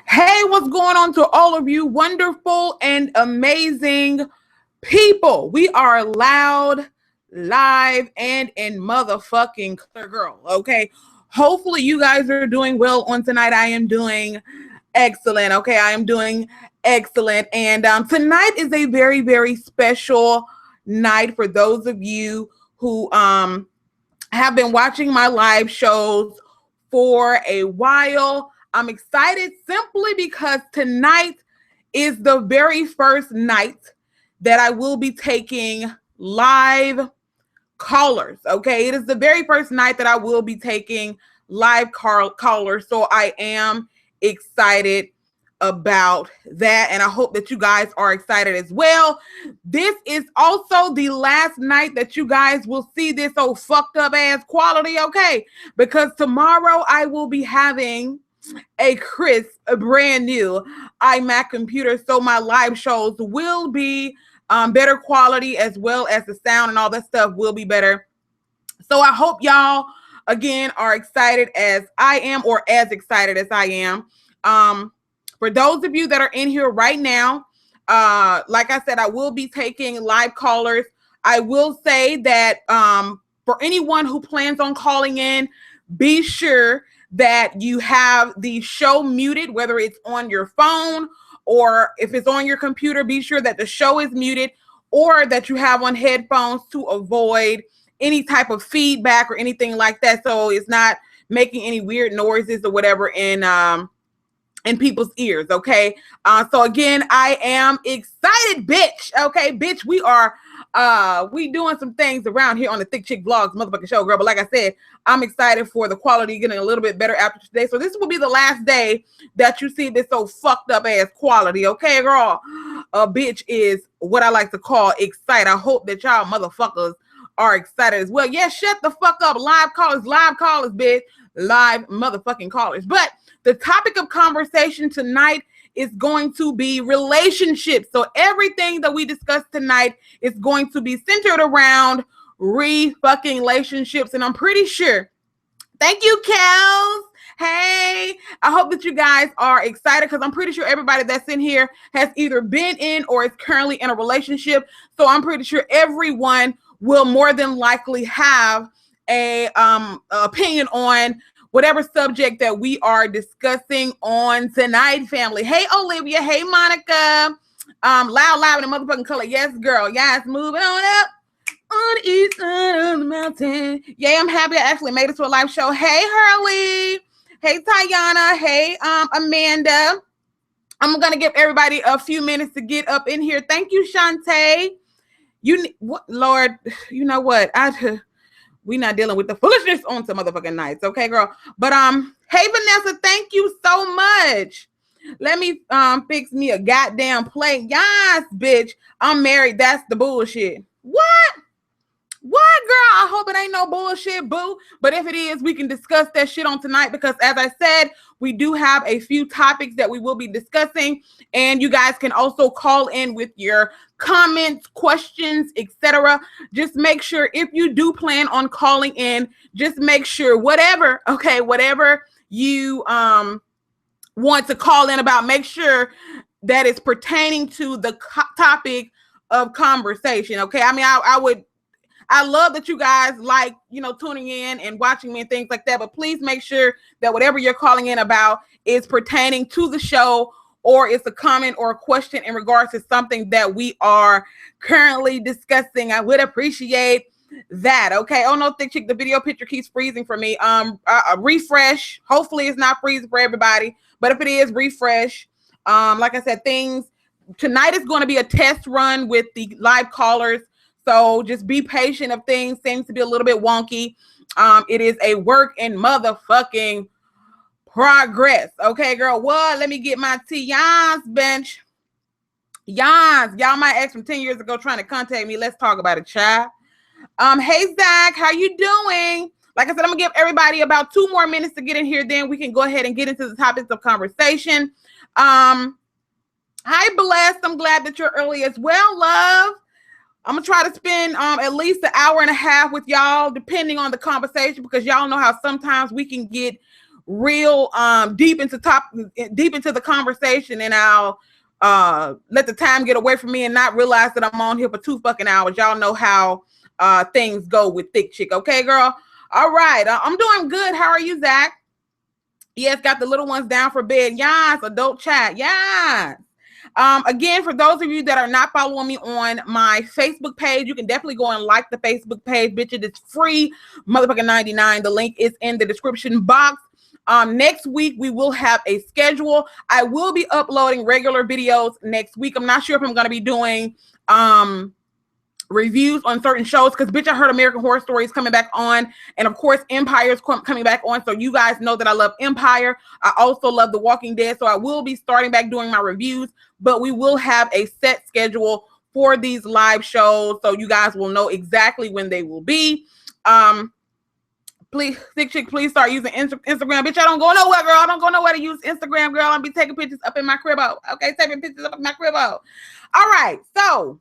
Hey, what's going on to all of you wonderful and amazing people? We are loud, live, and in motherfucking clear, girl. Okay. Hopefully, you guys are doing well on tonight. I am doing excellent. Okay. I am doing excellent. And tonight is a very, very special night for those of you who have been watching my live shows for a while. I'm excited simply because tonight is the very first night that I will be taking live callers. Okay, it is the very first night that I will be taking live callers. So I am excited about that, and I hope that you guys are excited as well. This is also the last night that you guys will see this old fucked up ass quality, okay? Because tomorrow I will be having a crisp, a brand new iMac computer, so my live shows will be better quality, as well as the sound and all that stuff will be better. So I hope y'all again are excited as I am, or as excited as I am. For those of you that are in here right now, like I said, I will be taking live callers. I will say that for anyone who plans on calling in, be sure that you have the show muted, whether it's on your phone or if it's on your computer. Be sure that the show is muted, or that you have on headphones to avoid any type of feedback or anything like that, so it's not making any weird noises or whatever in people's ears. Okay. So again, I am excited, bitch. Okay, bitch, we doing some things around here on the ThickChickVlogs motherfucking show, girl. But like I said, I'm excited for the quality getting a little bit better after today. So this will be the last day that you see this so fucked up ass quality. Okay, girl. Bitch is what I like to call excited. I hope that y'all motherfuckers are excited as well. Yeah, shut the fuck up. Live callers, bitch. Live motherfucking callers. But the topic of conversation tonight is going to be relationships. So everything that we discuss tonight is going to be centered around fucking relationships. And I'm pretty sure, thank you, Kels. Hey, I hope that you guys are excited, because I'm pretty sure everybody that's in here has either been in or is currently in a relationship. So I'm pretty sure everyone will more than likely have a opinion on whatever subject that we are discussing on tonight, family. Hey, Olivia. Hey, Monica. Loud in the motherfucking color. Yes, girl. Yes, moving on up on the east side of the mountain. Yeah, I'm happy I actually made it to a live show. Hey, Hurley. Hey, Tayana. Hey, Amanda. I'm going to give everybody a few minutes to get up in here. Thank you, Shantae. Lord, you know what? We not dealing with the foolishness on some motherfucking nights, okay, girl? But hey, Vanessa, thank you so much. Let me fix me a goddamn plate. Yes, bitch. I'm married. That's the bullshit. What, girl? I hope it ain't no bullshit, boo. But if it is, we can discuss that shit on tonight, because as I said, we do have a few topics that we will be discussing, and you guys can also call in with your comments, questions, etc. Just make sure, if you do plan on calling in, just make sure whatever you want to call in about, make sure that it's pertaining to the topic of conversation. Okay, I mean, I love that you guys like, tuning in and watching me and things like that, but please make sure that whatever you're calling in about is pertaining to the show, or it's a comment or a question in regards to something that we are currently discussing. I would appreciate that. Okay. Oh no, Thick Chick, the video picture keeps freezing for me. Refresh. Hopefully it's not freezing for everybody, but if it is, refresh. Like I said, tonight is going to be a test run with the live callers. So just be patient if things seem to be a little bit wonky. It is a work in motherfucking progress. Okay, girl. What? Let me get my tea. Yas, bench. Yas. Y'all might ask from 10 years ago trying to contact me. Let's talk about it, child. Hey, Zach. How you doing? Like I said, I'm going to give everybody about 2 more minutes to get in here. Then we can go ahead and get into the topics of conversation. Hi, Blessed. I'm glad that you're early as well, love. I'm going to try to spend at least an hour and a half with y'all, depending on the conversation, because y'all know how sometimes we can get real deep into the conversation, and I'll let the time get away from me and not realize that I'm on here for 2 fucking hours. Y'all know how things go with Thick Chick. Okay, girl? All right. I'm doing good. How are you, Zach? Yes, got the little ones down for bed. Yes, adult chat. Yes. Again, for those of you that are not following me on my Facebook page, you can definitely go and like the Facebook page. Bitch, it is free. Motherfucking 99. The link is in the description box. Next week, we will have a schedule. I will be uploading regular videos next week. I'm not sure if I'm going to be doing reviews on certain shows, because bitch, I heard American Horror Story is coming back on, and of course Empire is coming back on, so you guys know that I love Empire. I also love The Walking Dead, so I will be starting back doing my reviews, but we will have a set schedule for these live shows, so you guys will know exactly when they will be. Please, Thick Chick, please start using Instagram. Bitch, I don't go nowhere, girl. I don't go nowhere to use Instagram, girl. I'll be taking pictures up in my cribbo. Okay, taking pictures up in my cribbo. All right, so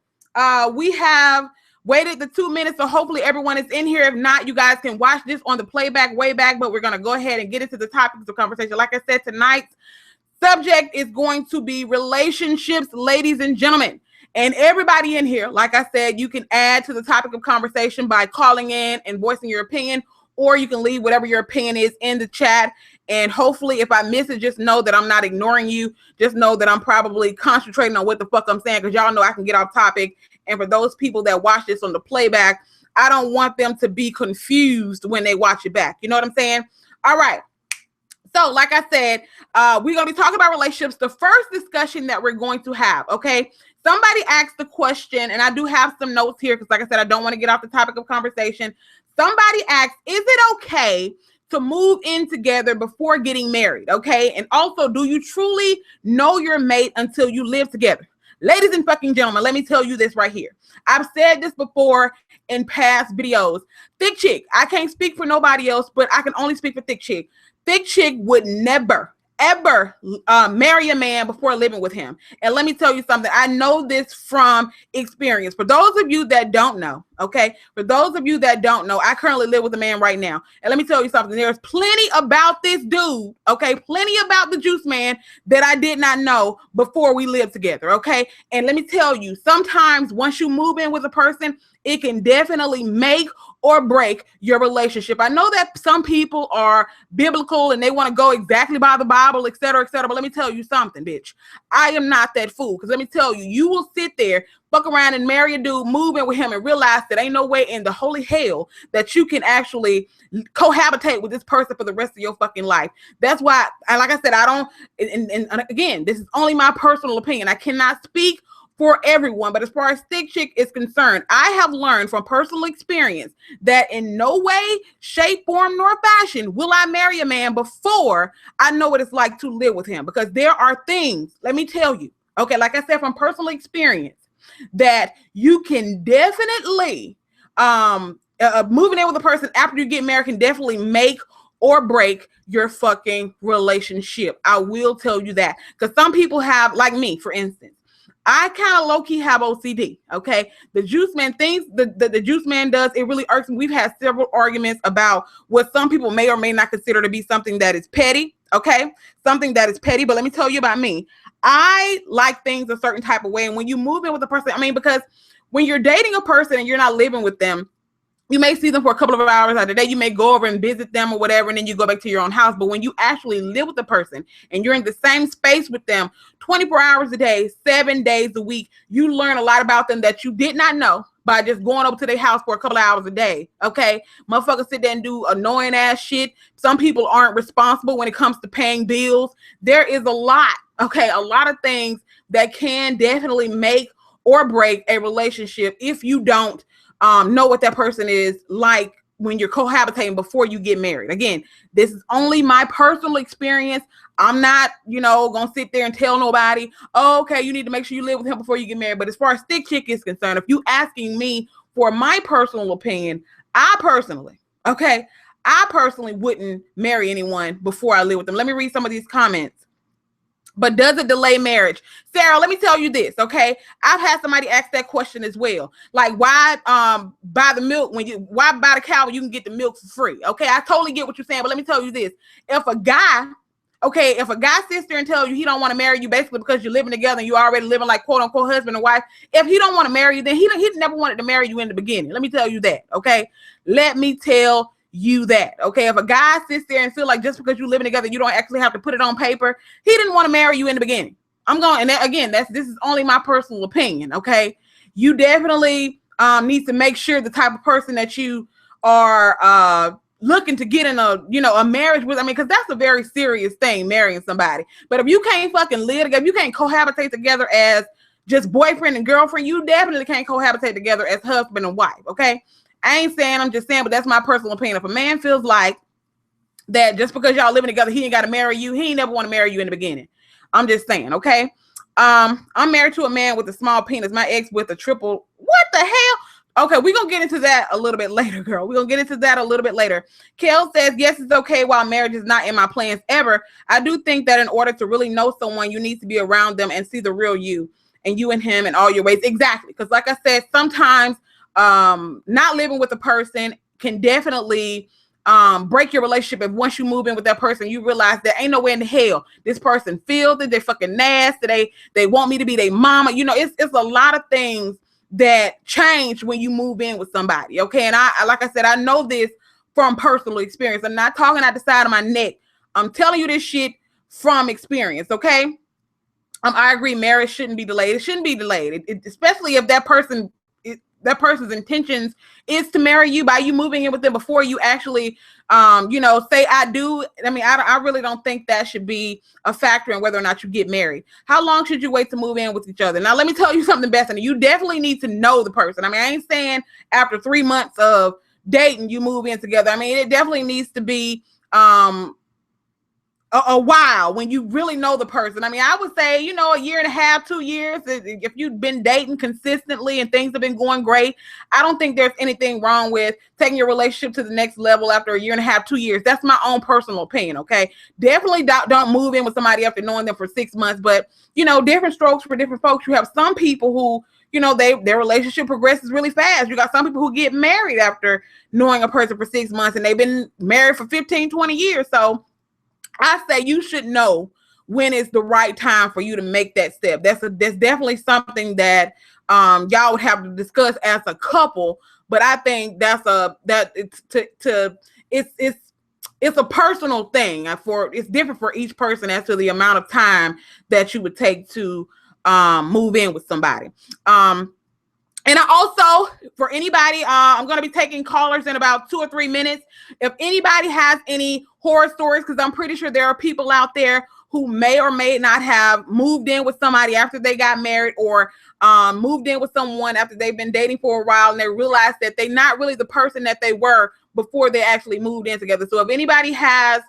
we have waited the 2 minutes, so hopefully everyone is in here. If not, you guys can watch this on the playback way back, but we're going to go ahead and get into the topics of conversation. Like I said, tonight's subject is going to be relationships, ladies and gentlemen. And everybody in here, like I said, you can add to the topic of conversation by calling in and voicing your opinion, or you can leave whatever your opinion is in the chat. And hopefully if I miss it, just know that I'm not ignoring you. Just know that I'm probably concentrating on what the fuck I'm saying, because y'all know I can get off topic. And for those people that watch this on the playback, I don't want them to be confused when they watch it back. You know what I'm saying? All right. So like I said, we're going to be talking about relationships. The first discussion that we're going to have, okay? Somebody asked the question, and I do have some notes here because like I said, I don't want to get off the topic of conversation. Somebody asked, is it okay to move in together before getting married? Okay. And also, do you truly know your mate until you live together? Ladies and fucking gentlemen, let me tell you this right here. I've said this before in past videos. Thick Chick, I can't speak for nobody else, but I can only speak for Thick Chick. Thick Chick would never, ever marry a man before living with him. And let me tell you something. I know this from experience. For those of you that don't know, okay? For those of you that don't know, I currently live with a man right now. And let me tell you something. There's plenty about this dude, okay? Plenty about the juice man that I did not know before we lived together, okay? And let me tell you, sometimes once you move in with a person, it can definitely make or break your relationship. I know that some people are biblical and they want to go exactly by the Bible, etc., etc. But let me tell you something, bitch. I am not that fool. Because let me tell you, you will sit there, fuck around and marry a dude, move in with him, and realize that ain't no way in the holy hell that you can actually cohabitate with this person for the rest of your fucking life. That's why, like I said, I don't, and again, this is only my personal opinion. I cannot speak for everyone, but as far as Thick Chick is concerned, I have learned from personal experience that in no way, shape, form, nor fashion will I marry a man before I know what it's like to live with him. Because there are things, let me tell you, okay, like I said, from personal experience, that you can definitely, moving in with a person after you get married can definitely make or break your fucking relationship. I will tell you that. Because some people have, like me, for instance, I kind of low-key have OCD, okay? The juice man things the juice man does, it really irks me. We've had several arguments about what some people may or may not consider to be something that is petty, okay? Something that is petty, but let me tell you about me. I like things a certain type of way, and when you move in with a person, I mean, because when you're dating a person and you're not living with them, you may see them for a couple of hours out of the day. You may go over and visit them or whatever, and then you go back to your own house. But when you actually live with the person and you're in the same space with them 24 hours a day, 7 days a week, you learn a lot about them that you did not know by just going over to their house for a couple of hours a day, okay? Motherfuckers sit there and do annoying ass shit. Some people aren't responsible when it comes to paying bills. There is a lot, okay? A lot of things that can definitely make or break a relationship if you don't know what that person is like when you're cohabitating before you get married. Again, this is only my personal experience. I'm not, gonna sit there and tell nobody, oh, okay, you need to make sure you live with him before you get married. But as far as Thick Chick is concerned, if you asking me for my personal opinion, I personally wouldn't marry anyone before I live with them. Let me read some of these comments. But does it delay marriage? Sarah, let me tell you this, okay? I've had somebody ask that question as well. Like, why buy the milk why buy the cow when you can get the milk for free? Okay, I totally get what you're saying, but let me tell you this. If a guy sits there and tells you he don't want to marry you basically because you're living together and you already living like quote unquote husband and wife, if he don't want to marry you, then he never wanted to marry you in the beginning. Let me tell you that, okay? Let me tell you that, okay? If a guy sits there and feel like just because you're living together, you don't actually have to put it on paper, he didn't want to marry you in the beginning. This is only my personal opinion, okay? You definitely need to make sure the type of person that you are looking to get in a marriage with, because that's a very serious thing, marrying somebody. But if you can't fucking live together, you can't cohabitate together as just boyfriend and girlfriend, you definitely can't cohabitate together as husband and wife, okay? I ain't saying, I'm just saying, but that's my personal opinion. If a man feels like that just because y'all living together, he ain't got to marry you, he ain't never want to marry you in the beginning. I'm just saying, okay? I'm married to a man with a small penis. My ex with a triple. What the hell? Okay, we're going to get into that a little bit later, girl. We're going to get into that a little bit later. Kel says, yes, it's okay while marriage is not in my plans ever. I do think that in order to really know someone, you need to be around them and see the real you and you and him in all your ways. Exactly. Because like I said, sometimes not living with a person can definitely break your relationship. If once you move in with that person, you realize there ain't no way in the hell this person feels it, they're fucking nasty, they want me to be their mama. It's a lot of things that change when you move in with somebody, okay? And I like I said, I know this from personal experience. I'm not talking out the side of my neck. I'm telling you this shit from experience, okay? I agree, marriage shouldn't be delayed. It shouldn't be delayed, especially if that person's intentions is to marry you by you moving in with them before you actually, say I do. I really don't think that should be a factor in whether or not you get married. How long should you wait to move in with each other? Now, let me tell you something, Bethany. You definitely need to know the person. I ain't saying after 3 months of dating, you move in together. It definitely needs to be, a while when you really know the person. I would say, a year and a half, 2 years. If you've been dating consistently and things have been going great, I don't think there's anything wrong with taking your relationship to the next level after a year and a half, 2 years. That's my own personal opinion, okay? Definitely don't move in with somebody after knowing them for 6 months, but, different strokes for different folks. You have some people who, their relationship progresses really fast. You got some people who get married after knowing a person for 6 months and they've been married for 15, 20 years. So I say you should know when it's the right time for you to make that step. That's definitely something that y'all would have to discuss as a couple. But I think it's a personal thing. It's different for each person as to the amount of time that you would take to move in with somebody. And I also, for anybody, I'm going to be taking callers in about 2 or 3 minutes. If anybody has any horror stories, because I'm pretty sure there are people out there who may or may not have moved in with somebody after they got married, or moved in with someone after they've been dating for a while and they realize that they're not really the person that they were before they actually moved in together. So if anybody has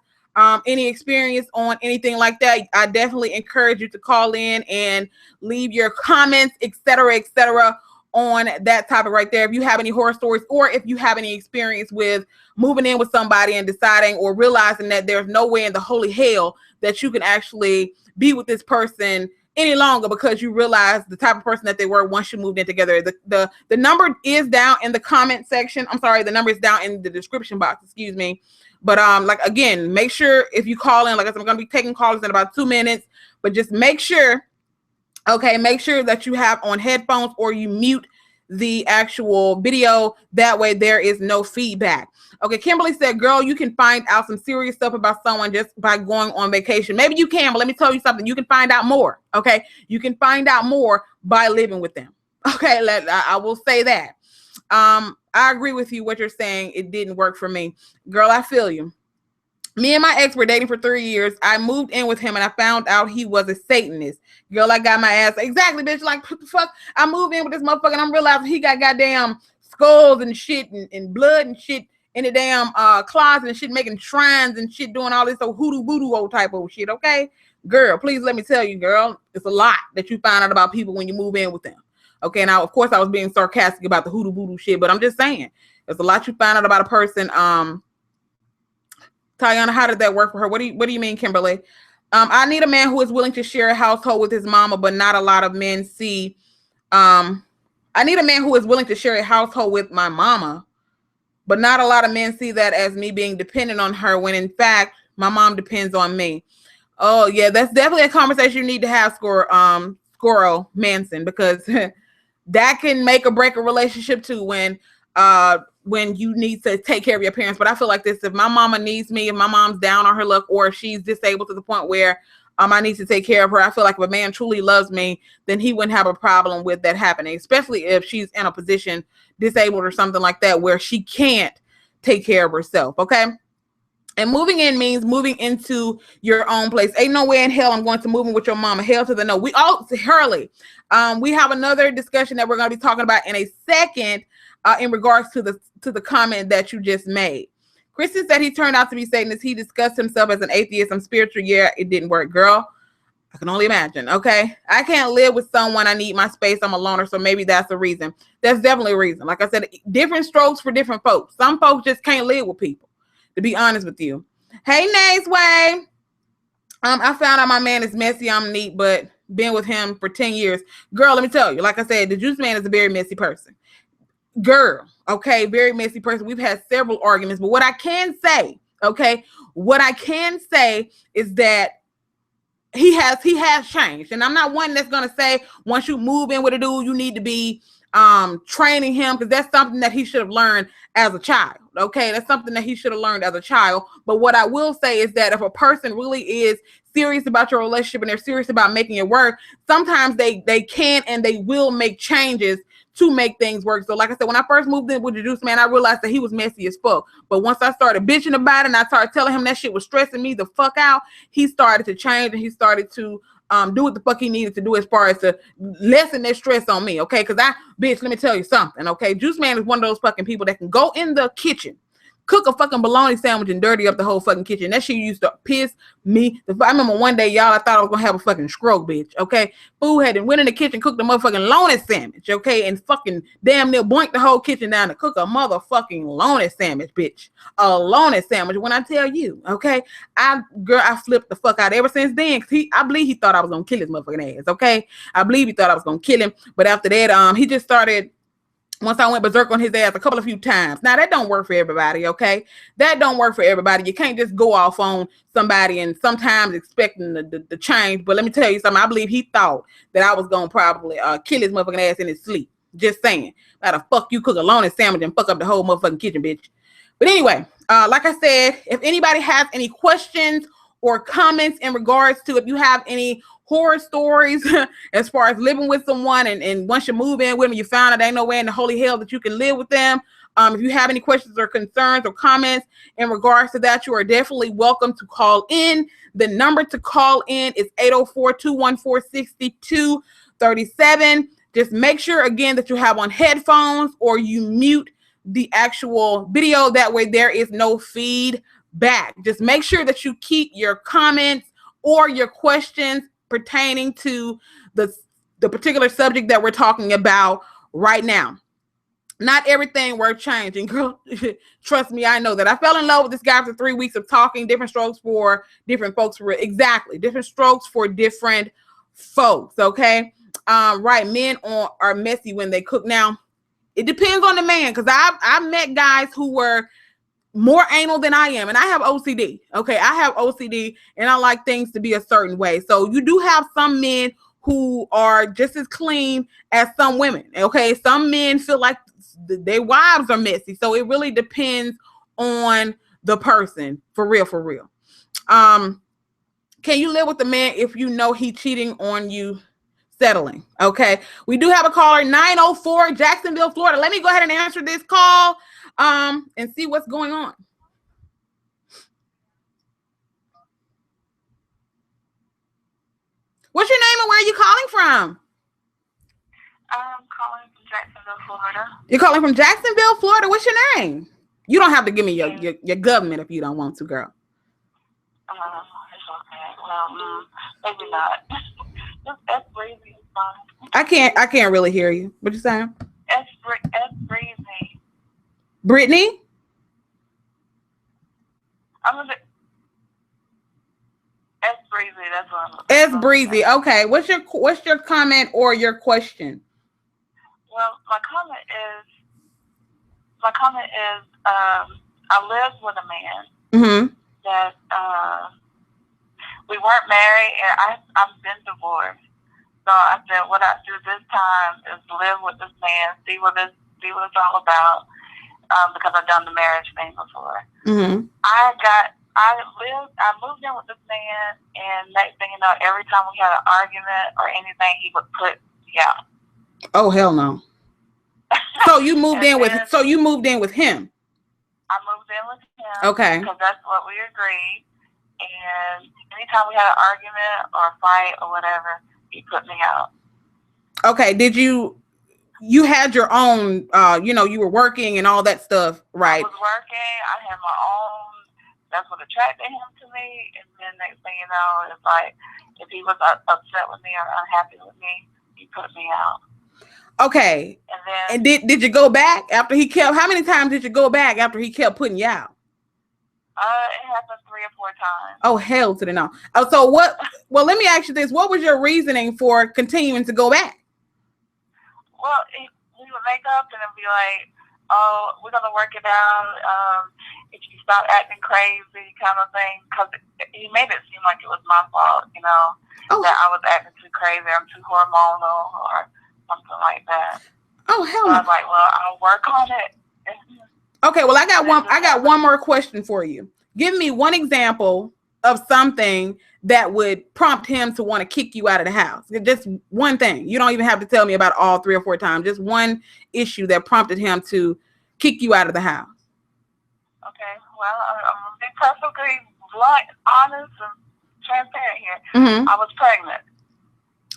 any experience on anything like that, I definitely encourage you to call in and leave your comments, etc., on that topic right there. If you have any horror stories, or if you have any experience with moving in with somebody and deciding or realizing that there's no way in the holy hell that you can actually be with this person any longer because you realize the type of person that they were once you moved in together. The number is down in the comment section. I'm sorry, the number is down in the description box, excuse me. But again, make sure if you call in, like I said, I'm going to be taking calls in about 2 minutes, but just make sure that you have on headphones or you mute the actual video. That way there is no feedback. Okay, Kimberly said, girl, you can find out some serious stuff about someone just by going on vacation. Maybe you can, but let me tell you something. You can find out more, okay? You can find out more by living with them. Okay, I will say that. I agree with you what you're saying. It didn't work for me. Girl, I feel you. Me and my ex were dating for 3 years. I moved in with him and I found out he was a Satanist. Girl, I got my ass. Exactly, bitch. Like, what the fuck? I moved in with this motherfucker and I'm realizing he got goddamn skulls and shit and blood and shit in the damn closet and shit, making shrines and shit, doing all this old hoodoo voodoo old type of shit, okay? Girl, please let me tell you, girl, it's a lot that you find out about people when you move in with them. Okay, now, of course, I was being sarcastic about the hoodoo voodoo shit, but I'm just saying, there's a lot you find out about a person. Tayana, how did that work for her? What do you mean, Kimberly? I need a man who is willing to share a household with his mama, but not a lot of men see. I need a man who is willing to share a household with my mama, but not a lot of men see that as me being dependent on her, when in fact my mom depends on me. Oh yeah, that's definitely a conversation you need to have, Squirrel Manson, because that can make or break a relationship too, when you need to take care of your parents. But I feel like this: if my mama needs me, if my mom's down on her luck, or if she's disabled to the point where I need to take care of her, I feel like if a man truly loves me, then he wouldn't have a problem with that happening, especially if she's in a position, disabled or something like that, where she can't take care of herself. Okay. And moving in means moving into your own place. Ain't no way in hell I'm going to move in with your mama. Hell to the no. We have another discussion that we're going to be talking about in a second, in regards to the comment that you just made. Kristen said he turned out to be Satanist. He discussed himself as an atheist. I'm spiritual. Yeah, it didn't work, girl. I can only imagine. Okay, I can't live with someone. I need my space. I'm a loner, so maybe that's the reason. That's definitely a reason. Like I said, different strokes for different folks. Some folks just can't live with people, to be honest with you. Hey, Nace Way. I found out my man is messy. I'm neat, but been with him for 10 years. Girl, let me tell you, like I said, the juice man is a very messy person. Girl, okay, very messy person. We've had several arguments, but what I can say is that he has changed. And I'm not one that's gonna say once you move in with a dude, you need to be training him, because that's something that he should have learned as a child. Okay, that's something that he should have learned as a child. But what I will say is that if a person really is serious about your relationship and they're serious about making it work, sometimes they can and they will make changes to make things work. So like I said, when I first moved in with the juice man, I realized that he was messy as fuck. But once I started bitching about it and I started telling him that shit was stressing me the fuck out, he started to change and he started to do what the fuck he needed to do as far as to lessen that stress on me. Okay, because bitch, let me tell you something. Okay, juice man is one of those fucking people that can go in the kitchen, cook a fucking bologna sandwich and dirty up the whole fucking kitchen. That shit used to piss me. I remember one day, y'all, I thought I was gonna have a fucking stroke, bitch. Okay, fool had went in the kitchen, cooked a motherfucking lonely sandwich. Okay, and fucking damn near boinked the whole kitchen down to cook a motherfucking lonely sandwich, bitch. A lonely sandwich. When I tell you, okay, I flipped the fuck out ever since then. Cause I believe he thought I was gonna kill his motherfucking ass. Okay, I believe he thought I was gonna kill him. But after that, he just started. Once I went berserk on his ass a few times. Now, that don't work for everybody, okay? That don't work for everybody. You can't just go off on somebody and sometimes expecting the change. But let me tell you something. I believe he thought that I was going to probably kill his motherfucking ass in his sleep. Just saying. How the fuck you cook a lonely sandwich and fuck up the whole motherfucking kitchen, bitch? But anyway, like I said, if anybody has any questions or comments in regards to if you have any horror stories as far as living with someone and once you move in with them, you found out there ain't no way in the holy hell that you can live with them. If you have any questions or concerns or comments in regards to that, you are definitely welcome to call in. The number to call in is 804-214-6237. Just make sure again that you have on headphones or you mute the actual video. That way there is no feedback. Just make sure that you keep your comments or your questions pertaining to the particular subject that we're talking about right now. Not everything worth changing, girl. Trust me, I know that. I fell in love with this guy after 3 weeks of talking. Different strokes for different folks. Exactly. Different strokes for different folks, okay? Right, men are messy when they cook. Now, it depends on the man, because I've met guys who were more anal than I am, and I have OCD. Okay, I have OCD, and I like things to be a certain way. So you do have some men who are just as clean as some women. Okay, some men feel like their wives are messy. So it really depends on the person, for real, for real. Can you live with a man if you know he cheating on you? Settling. Okay, we do have a caller, 904 Jacksonville, Florida. Let me go ahead and answer this call and see what's going on. What's your name and where are you calling from? I'm calling from Jacksonville, Florida. You're calling from Jacksonville, Florida. What's your name? You don't have to give me your government if you don't want to, girl. It's okay. Well, maybe not. Just S Breezy is fine. I can't really hear you. What you saying? S Breezy. Brittany? I'm gonna S breezy. That's what S breezy. Okay. What's your comment or your question? Well, my comment is, I lived with a man that we weren't married, and I've been divorced. So I said, what I do this time is live with this man, see what it's all about, because I've done the marriage thing before. I moved in with this man, and next thing you know, every time we had an argument or anything, he would put me out. Oh, hell no. So you moved in with him. I moved in with him. Okay. Because that's what we agreed. And anytime we had an argument or a fight or whatever, he put me out. Okay. Did you had your own, you were working and all that stuff, right? I was working. I had my own. That's what attracted him to me. And then next thing you know, it's like, if he was upset with me or unhappy with me, he put me out. Okay. And did you go back after he kept? How many times did you go back after he kept putting you out? It happened 3 or 4 times. Oh, hell to the no. Oh, so what? Well, let me ask you this: what was your reasoning for continuing to go back? Well, we would make up and it'd be like, "Oh, we're gonna work it out. If you stop acting crazy, kind of thing." Because he made it seem like it was my fault, that I was acting too crazy, I'm too hormonal, or something like that. Oh, hell so no. I was like, well, I'll work on it. Okay, well, I got one more question for you. Give me one example of something that would prompt him to want to kick you out of the house. Just one thing. You don't even have to tell me about all 3 or 4 times. Just one issue that prompted him to kick you out of the house. Okay, well, I'm going to be perfectly blunt, honest, and transparent here. I was pregnant.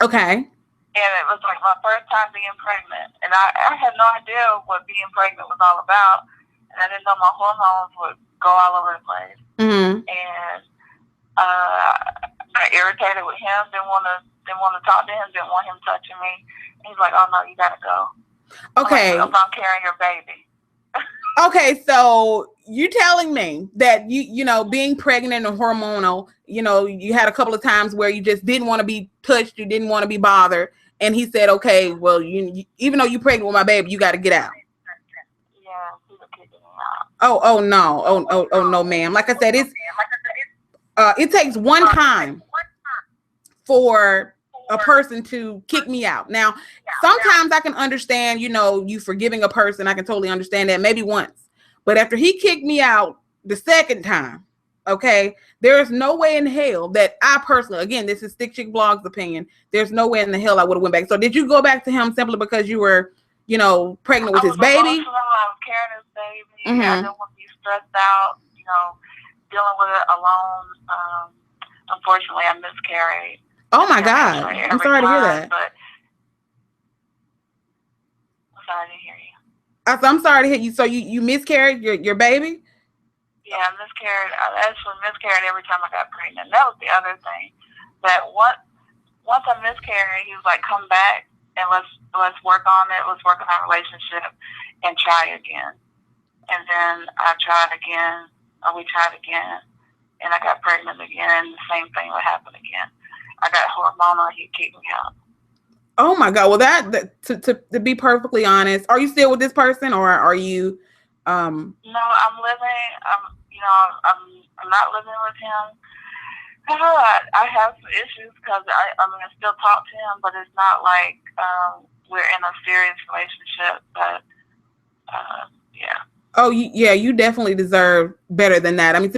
Okay. And it was like my first time being pregnant. And I had no idea what being pregnant was all about. And I didn't know my hormones would go all over the place. And I got irritated with him, didn't want to talk to him, didn't want him touching me. And he's like, oh, no, you got to go. Okay. I'm carrying your baby. Okay, so you're telling me that you being pregnant and hormonal, you had a couple of times where you just didn't want to be touched, you didn't want to be bothered, and he said, okay, well, you even though you're pregnant with my baby, you got to get out. Yeah, he was kicking me out. Oh no, ma'am. Like I said, it takes one time for a person to kick me out. Now, sometimes I can understand, you forgiving a person. I can totally understand that, maybe once. But after he kicked me out the second time, okay, there's no way in hell that I personally, again, this is ThickChickVlogs opinion, there's no way in the hell I would have went back. So did you go back to him simply because you were, pregnant with his baby? I was carrying his baby. I didn't want to be stressed out, dealing with it alone. Unfortunately, I miscarried. Oh my God. I'm sorry to hear that. But I'm sorry to hear you. I'm sorry to hear you. So you miscarried your baby? Yeah, I miscarried. I actually miscarried every time I got pregnant. That was the other thing. That once I miscarried, he was like, come back and let's work on it. Let's work on our relationship and try again. And then I tried again, or we tried again, and I got pregnant again. The same thing would happen again. I got hormonal. He kicked me out. Oh my God! Well, that to be perfectly honest, are you still with this person, or are you? No, I'm living. I'm not living with him. I have some issues because I still talk to him, but it's not like we're in a serious relationship. But yeah. Oh, yeah, you definitely deserve better than that. I mean,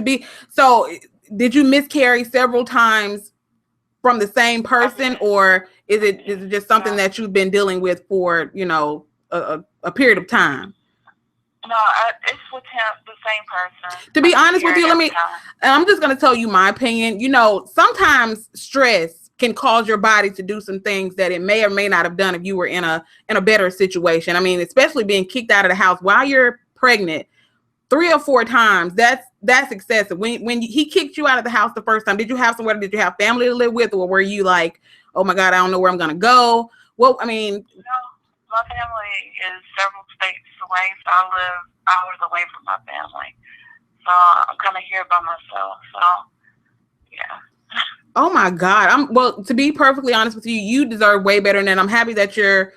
so did you miscarry several times from the same person, or is it just something that you've been dealing with for, a period of time? No, it's with him, the same person. To be honest with you, I'm just going to tell you my opinion. Sometimes stress can cause your body to do some things that it may or may not have done if you were in a better situation. I mean, especially being kicked out of the house while you're pregnant 3 or 4 times, that's excessive. When he kicked you out of the house the first time, did you have somewhere? Did you have family to live with, or were you like, oh my God, I don't know where I'm gonna go? Well, I mean, no, my family is several states away, so I live hours away from my family. So I'm kind of here by myself. So yeah. Oh my God. Well, to be perfectly honest with you, you deserve way better than that. I'm happy that you're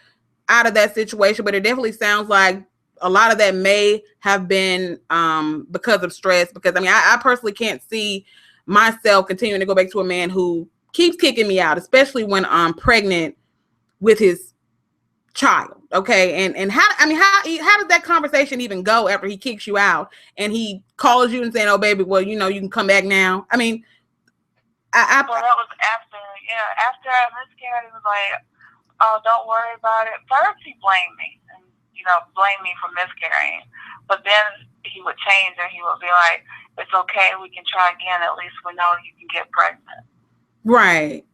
out of that situation, but it definitely sounds like a lot of that may have been because of stress. Because I mean, I personally can't see myself continuing to go back to a man who keeps kicking me out, especially when I'm pregnant with his child. Okay. And how does that conversation even go after he kicks you out and he calls you and saying, oh baby, well, you can come back now. I mean, well, that was after I miscarried. It was like, oh, don't worry about it. First, he blamed me, and blamed me for miscarrying. But then he would change, and he would be like, "It's okay. We can try again. At least we know you can get pregnant." Right.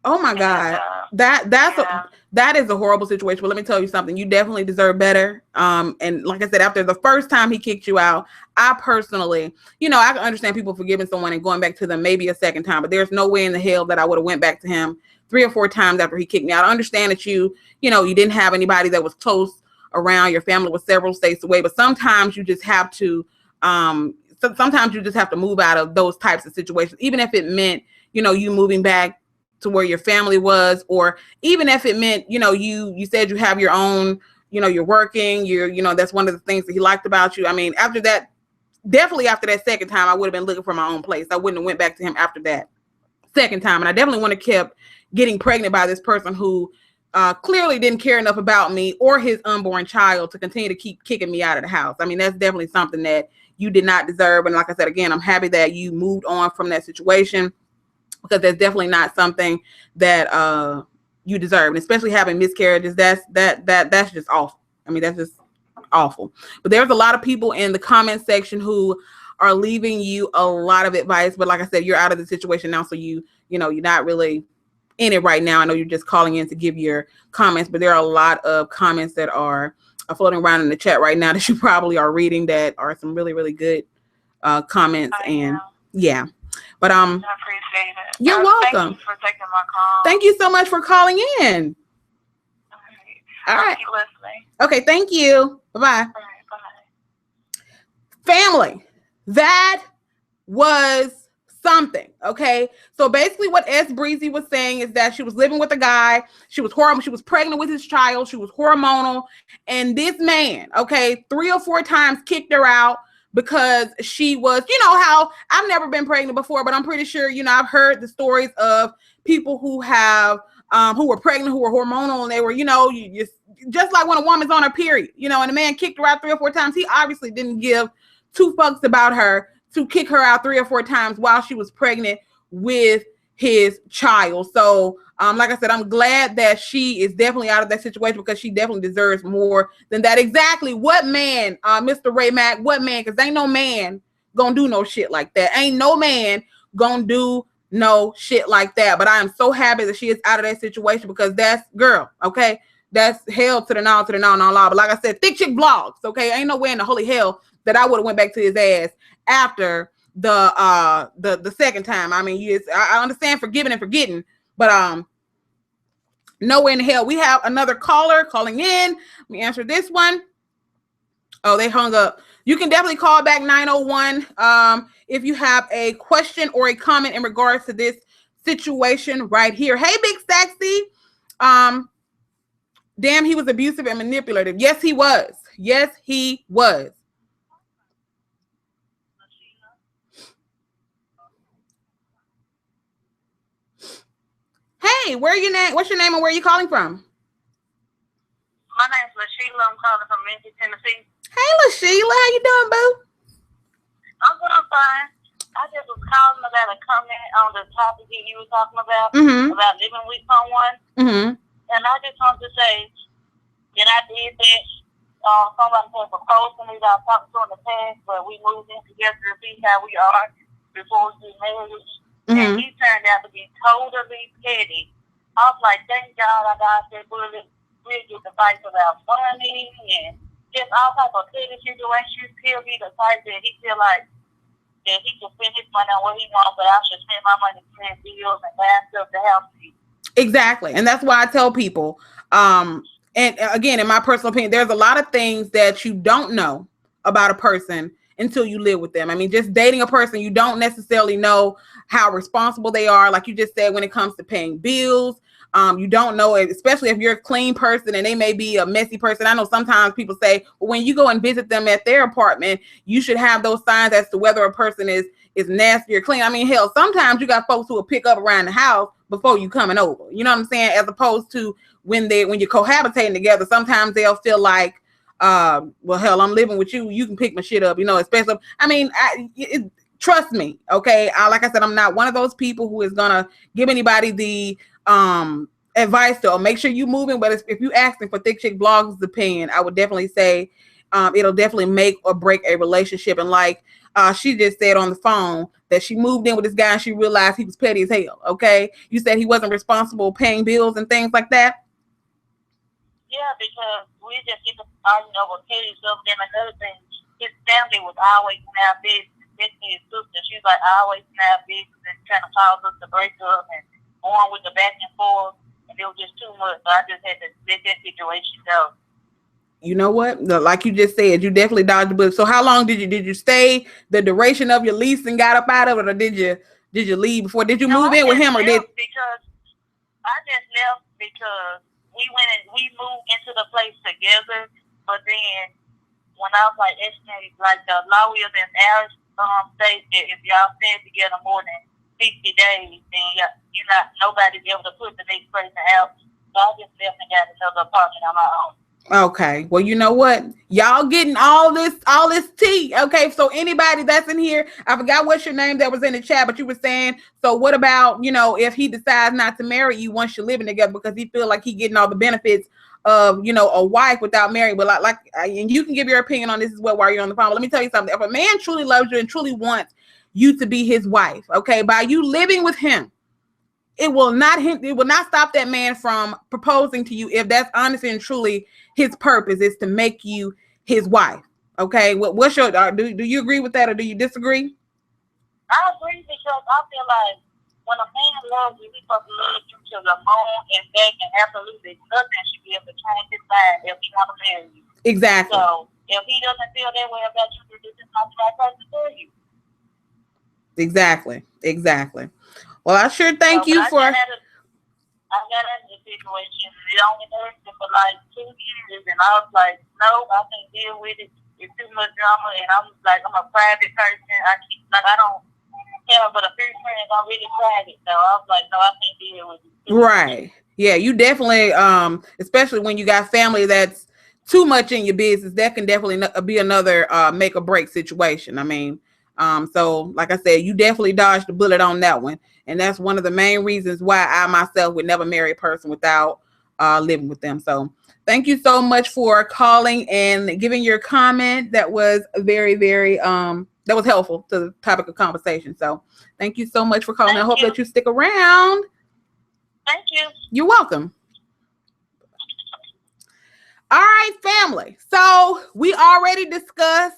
Oh my God. That is a horrible situation. But let me tell you something. You definitely deserve better. And like I said, after the first time he kicked you out, I personally, I can understand people forgiving someone and going back to them maybe a second time, but there's no way in the hell that I would have went back to him 3 or 4 times after he kicked me out. I understand that you didn't have anybody that was close around. Your family was several states away, but sometimes you just have to, sometimes you just have to move out of those types of situations, even if it meant, you moving back to where your family was, or even if it meant, you said you have your own, you're working, that's one of the things that he liked about you. I mean, after that, definitely after that second time, I would have been looking for my own place. I wouldn't have went back to him after that second time. And I definitely wouldn't have kept getting pregnant by this person who clearly didn't care enough about me or his unborn child to continue to keep kicking me out of the house. I mean, that's definitely something that you did not deserve. And like I said, again, I'm happy that you moved on from that situation, because that's definitely not something that you deserve. And especially having miscarriages, that's just awful. I mean, that's just awful. But there's a lot of people in the comment section who are leaving you a lot of advice. But like I said, you're out of the situation now, so you're not really in it right now. I know you're just calling in to give your comments, but there are a lot of comments that are floating around in the chat right now that you probably are reading that are some really, really good comments. Yeah. But I appreciate it. You're welcome. Thank you for taking my call. Thank you so much for calling in. All right. Keep listening. Okay, thank you. Bye-bye. All right, bye. Family, that was something. Okay. So basically what S Breezy was saying is that she was living with a guy. She was pregnant with his child. She was hormonal. And this man, 3 or 4 times kicked her out because she was, how I've never been pregnant before, but I'm pretty sure, I've heard the stories of people who have, who were pregnant, who were hormonal, and they were, you just like when a woman's on her period, and a man kicked her out 3 or 4 times. He obviously didn't give 2 fucks about her to kick her out 3 or 4 times while she was pregnant with his child. So, like I said, I'm glad that she is definitely out of that situation, because she definitely deserves more than that. Exactly. What man, Mr. Ray Mack, what man? Because ain't no man gonna do no shit like that. Ain't no man gonna do no shit like that. But I am so happy that she is out of that situation, because that's girl, okay? That's hell to the no, no law. But like I said, ThickChickVlogs, okay? Ain't no way in the holy hell that I would have went back to his ass after the second time. I mean, I understand forgiving and forgetting, but nowhere in the hell. We have another caller calling in. Let me answer this one. Oh, they hung up. You can definitely call back 901 if you have a question or a comment in regards to this situation right here. Hey, Big Sexy. Damn, he was abusive and manipulative. Yes, he was. Yes, he was. Hey, what's your name and where are you calling from? My name's LaSheila. I'm calling from Memphis, Tennessee. Hey, LaSheila, how you doing, boo? I'm doing fine. I just was calling about a comment on the topic that you were talking about, about living with someone. And I just wanted to say that I did that. Somebody had proposed to me that I talked to in the past, but we moved in together to see how we are before we get married. And he turned out to be totally petty. I was like, thank God I got that bullet. We'll get the fight about money and just all type of petty situations. He'll be the type that he feel like that he can spend his money on what he wants, but I should spend my money paying bills and buying stuff to help me. Exactly. And that's why I tell people, and again, in my personal opinion, there's a lot of things that you don't know about a person until you live with them. I mean, just dating a person, you don't necessarily know how responsible they are. Like you just said, when it comes to paying bills, you don't know it, especially if you're a clean person and they may be a messy person. I know sometimes people say, well, when you go and visit them at their apartment, you should have those signs as to whether a person is nasty or clean. I mean, hell, sometimes you got folks who will pick up around the house before you coming over. You know what I'm saying? As opposed to when you're cohabitating together, sometimes they'll feel like, well, hell, I'm living with you. You can pick my shit up, especially. I mean, trust me, okay? Like I said, I'm not one of those people who is gonna give anybody the advice to make sure you moving. But if you asking for ThickChickVlogs' opinion, I would definitely say it'll definitely make or break a relationship. And like she just said on the phone that she moved in with this guy and she realized he was petty as hell. Okay, you said he wasn't responsible paying bills and things like that. Yeah, because we just get to arguing over petty stuff. Then another thing, his family was always in our business. Especially his sister, she's like always in our business and trying to cause us to break up and going with the back and forth. And it was just too much. So I just had to let that situation go. You know what? Like you just said, you definitely dodged the bullet. So how long did you stay the duration of your lease and got up out of it, or did you leave before? Did you move in with him, or did? Because I just left because we went and we moved into the place together. But then when I was like estimating, like the law is in our state that if y'all stay together more than 60 days, then you're not nobody be able to put the next person out. So I just left and got another apartment on my own. Okay, well, you know what? Y'all getting all this tea. Okay, so anybody that's in here, I forgot what's your name that was in the chat, but you were saying, so what about, if he decides not to marry you once you're living together because he feel like he getting all the benefits of, a wife without marrying? But and you can give your opinion on this as well while you're on the phone. But let me tell you something. If a man truly loves you and truly wants you to be his wife, okay, by you living with him, it will not stop that man from proposing to you if that's honestly and truly his purpose is to make you his wife. Okay, what's your do you agree with that or do you disagree? I agree because I feel like when a man loves you, he's supposed to love you to the moon and back, and absolutely nothing should be able to change his mind if he want to marry you. Exactly. So if he doesn't feel that way about you, this is not the right person for you. Exactly. Well, I sure thank you for. I got into the situation. It only lasted for like 2 years, and I was like, no, I can't deal with it. It's too much drama, and I'm a private person. I don't care, but a few friends are really private, so I was like, no, I can't deal with it. Right. Yeah, you definitely, especially when you got family that's too much in your business, that can definitely be another make or break situation. I mean, so like I said, you definitely dodged the bullet on that one. And that's one of the main reasons why I myself would never marry a person without living with them. So thank you so much for calling and giving your comment. That was very, very, that was helpful to the topic of conversation. So thank you so much for calling. I hope that you stick around. Thank you. You're welcome. All right, family. So we already discussed.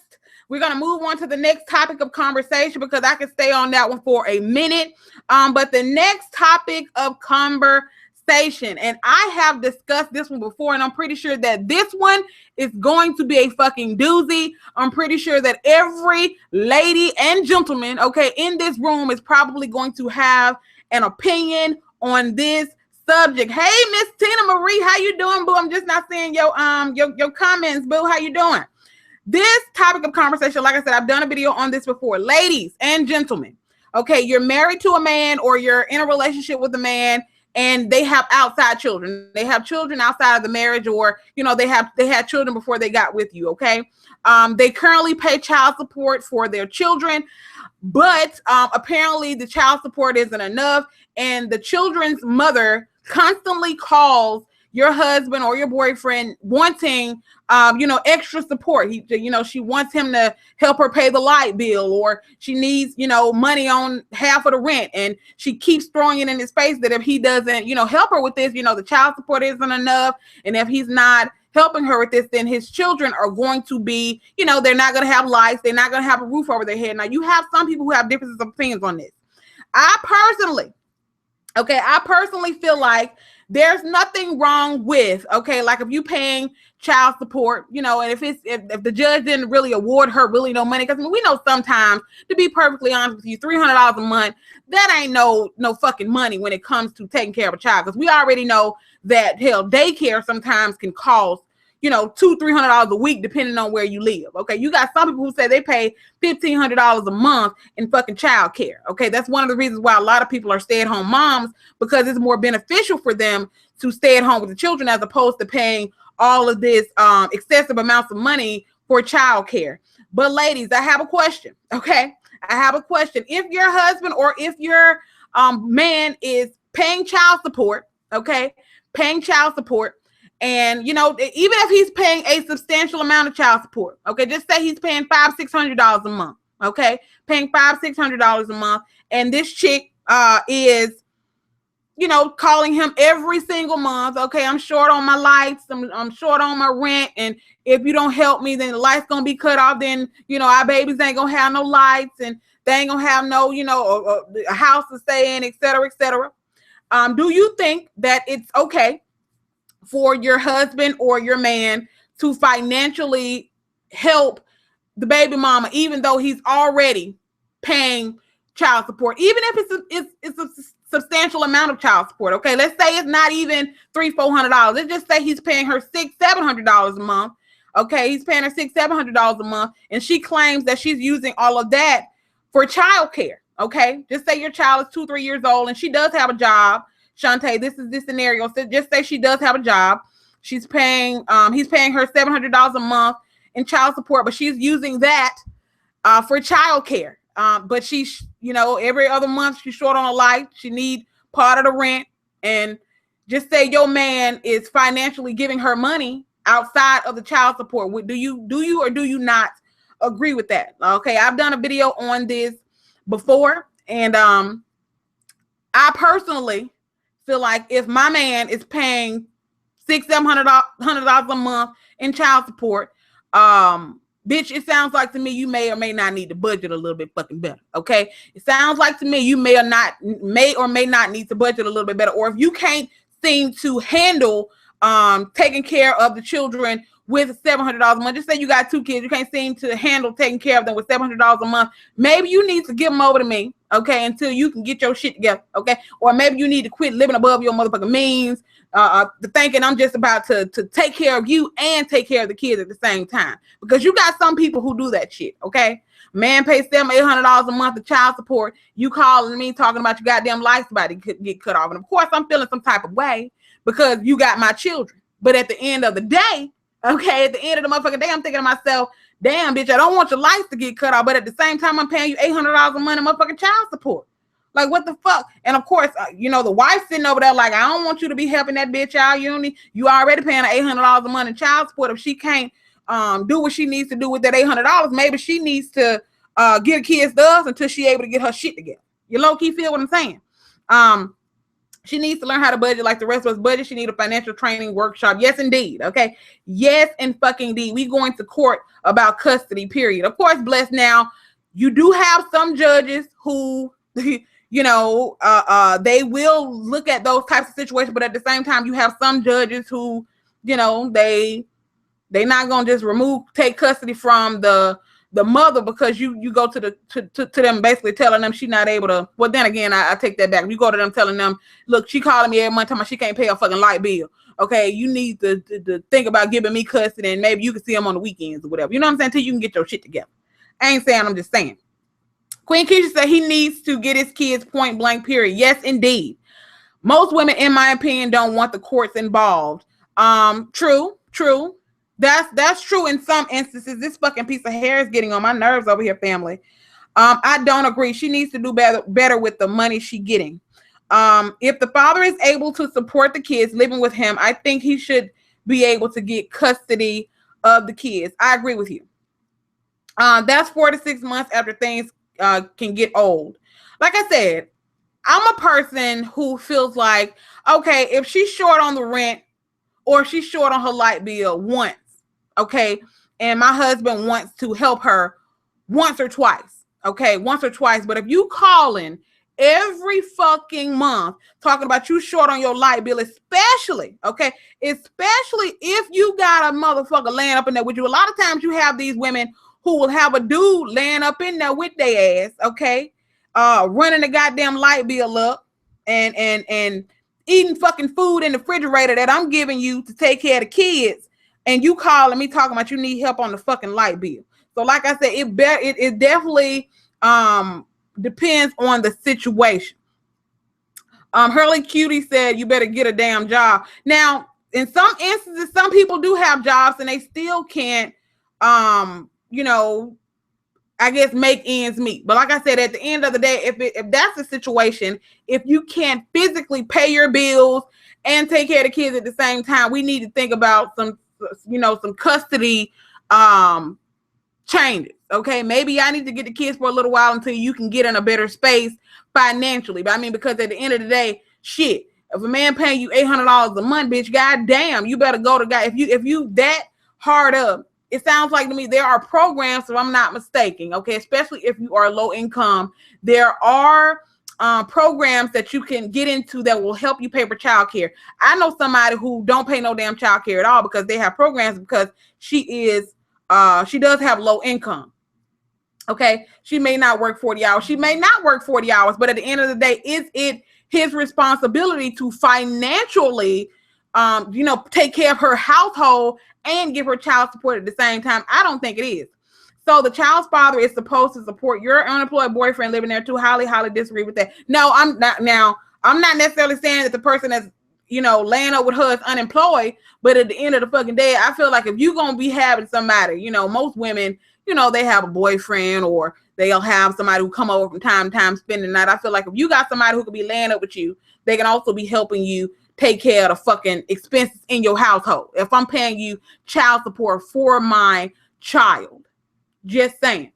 We're going to move on to the next topic of conversation because I can stay on that one for a minute. But the next topic of conversation, and I have discussed this one before, and I'm pretty sure that this one is going to be a fucking doozy. I'm pretty sure that every lady and gentleman, okay, in this room is probably going to have an opinion on this subject. Hey, Miss Tina Marie, how you doing, boo? I'm just not seeing your comments, boo. How you doing? This topic of conversation, like I said, I've done a video on this before. Ladies and gentlemen, okay, you're married to a man or you're in a relationship with a man and they have outside children. They have children outside of the marriage, or, they had children before they got with you, okay? They currently pay child support for their children, but apparently the child support isn't enough, and the children's mother constantly calls your husband or your boyfriend wanting, extra support. She wants him to help her pay the light bill, or she needs, money on half of the rent. And she keeps throwing it in his face that if he doesn't, help her with this, the child support isn't enough. And if he's not helping her with this, then his children are going to be, they're not going to have lights. They're not going to have a roof over their head. Now, you have some people who have differences of opinions on this. I personally, Okay, I personally feel like there's nothing wrong with, okay, like if you paying child support, you know, and if the judge didn't really award her really no money, because I mean, we know sometimes, to be perfectly honest with you, $300 a month, that ain't no fucking money when it comes to taking care of a child, because we already know that hell, daycare sometimes can cost, you know, $200-300 a week depending on where you live. Okay, you got some people who say they pay $1,500 a month in fucking child care. Okay, that's one of the reasons why a lot of people are stay-at-home moms, because it's more beneficial for them to stay at home with the children as opposed to paying all of this excessive amounts of money for child care. But ladies, I have a question. Okay, I have a question. If your husband or if your man is paying child support, okay, paying child support, and you know, even if he's paying a substantial amount of child support, okay, just say he's paying $500-600 a month, okay, paying $500-600 a month, and this chick is, you know, calling him every single month, okay, I'm short on my lights, I'm short on my rent, and if you don't help me, then the lights gonna be cut off, then, you know, our babies ain't gonna have no lights, and they ain't gonna have no, you know, a house to stay in, etc., etc. Do you think that it's okay for your husband or your man to financially help the baby mama, even though he's already paying child support, even if it's a substantial amount of child support? Okay, let's say it's not even $300-400. Let's just say he's paying her $600-700 a month. Okay, he's paying her $600-700 a month, and she claims that she's using all of that for child care. Okay, just say your child is 2-3 years old and she does have a job. Shantae, this is this scenario. So just say she does have a job. She's paying, he's paying her $700 a month in child support, but she's using that for child care. But she's, you know, every other month she's short on a light. She need part of the rent. And just say your man is financially giving her money outside of the child support. Do you or do you not agree with that? Okay, I've done a video on this before, and I personally feel like if my man is paying $600-700 a month in child support, bitch, it sounds like to me you may or may not need to budget a little bit fucking better. Okay, it sounds like to me you may or may not need to budget a little bit better, or if you can't seem to handle taking care of the children with $700 a month. Just say you got 2 kids, you can't seem to handle taking care of them with $700 a month. Maybe you need to give them over to me, okay, until you can get your shit together, okay? Or maybe you need to quit living above your motherfucking means, thinking I'm just about to take care of you and take care of the kids at the same time. Because you got some people who do that shit, okay? Man pays $700-800 a month of child support. You calling me talking about your goddamn life's about to get cut off. And of course, I'm feeling some type of way because you got my children. But at the end of the day, okay, at the end of the motherfucking day, I'm thinking to myself, damn, bitch, I don't want your lights to get cut off, but at the same time, I'm paying you $800 a month in motherfucking child support. Like, what the fuck? And of course, you know, the wife sitting over there like, I don't want you to be helping that bitch out. You already paying her $800 a month in child support. If she can't do what she needs to do with that $800, maybe she needs to give kids to us until she able to get her shit together. You low-key feel what I'm saying? She needs to learn how to budget like the rest of us budget. She needs a financial training workshop. Yes, indeed. Okay. Yes, and fucking indeed. We going to court about custody, period. Of course, blessed now, you do have some judges who, you know, they will look at those types of situations, but at the same time, you have some judges who, you know, they not gonna just take custody from the mother because you go to them basically telling them she's not able to. Well, then again, I take that back. You go to them telling them, look, she calling me every month telling me she can't pay her fucking light bill. Okay, you need to think about giving me custody, and maybe you can see them on the weekends or whatever. You know what I'm saying? Until you can get your shit together. I ain't saying, I'm just saying. Queen Keisha said he needs to get his kids point blank, period. Yes, indeed. Most women, in my opinion, don't want the courts involved. True. That's true in some instances. This fucking piece of hair is getting on my nerves over here, family. I don't agree. She needs to do better with the money she's getting. If the father is able to support the kids living with him, I think he should be able to get custody of the kids. I agree with you. That's 4 to 6 months after things can get old. Like I said, I'm a person who feels like, okay, if she's short on the rent or she's short on her light bill once, okay, and my husband wants to help her once or twice, okay, once or twice. But if you calling every fucking month talking about you short on your light bill, especially if you got a motherfucker laying up in there with you. A lot of times you have these women who will have a dude laying up in there with their ass, okay, running the goddamn light bill up and eating fucking food in the refrigerator that I'm giving you to take care of the kids, and you calling me talking about you need help on the fucking light bill. So like I said, it definitely depends on the situation. Hurley Cutie said you better get a damn job. Now, in some instances, some people do have jobs and they still can't I guess make ends meet. But like I said, at the end of the day, if that's the situation, if you can't physically pay your bills and take care of the kids at the same time, we need to think about some custody changes. Okay, maybe I need to get the kids for a little while until you can get in a better space financially. But I mean, because at the end of the day, shit, if a man paying you $800 a month, bitch, goddamn, you better go to God. If you that hard up, it sounds like to me there are programs, if I'm not mistaken, okay, especially if you are low income, there are programs that you can get into that will help you pay for childcare. I know somebody who don't pay no damn childcare at all because they have programs because she does have low income. Okay, she may not work 40 hours. She may not work 40 hours, but at the end of the day, is it his responsibility to financially, take care of her household and give her child support at the same time? I don't think it is. So the child's father is supposed to support your unemployed boyfriend living there too. Highly, highly disagree with that. No, I'm not. Now, I'm not necessarily saying that the person that's, laying up with her is unemployed, but at the end of the fucking day, I feel like if you're going to be having somebody, most women, they have a boyfriend or they'll have somebody who come over from time to time, spend the night. I feel like if you got somebody who could be laying up with you, they can also be helping you take care of the fucking expenses in your household. If I'm paying you child support for my child, just saying.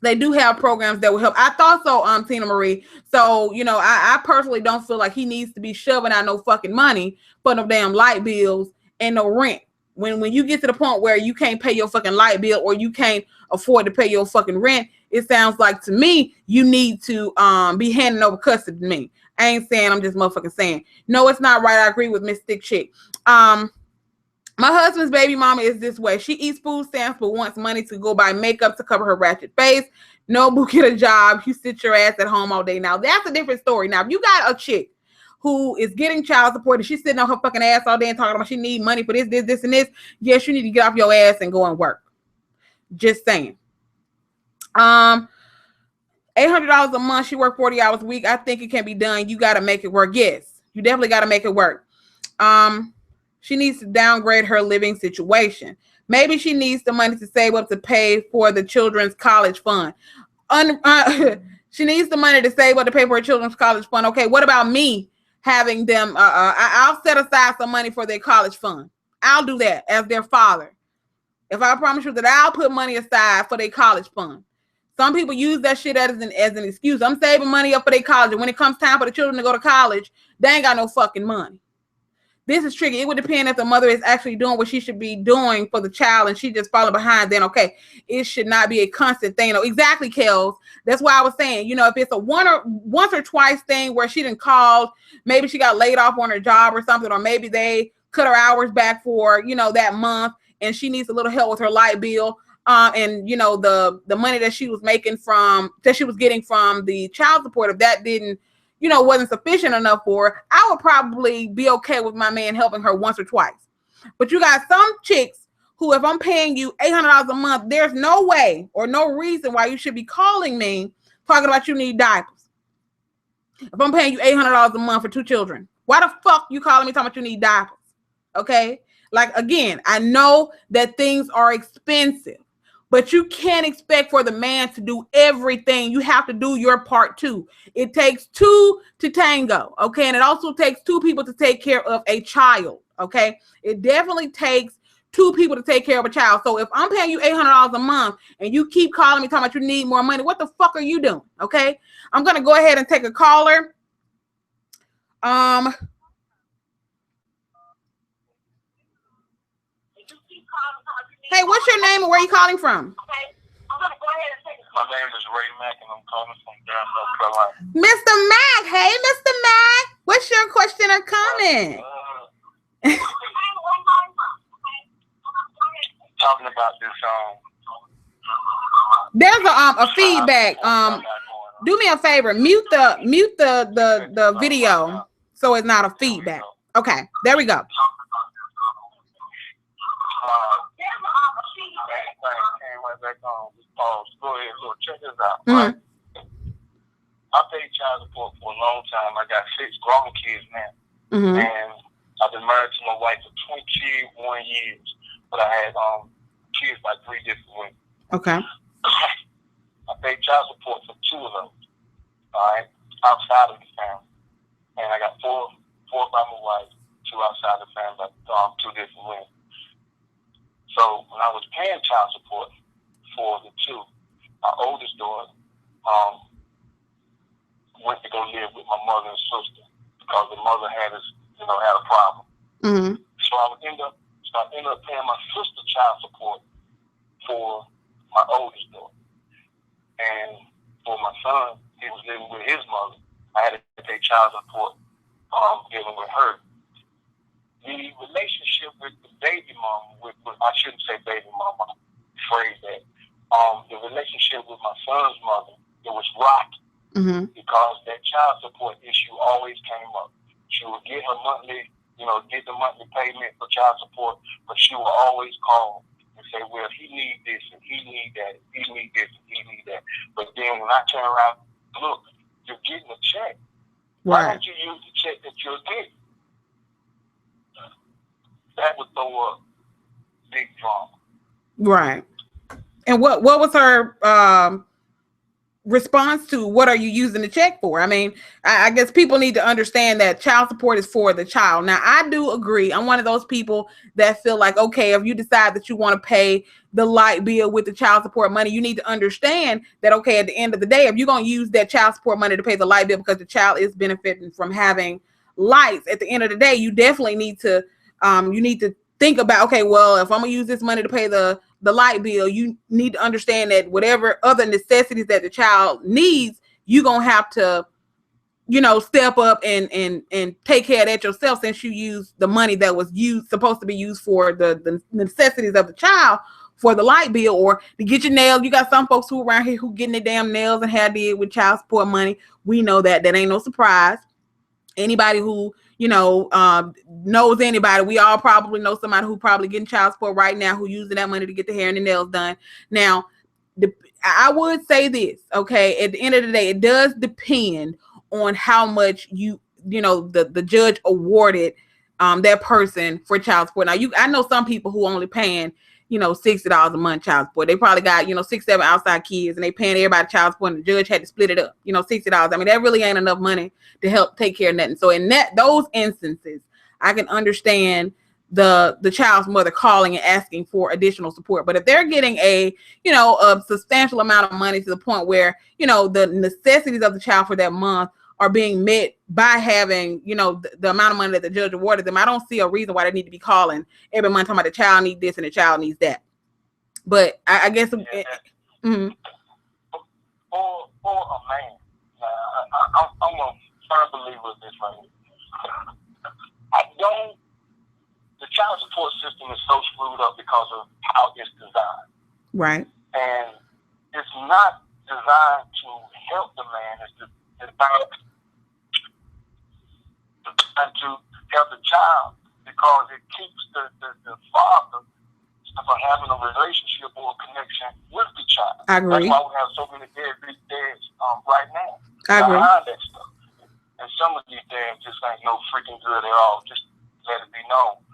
They do have programs that will help. I thought so, Tina Marie. So, I personally don't feel like he needs to be shoving out no fucking money for no damn light bills and no rent. When you get to the point where you can't pay your fucking light bill or you can't afford to pay your fucking rent, it sounds like to me you need to be handing over custody to me. I ain't saying, I'm just motherfucking saying. No, it's not right. I agree with Miss Thick Chick. My husband's baby mama is this way. She eats food stamps but wants money to go buy makeup to cover her ratchet face. No, boo, get a job. You sit your ass at home all day. Now, that's a different story. Now, if you got a chick who is getting child support and she's sitting on her fucking ass all day and talking about she need money for this, and this, yes, you need to get off your ass and go and work. Just saying. $800 a month. She worked 40 hours a week. I think it can be done. You got to make it work. Yes, you definitely got to make it work. She needs to downgrade her living situation. Maybe she needs the money to save up to pay for the children's college fund. She needs the money to save up to pay for her children's college fund. Okay, what about me having them? I'll set aside some money for their college fund. I'll do that as their father. If I promise you that I'll put money aside for their college fund. Some people use that shit as an excuse. I'm saving money up for their college, and when it comes time for the children to go to college, they ain't got no fucking money. This is tricky. It would depend if the mother is actually doing what she should be doing for the child and she just falling behind. Then, okay, it should not be a constant thing. Exactly, Kels. That's why I was saying, if it's a once or twice thing where she didn't call, maybe she got laid off on her job or something, or maybe they cut her hours back for, that month and she needs a little help with her light bill. And the money that she was getting from the child support, if that didn't, wasn't sufficient enough for her, I would probably be okay with my man helping her once or twice. But you got some chicks who, if I'm paying you $800 a month, there's no way or no reason why you should be calling me talking about you need diapers. If I'm paying you $800 a month for 2 children, why the fuck you calling me talking about you need diapers? Okay? Like, again, I know that things are expensive. But you can't expect for the man to do everything. You have to do your part too. It takes 2 to tango, okay? And it also takes 2 people to take care of a child, okay? It definitely takes 2 people to take care of a child. So if I'm paying you $800 a month and you keep calling me talking about you need more money, what the fuck are you doing, okay? I'm going to go ahead and take a caller. Hey, what's your name and where are you calling from? Okay, I'm gonna go ahead and take a My name is Ray Mack, and I'm calling from Durham, North Carolina. Mr. Mack, hey, Mr. Mack. What's your question or comment? Talking about this, there's a feedback. Do me a favor, mute the video so it's not a feedback. Okay, there we go. Go ahead, so check this out. Right? I paid child support for a long time. I got 6 grown kids now, and I've been married to my wife for 21 years. But I had kids by 3 different women. Okay. I paid child support for 2 of those. All right, outside of the family, and I got 4 by my wife, 2 outside the family, by 2 different women. So when I was paying child support for the 2, my oldest daughter went to go live with my mother and sister because the mother had a problem. So I ended up paying my sister child support for my oldest daughter, and for my son, he was living with his mother. I had to pay child support dealing with her. The relationship with the baby mama, I shouldn't say baby mama, phrase that. The relationship with my son's mother, it was rocky because that child support issue always came up. She would get her monthly, get the monthly payment for child support, but she would always call and say, well, he needs this and he needs that, he needs this and he needs that. But then when I turn around, look, you're getting a check. Why don't you use the check that you're getting? That would throw up big drama. Right. And what was her response to what are you using the check for? I mean, I guess people need to understand that child support is for the child. Now, I do agree. I'm one of those people that feel like, okay, if you decide that you want to pay the light bill with the child support money, you need to understand that, okay, at the end of the day, if you're going to use that child support money to pay the light bill because the child is benefiting from having lights, at the end of the day, you definitely need to think about, okay, well, if I'm gonna use this money to pay the light bill, you need to understand that whatever other necessities that the child needs, you're gonna have to, step up and take care of that yourself, since you use the money that was supposed to be used for the necessities of the child for the light bill, or to get your nails. You got some folks who around here who getting their damn nails and hair did with child support money. We know that ain't no surprise. Anybody who knows anybody, we all probably know somebody who probably getting child support right now, who using that money to get the hair and the nails done. Now, I would say this, okay, at the end of the day, it does depend on how much the judge awarded that person for child support. Now, I know some people who only paying $60 a month child support. They probably got 6-7 outside kids, and they paying everybody child support, and the judge had to split it up. $60. I mean, that really ain't enough money to help take care of nothing. So in those instances, I can understand the child's mother calling and asking for additional support. But if they're getting a substantial amount of money to the point where the necessities of the child for that month are being met by having, the amount of money that the judge awarded them, I don't see a reason why they need to be calling every month talking about the child needs this and the child needs that. But I guess for a man, I'm a firm believer of this right here. The child support system is so screwed up because of how it's designed. Right. And it's not designed to help the man. It's designed to help the child, because it keeps the father from having a relationship or a connection with the child. I agree. That's why we have so many deadbeat dads right now. I agree. Behind that stuff. And some of these dads just ain't no freaking good at all. Just let it be known.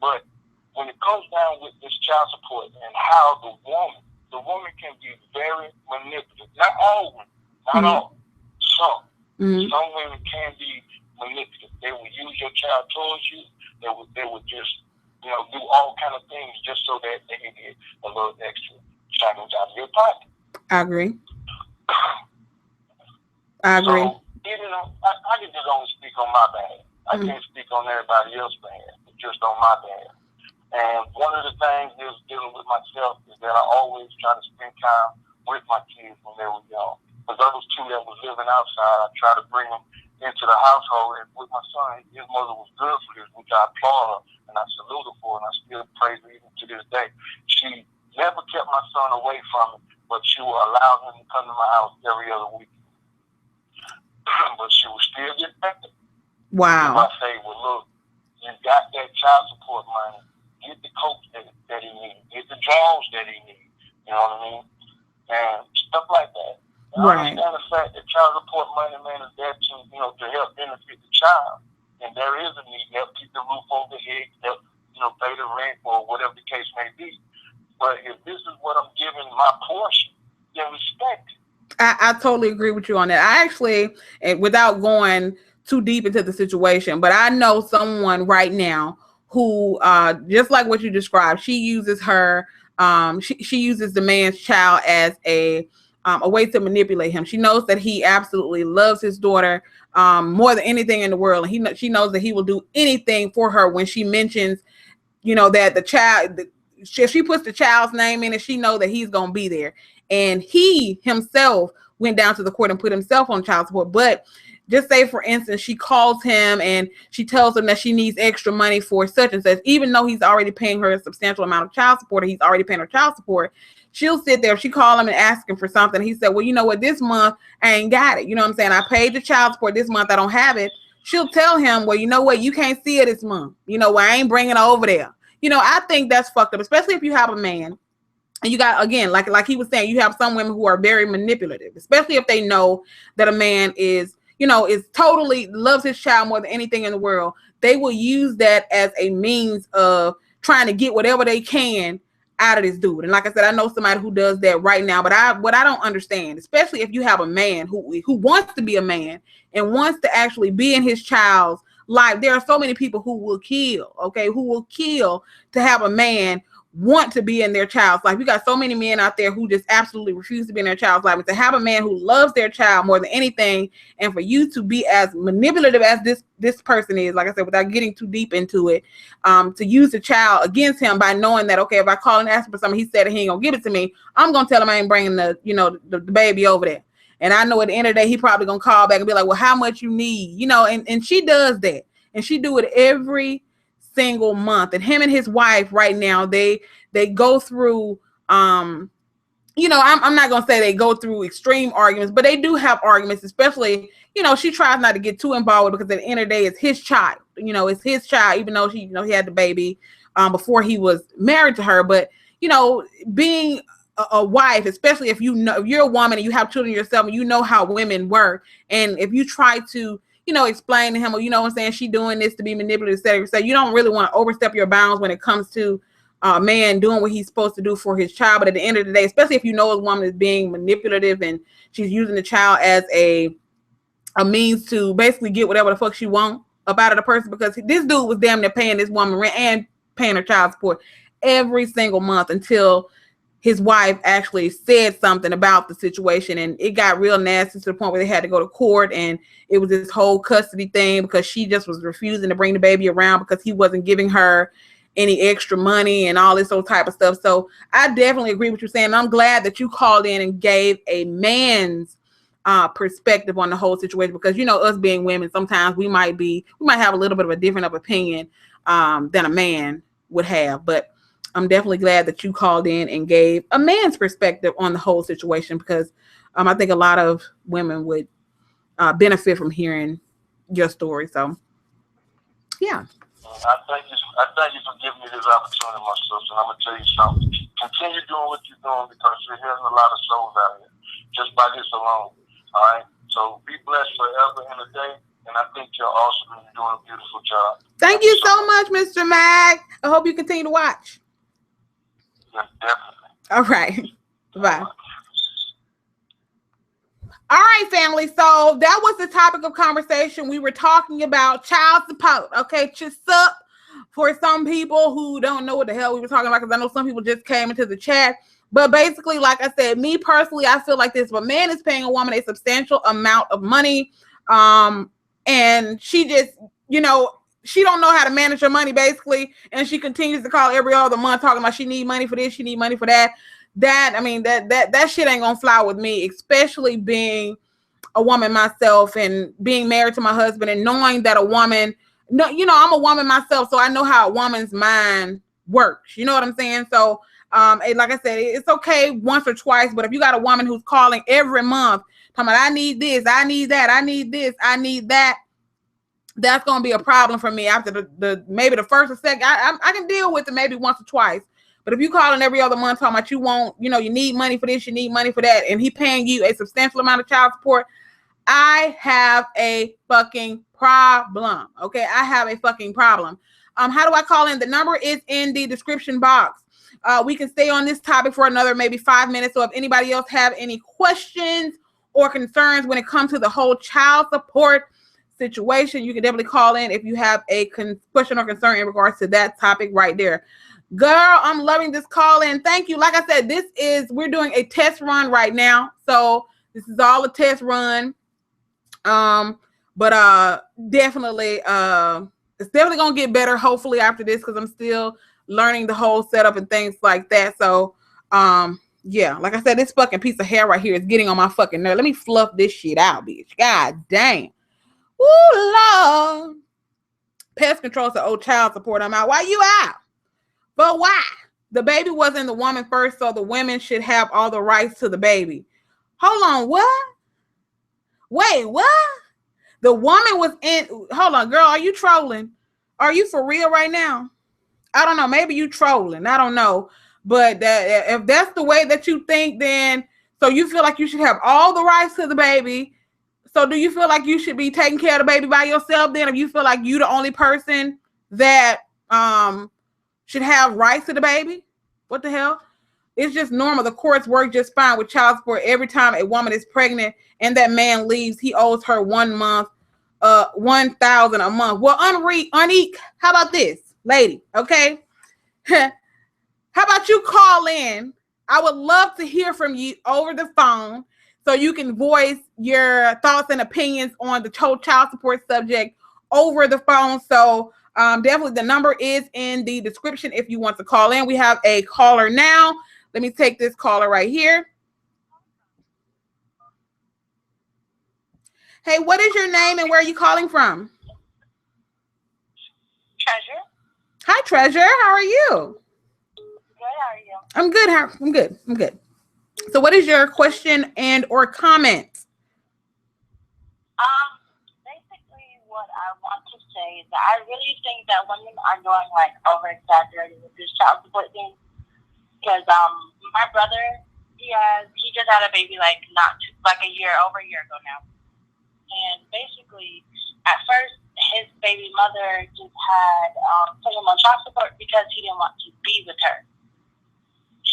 But when it comes down with this child support and how the woman can be very manipulative. Not all women, not all. Some. Some women can be manipulative. They will use your child towards you. They would just, do all kind of things just so that they can get a little extra shekels out of your pocket. I agree. So, I can just only speak on my behalf. I can't speak on everybody else's behalf, but just on my behalf. And one of the things is dealing with myself is that I always try to spend time with my kids when they were young. Because those two that was living outside, I tried to bring them into the household. And with my son, his mother was good for this, which I applaud her and I salute her for, and I still praise her even to this day. She never kept my son away from it, but she would allow him to come to my house every other week. But she would still get back. Wow. If I say, well, look, you got that child support money, get the coat that he needs, get the drawers that he needs, you know what I mean? And stuff like that. And Right. I understand the fact that child support money, man, is there to, you know, to help benefit the child. And there is a need, help keep the roof over the head, help, you know, pay the rent or whatever the case may be. But if this is what I'm giving my portion, then respect it. I totally agree with you on that. I actually, and without going too deep into the situation, but I know someone right now who, just like what you described, she uses her, she uses the man's child as a way to manipulate him. She knows that he absolutely loves his daughter more than anything in the world, and she knows that he will do anything for her. When she mentions, you know, that the child, if she puts the child's name in it, she knows that he's gonna be there. And he himself went down to the court and put himself on child support. But just say, for instance, she calls him and she tells him that she needs extra money for such and such, even though he's already paying her a substantial amount of child support, or he's already paying her child support. She'll sit there. She call him and ask him for something. He said, well, you know what, this month I ain't got it. You know what I'm saying? I paid the child support this month. I don't have it. She'll tell him, well, you know what, you can't see it this month. You know, well, I ain't bringing it over there. You know, I think that's fucked up, especially if you have a man. And you got, again, like he was saying, you have some women who are very manipulative, especially if they know that a man is, you know, is totally loves his child more than anything in the world. They will use that as a means of trying to get whatever they can out of this dude. And like I said, I know somebody who does that right now. But what I don't understand, especially if you have a man who wants to be a man and wants to actually be in his child's life, there are so many people who will kill, who will kill to have a man want to be in their child's life. You got so many men out there who just absolutely refuse to be in their child's life. And to have a man who loves their child more than anything, and for you to be as manipulative as this person is, like I said, without getting too deep into it, to use the child against him by knowing that, okay, if I call and ask for something, he said he ain't gonna give it to me, I'm gonna tell him I ain't bringing the baby over there. And I know at the end of the day, he probably gonna call back and be like, well, how much you need? You know, and she does that. And she do it every single month. And him and his wife right now, they go through you know, I'm not gonna say they go through extreme arguments, but they do have arguments, especially, you know, she tries not to get too involved because at the end of the day, it's his child. You know, it's his child, even though he had the baby before he was married to her. But, you know, being a wife, especially if you know, if you're a woman and you have children yourself and you know how women work, and if you try to, you know, explain to him, or, you know what I'm saying, she doing this to be manipulative, etc. So you don't really want to overstep your bounds when it comes to a man doing what he's supposed to do for his child. But at the end of the day, especially if you know a woman is being manipulative and she's using the child as a means to basically get whatever the fuck she wants up out of the person, because this dude was damn near paying this woman rent and paying her child support every single month until his wife actually said something about the situation, and it got real nasty to the point where they had to go to court, and it was this whole custody thing because she just was refusing to bring the baby around because he wasn't giving her any extra money and all this old type of stuff. So I definitely agree with you saying. I'm glad that you called in and gave a man's perspective on the whole situation, because, you know, us being women, sometimes we might have a little bit of a different of opinion than a man would have. But I'm definitely glad that you called in and gave a man's perspective on the whole situation, because I think a lot of women would benefit from hearing your story. So, yeah. I thank you for giving me this opportunity, my sister. I'm gonna tell you something. Continue doing what you're doing, because you're healing a lot of souls out here just by this alone. All right. So be blessed forever in a day, and I think you're awesome and you're doing a beautiful job. Thank you so much, Mr. Mac. I hope you continue to watch. Yeah, definitely. All right. Bye. All right, family. So that was the topic of conversation. We were talking about child support. Okay, just up for some people who don't know what the hell we were talking about, because I know some people just came into the chat. But basically, like I said, me personally, I feel like this: if a man is paying a woman a substantial amount of money, and she just, you know, she don't know how to manage her money, basically, and she continues to call every other month talking about she need money for this, she need money for that. that shit ain't gonna fly with me, especially being a woman myself and being married to my husband and knowing that a woman, no, I'm a woman myself, so I know how a woman's mind works. You know what I'm saying? So, and like I said, it's okay once or twice, but if you got a woman who's calling every month, talking about, I need this, I need that, I need this, I need that, that's gonna be a problem for me after the maybe the first or second. I can deal with it maybe once or twice. But if you calling every other month talking about you want, you need money for this, you need money for that, and he paying you a substantial amount of child support, I have a fucking problem. Okay, I have a fucking problem. How do I call in? The number is in the description box. We can stay on this topic for another maybe 5 minutes. So if anybody else have any questions or concerns when it comes to the whole child support situation, you can definitely call in if you have a question or concern in regards to that topic right there. Girl, I'm loving this call in. Thank you. Like I said, we're doing a test run right now. So this is all a test run. But definitely, it's definitely gonna get better hopefully after this, because I'm still learning the whole setup and things like that. So yeah, like I said, this fucking piece of hair right here is getting on my fucking nerve. Let me fluff this shit out, bitch. God damn. Ooh, Lord. Pest control said, oh, child support, I'm out. Why you out? But why? The baby wasn't the woman first, so the women should have all the rights to the baby. Hold on, what? Wait, what? The woman was in. Hold on, girl. Are you trolling? Are you for real right now? I don't know. Maybe you trolling. I don't know. But if that's the way that you think, then so you feel like you should have all the rights to the baby. So do you feel like you should be taking care of the baby by yourself then? If you feel like you the only person that should have rights to the baby? What the hell? It's just normal. The courts work just fine with child support. Every time a woman is pregnant and that man leaves, he owes her 1 month, $1,000 a month. Well, Unique, how about this, lady? Okay, how about you call in? I would love to hear from you over the phone, so you can voice your thoughts and opinions on the whole child support subject over the phone. So definitely the number is in the description if you want to call in. We have a caller now. Let me take this caller right here. Hey, what is your name and where are you calling from? Treasure. Hi, Treasure. How are you? Good. How are you? I'm good. I'm good. So what is your question and or comment? Basically what I want to say is that I really think that women are going like over exaggerating with this child support thing. Because my brother, he just had a baby like over a year ago now. And basically at first his baby mother just had put him on child support because he didn't want to be with her.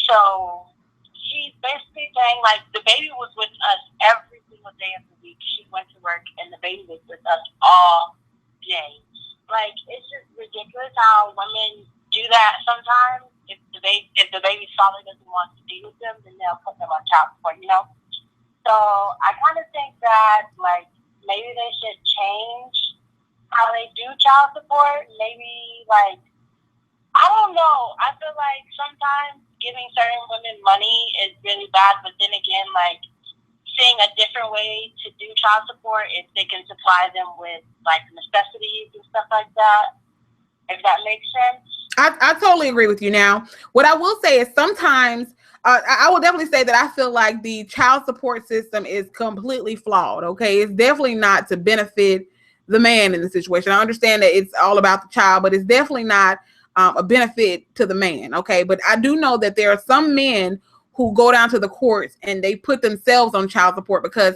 So she's basically saying, like, the baby was with us every single day of the week. She went to work, and the baby was with us all day. Like, it's just ridiculous how women do that sometimes. If the baby's father doesn't want to be with them, then they'll put them on child support, So I kind of think that, like, maybe they should change how they do child support. Maybe, like, I don't know. I feel like sometimes giving certain women money is really bad, but then again, like, seeing a different way to do child support if they can supply them with, like, necessities and stuff like that, if that makes sense. I totally agree with you. Now, what I will say is sometimes I will definitely say that I feel like the child support system is completely flawed. Okay, it's definitely not to benefit the man in the situation. I understand that it's all about the child, but it's definitely not a benefit to the man. Okay, but I do know that there are some men who go down to the courts and they put themselves on child support because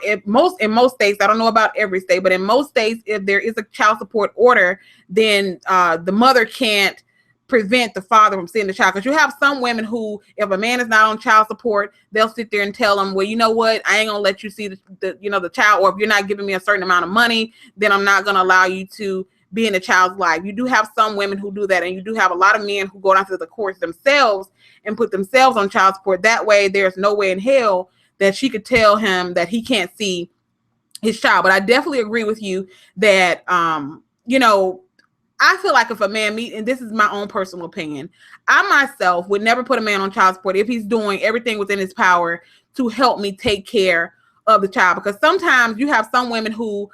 in most states, I don't know about every state, but in most states, if there is a child support order, then the mother can't prevent the father from seeing the child. Because you have some women who, if a man is not on child support, they'll sit there and tell him, well, you know what, I ain't gonna let you see the child, or if you're not giving me a certain amount of money, then I'm not gonna allow you to be in the child's life. You do have some women who do that, and you do have a lot of men who go down to the courts themselves and put themselves on child support. That way, there's no way in hell that she could tell him that he can't see his child. But I definitely agree with you that I feel like if a man and this is my own personal opinion, I myself would never put a man on child support if he's doing everything within his power to help me take care of the child. Because sometimes you have some women who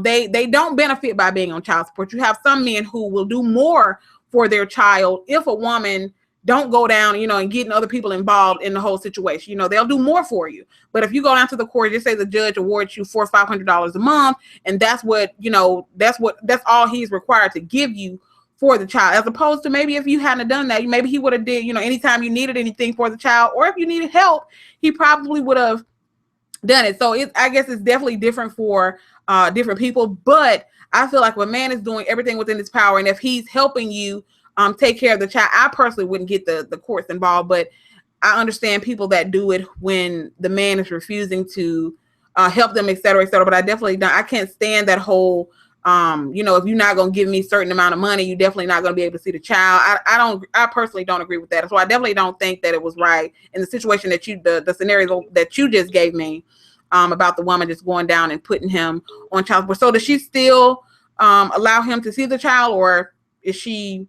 they don't benefit by being on child support. You have some men who will do more for their child if a woman don't go down, and getting other people involved in the whole situation. They'll do more for you. But if you go down to the court, just say the judge awards you $400 or $500 a month, and that's that's all he's required to give you for the child, as opposed to maybe if you hadn't done that, maybe he would have did, anytime you needed anything for the child, or if you needed help, he probably would have done it. So I guess it's definitely different for different people. But I feel like if a man is doing everything within his power, and if he's helping you take care of the child, I personally wouldn't get the courts involved. But I understand people that do it when the man is refusing to help them, et cetera, et cetera. But I definitely don't. I can't stand that whole, if you're not going to give me a certain amount of money, you're definitely not going to be able to see the child. I personally don't agree with that. So I definitely don't think that it was right in the situation that the scenario that you just gave me about the woman just going down and putting him on child support. So does she still allow him to see the child, or is she?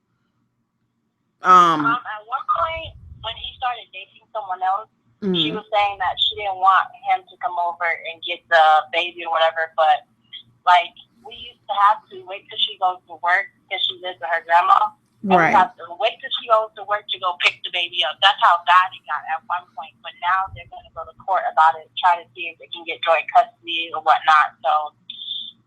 At one point, when he started dating someone else, she was saying that she didn't want him to come over and get the baby or whatever. But like, we used to have to wait till she goes to work because she lives with her grandma. Right. We have to wait till she goes to work to go pick the baby up. That's how bad it got at one point. But now they're going to go to court about it, try to see if they can get joint custody or whatnot. So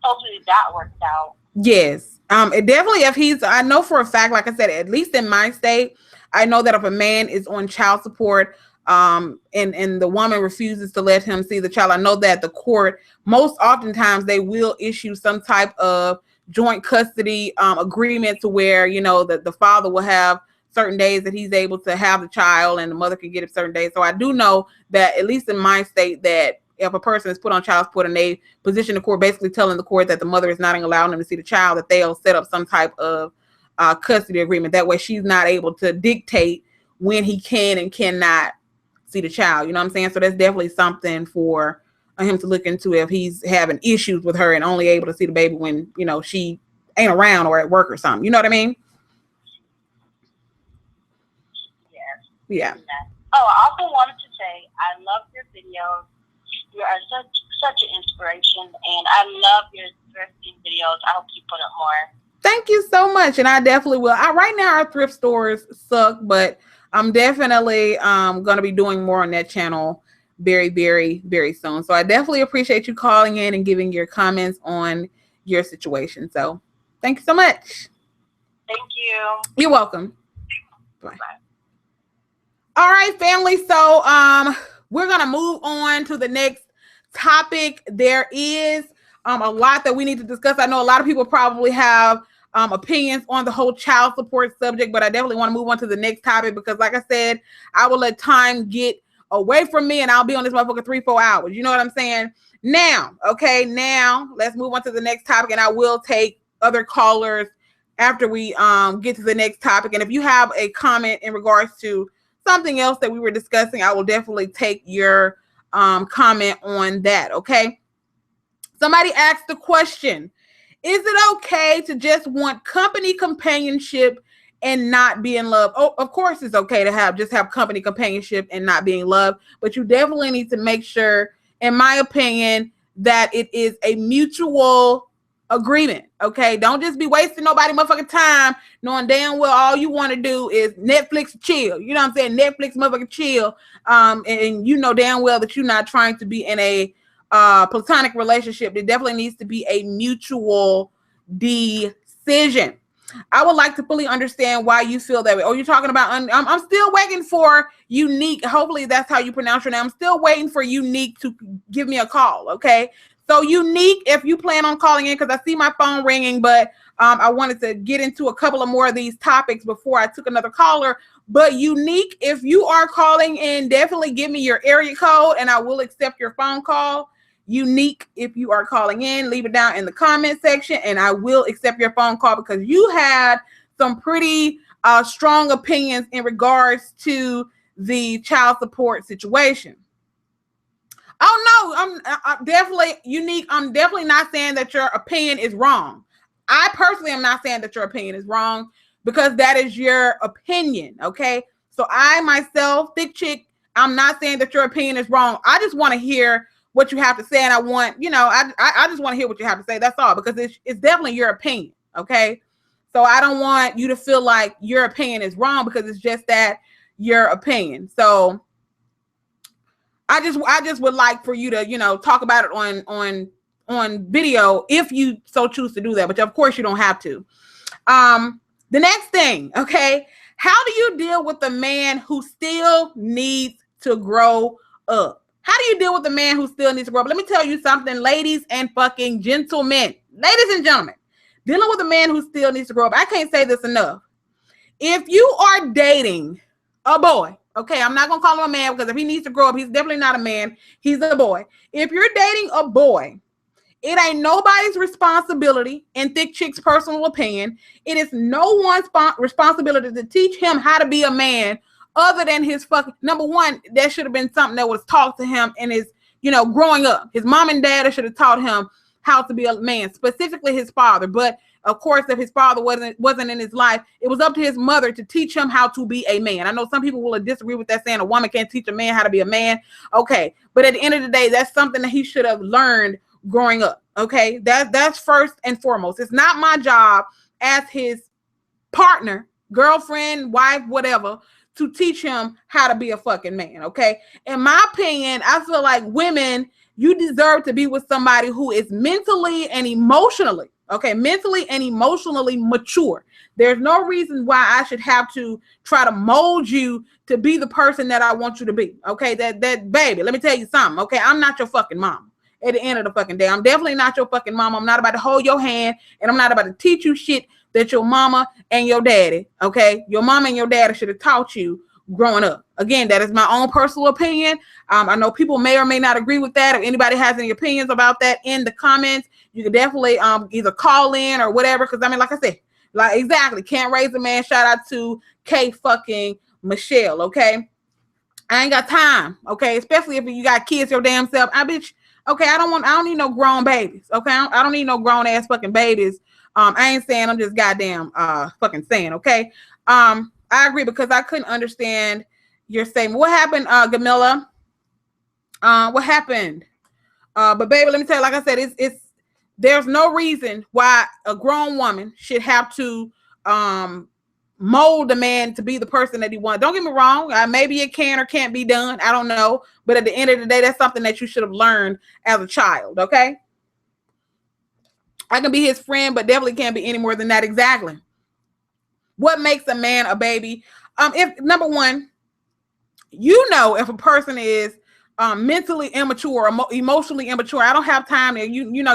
hopefully that works out. Yes. It definitely, I know for a fact, like I said, at least in my state, I know that if a man is on child support, and the woman refuses to let him see the child, I know that the court, most oftentimes they will issue some type of joint custody agreement to where, that the father will have certain days that he's able to have the child and the mother can get it certain days. So I do know that at least in my state, that if a person is put on child support and they position the court, basically telling the court that the mother is not allowing them to see the child, that they'll set up some type of custody agreement. That way she's not able to dictate when he can and cannot see the child. You know what I'm saying? So that's definitely something for him to look into if he's having issues with her and only able to see the baby when, she ain't around or at work or something. You know what I mean? Yes. Yeah. Oh, I also wanted to say I love your videos. You are such an inspiration, and I love your thrifting videos. I hope you put up more. Thank you so much, and I definitely will. Right now, our thrift stores suck, but I'm definitely going to be doing more on that channel very, very, very soon. So I definitely appreciate you calling in and giving your comments on your situation. So thank you so much. Thank you. You're welcome. Bye. All right, family. So we're going to move on to the next topic. There is a lot that we need to discuss. I know a lot of people probably have opinions on the whole child support subject, but I definitely want to move on to the next topic because, like I said, I will let time get away from me and I'll be on this motherfucker 3-4 hours. You know what I'm saying? Now, let's move on to the next topic, and I will take other callers after we get to the next topic. And if you have a comment in regards to something else that we were discussing, I will definitely take your comment on that. Okay. Somebody asked the question, is it okay to just want company companionship and not be in love? Oh, of course it's okay to have company companionship and not being loved, but you definitely need to make sure, in my opinion, that it is a mutual agreement. Okay. Don't just be wasting nobody motherfucking time knowing damn well all you want to do is Netflix chill. You know what I'm saying? Netflix motherfucking chill. And you know damn well that you're not trying to be in a platonic relationship. There definitely needs to be a mutual decision. I would like to fully understand why you feel that way. Oh, you're talking about, I'm still waiting for Unique. Hopefully that's how you pronounce your name. I'm still waiting for Unique to give me a call. Okay. So Unique, if you plan on calling in, because I see my phone ringing, but I wanted to get into a couple of more of these topics before I took another caller. But Unique, if you are calling in, definitely give me your area code and I will accept your phone call. Unique, if you are calling in, leave it down in the comment section and I will accept your phone call because you had some pretty strong opinions in regards to the child support situation. Oh no, I'm definitely Unique. I'm definitely not saying that your opinion is wrong. I personally am not saying that your opinion is wrong, because that is your opinion, okay? So I myself, Thick Chick, I'm not saying that your opinion is wrong. I just want to hear what you have to say, and I want, I just want to hear what you have to say. That's all, because it's definitely your opinion, okay? So I don't want you to feel like your opinion is wrong, because it's just that your opinion. So I just would like for you to, talk about it on video if you so choose to do that, but of course you don't have to. The next thing, okay, how do you deal with the man who still needs to grow up? How do you deal with the man who still needs to grow up? Let me tell you something, ladies and fucking gentlemen, ladies and gentlemen, dealing with a man who still needs to grow up. I can't say this enough. If you are dating a boy, okay, I'm not going to call him a man, because if he needs to grow up, he's definitely not a man. He's a boy. If you're dating a boy, it ain't nobody's responsibility, in Thick Chick's personal opinion. It is no one's responsibility to teach him how to be a man other than his fucking, number one, that should have been something that was taught to him in his, growing up. His mom and dad should have taught him how to be a man, specifically his father. But of course, if his father wasn't in his life, it was up to his mother to teach him how to be a man. I know some people will disagree with that, saying a woman can't teach a man how to be a man. Okay, but at the end of the day, that's something that he should have learned growing up. Okay, that's first and foremost. It's not my job as his partner, girlfriend, wife, whatever, to teach him how to be a fucking man. Okay, in my opinion, I feel like women, you deserve to be with somebody who is mentally and emotionally mature. There's no reason why I should have to try to mold you to be the person that I want you to be. Okay, that baby, let me tell you something. Okay, I'm not your fucking mom. At the end of the fucking day, I'm definitely not your fucking mom. I'm not about to hold your hand, and I'm not about to teach you shit that your mama and your daddy, okay, your mama and your daddy should have taught you growing up. Again, that is my own personal opinion. I know people may or may not agree with that. If anybody has any opinions about that in the comments, you can definitely either call in or whatever. Because I mean, like I said, like exactly, can't raise a man. Shout out to K fucking Michelle. Okay, I ain't got time. Okay, especially if you got kids your damn self. Okay, I don't need no grown babies. Okay, I don't need no grown ass fucking babies. I ain't saying, I'm just goddamn fucking saying. Okay, I agree, because I couldn't understand your statement. What happened, Gamilla? What happened? But baby, let me tell you, like I said, there's no reason why a grown woman should have to mold a man to be the person that he wants. Don't get me wrong. Maybe it can or can't be done. I don't know. But at the end of the day, that's something that you should have learned as a child. Okay. I can be his friend, but definitely can't be any more than that. Exactly. What makes a man a baby? If number one, if a person is mentally immature, emotionally immature, I don't have time. You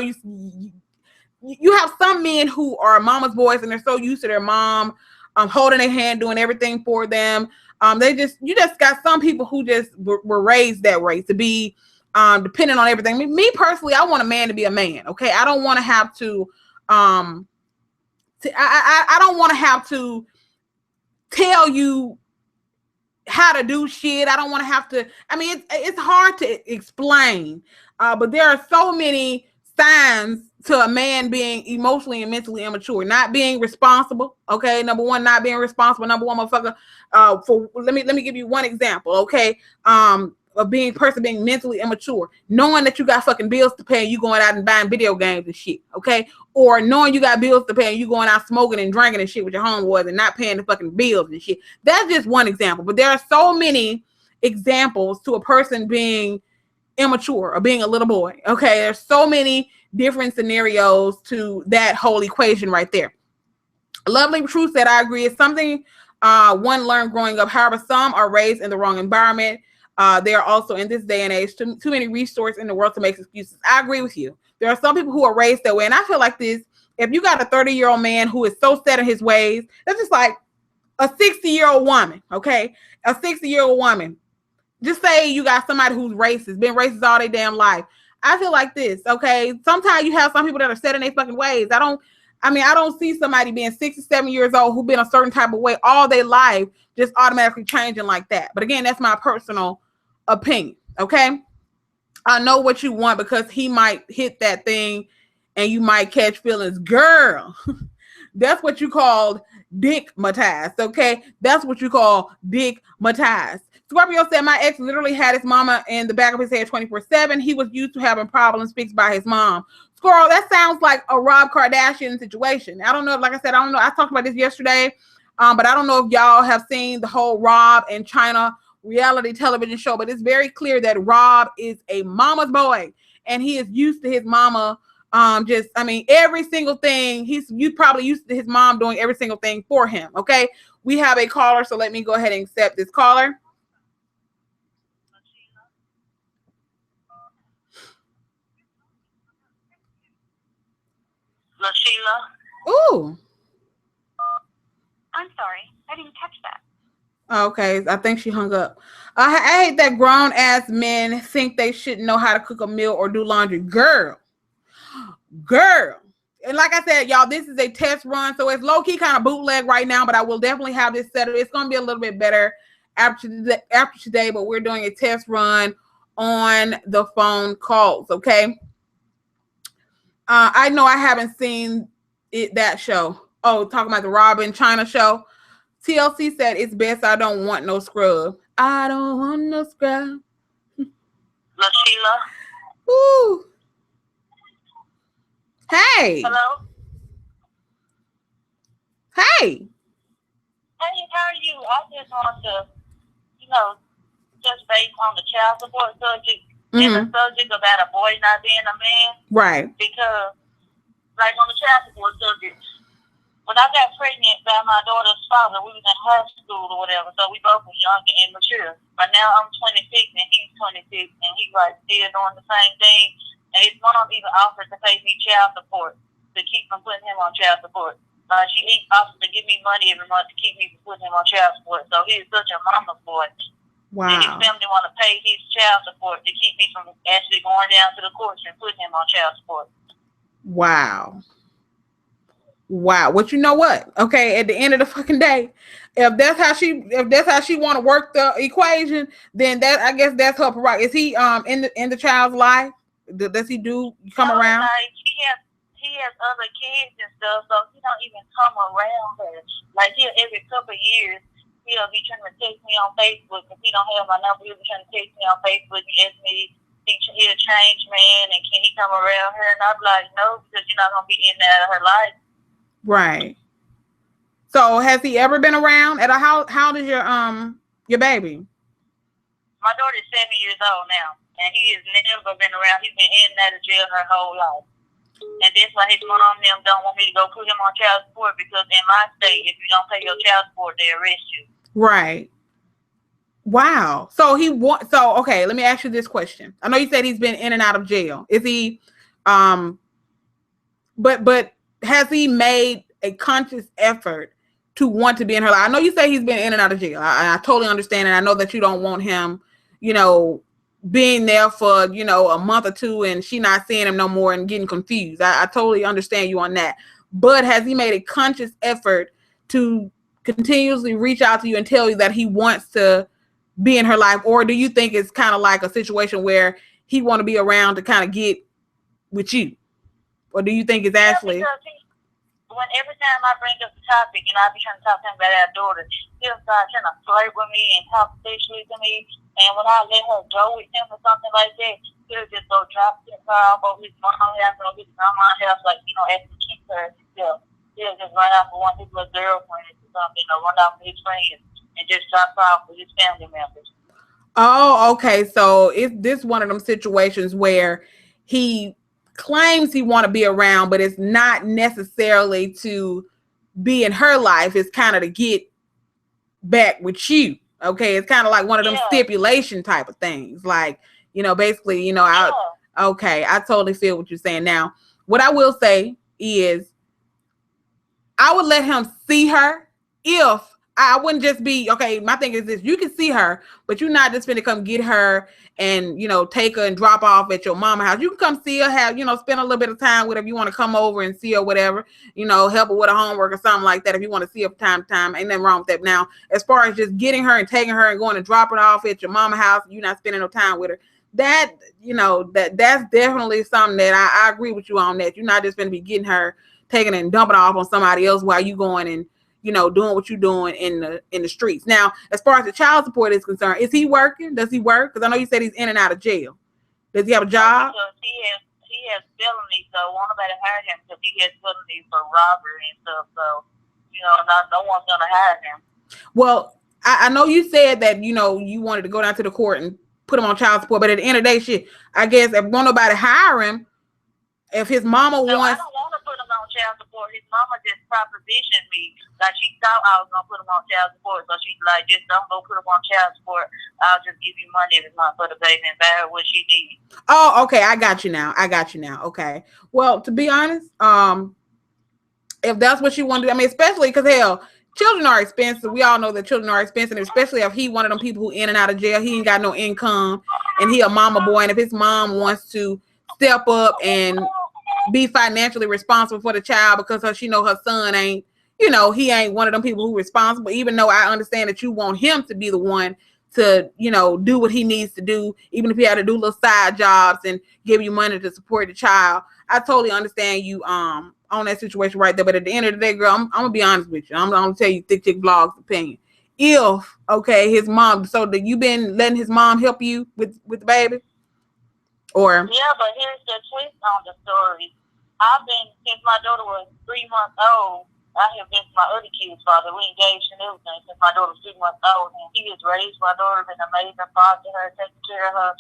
have some men who are mama's boys, and they're so used to their mom holding their hand, doing everything for them. You just got some people who just were raised that way to be dependent on everything. Me personally, I want a man to be a man. Okay, I don't want to have to. I don't want to have to tell you how to do shit. I don't want to have to. I mean, it's hard to explain, but there are so many signs to a man being emotionally and mentally immature, not being responsible. Okay, number one, not being responsible. Number one, motherfucker. Let me give you one example. Okay, of being mentally immature, knowing that you got fucking bills to pay and you going out and buying video games and shit. Okay, or knowing you got bills to pay and you going out smoking and drinking and shit with your homeboys and not paying the fucking bills and shit. That's just one example, but there are so many examples to a person being immature or being a little boy. Okay, there's so many different scenarios to that whole equation right there. Lovely Truth said, I agree. It's something one learned growing up. However, some are raised in the wrong environment. There are also, in this day and age, too many resources in the world to make excuses. I agree with you. There are some people who are raised that way. And I feel like this, if you got a 30-year-old man who is so set in his ways, that's just like a 60-year-old woman, okay? A 60-year-old woman. Just say you got somebody who's racist, been racist all their damn life. I feel like this, okay? Sometimes you have some people that are set in their fucking ways. I don't see somebody being 67 years old who's been a certain type of way all their life just automatically changing like that. But again, that's my personal opinion, okay? I know what you want, because he might hit that thing and you might catch feelings. Girl, that's what you called dickmatized, okay? That's what you call dickmatized. Scorpio said, my ex literally had his mama in the back of his head 24/7. He was used to having problems fixed by his mom. Squirrel, that sounds like a Rob Kardashian situation. I don't know. Like I said, I don't know. I talked about this yesterday, but I don't know if y'all have seen the whole Rob and China reality television show, but it's very clear that Rob is a mama's boy, and he is used to his mama. Every single thing, you probably used to his mom doing every single thing for him. Okay. We have a caller, so let me go ahead and accept this caller. LaSheila. Ooh. I'm sorry. I didn't catch that. Okay, I think she hung up. I hate that grown ass men think they shouldn't know how to cook a meal or do laundry. Girl. And like I said, y'all, this is a test run, so it's low-key kind of bootleg right now, but I will definitely have this set up. It's going to be a little bit better after today, but we're doing a test run on the phone calls, okay? I know I haven't seen that show. Oh, talking about the Robin China show. TLC said, it's best I don't want no scrub. I don't want no scrub. LaSheila. Ooh. Hey. Hello? Hey. Hey, how are you? I just want to, just based on the child support subject and the subject about a boy not being a man. Right. Because, like on the child support subject, when I got pregnant by my daughter's father, we was in high school or whatever, so we both were young and immature. But now I'm 26 and he's 26, and he's like still doing the same thing. And his mom even offered to pay me child support to keep from putting him on child support. She offered to give me money every month to keep me from putting him on child support. So he's such a mama's boy. Wow. And his family want to pay his child support to keep me from actually going down to the courts and putting him on child support. Wow. But you know what? Okay, at the end of the fucking day, if that's how she want to work the equation, then I guess that's her prerogative. Is he in the child's life? Does he come around? Like he has other kids and stuff, so he don't even come around her. Like every couple of years he'll be trying to text me on Facebook. If he don't have my number, he'll be trying to text me on Facebook and ask me he'll change man and can he come around her, and I'm like, no, because you're not gonna be in and out of her life. Right. So has he ever been around? How old is your baby? My daughter's 7 years old now, and he has never been around. He's been in and out of jail her whole life. And that's why his mom and them don't want me to go put him on child support, because in my state, if you don't pay your child support, they arrest you. Right. Wow. So okay, let me ask you this question. I know you said he's been in and out of jail. Is he but has he made a conscious effort to want to be in her life? I know you say he's been in and out of jail. I totally understand, and I know that you don't want him, being there for, a month or two and she not seeing him no more and getting confused. I totally understand you on that. But has he made a conscious effort to continuously reach out to you and tell you that he wants to be in her life? Or do you think it's kind of like a situation where he want to be around to kind of get with you? Or do you think it's actually... When every time I bring up the topic and I be trying to talk to him about our daughter, he'll start trying to flirt with me and talk sexually to me. And when I let her go with him or something like that, he'll just go drop his car over his mom's house or his grandma's house, like, as to keep her himself. He'll just run off with one of his little girlfriends or something, or run off with his friends and just drop off with his family members. Oh, okay. So is this one of them situations where he claims he want to be around, but it's not necessarily to be in her life, it's kind of to get back with you? Okay, it's kind of like one of them stipulation type of things, like, basically, okay, I totally feel what you're saying. Now, what I will say is I would let him see her. If I wouldn't just be, okay, my thing is this: you can see her, but you're not just gonna come get her and, take her and drop off at your mama's house. You can come see her, have, spend a little bit of time with her if you want to come over and see her, whatever, help her with her homework or something like that. If you want to see her from time to time, ain't nothing wrong with that. Now, as far as just getting her and taking her and going and dropping her off at your mama's house, you're not spending no time with her, that, that's definitely something that I agree with you on that. You're not just going to be getting her, taking and dumping off on somebody else while you going and, doing what you're doing in the streets. Now, as far as the child support is concerned, is he working? Does he work? Because I know you said he's in and out of jail. Does he have a job? Because he has felonies, so won't nobody hire him because he has felonies for robbery and stuff. So, no one's gonna hire him. Well, I know you said that you wanted to go down to the court and put him on child support, but at the end of the day, shit, I guess if won't nobody hire him, if his mama wants. I don't want to put him on child support. His mama just propositioned me. Like, she thought I was gonna put him on child support, so she's like, just don't go put him on child support. I'll just give you money every month for the baby and buy her what she needs. Oh, okay, I got you now. Okay. Well, to be honest, if that's what you want to do, I mean, especially because hell, children are expensive. We all know that children are expensive, especially if he one of them people who in and out of jail. He ain't got no income, and he a mama boy. And if his mom wants to step up and be financially responsible for the child because she know her son ain't, he ain't one of them people who responsible. Even though I understand that you want him to be the one to, do what he needs to do, even if he had to do little side jobs and give you money to support the child. I totally understand you on that situation right there. But at the end of the day, girl, I'm gonna be honest with you. I'm gonna tell you ThickChickVlogs opinion. If his mom, so that you been letting his mom help you with the baby? Or yeah, but here's the twist on the story. I've been, since my daughter was 3 months old, I have been my other kid's father. We engaged and everything since my daughter was 3 months old. And he has raised my daughter, been an amazing father to her, taking care of her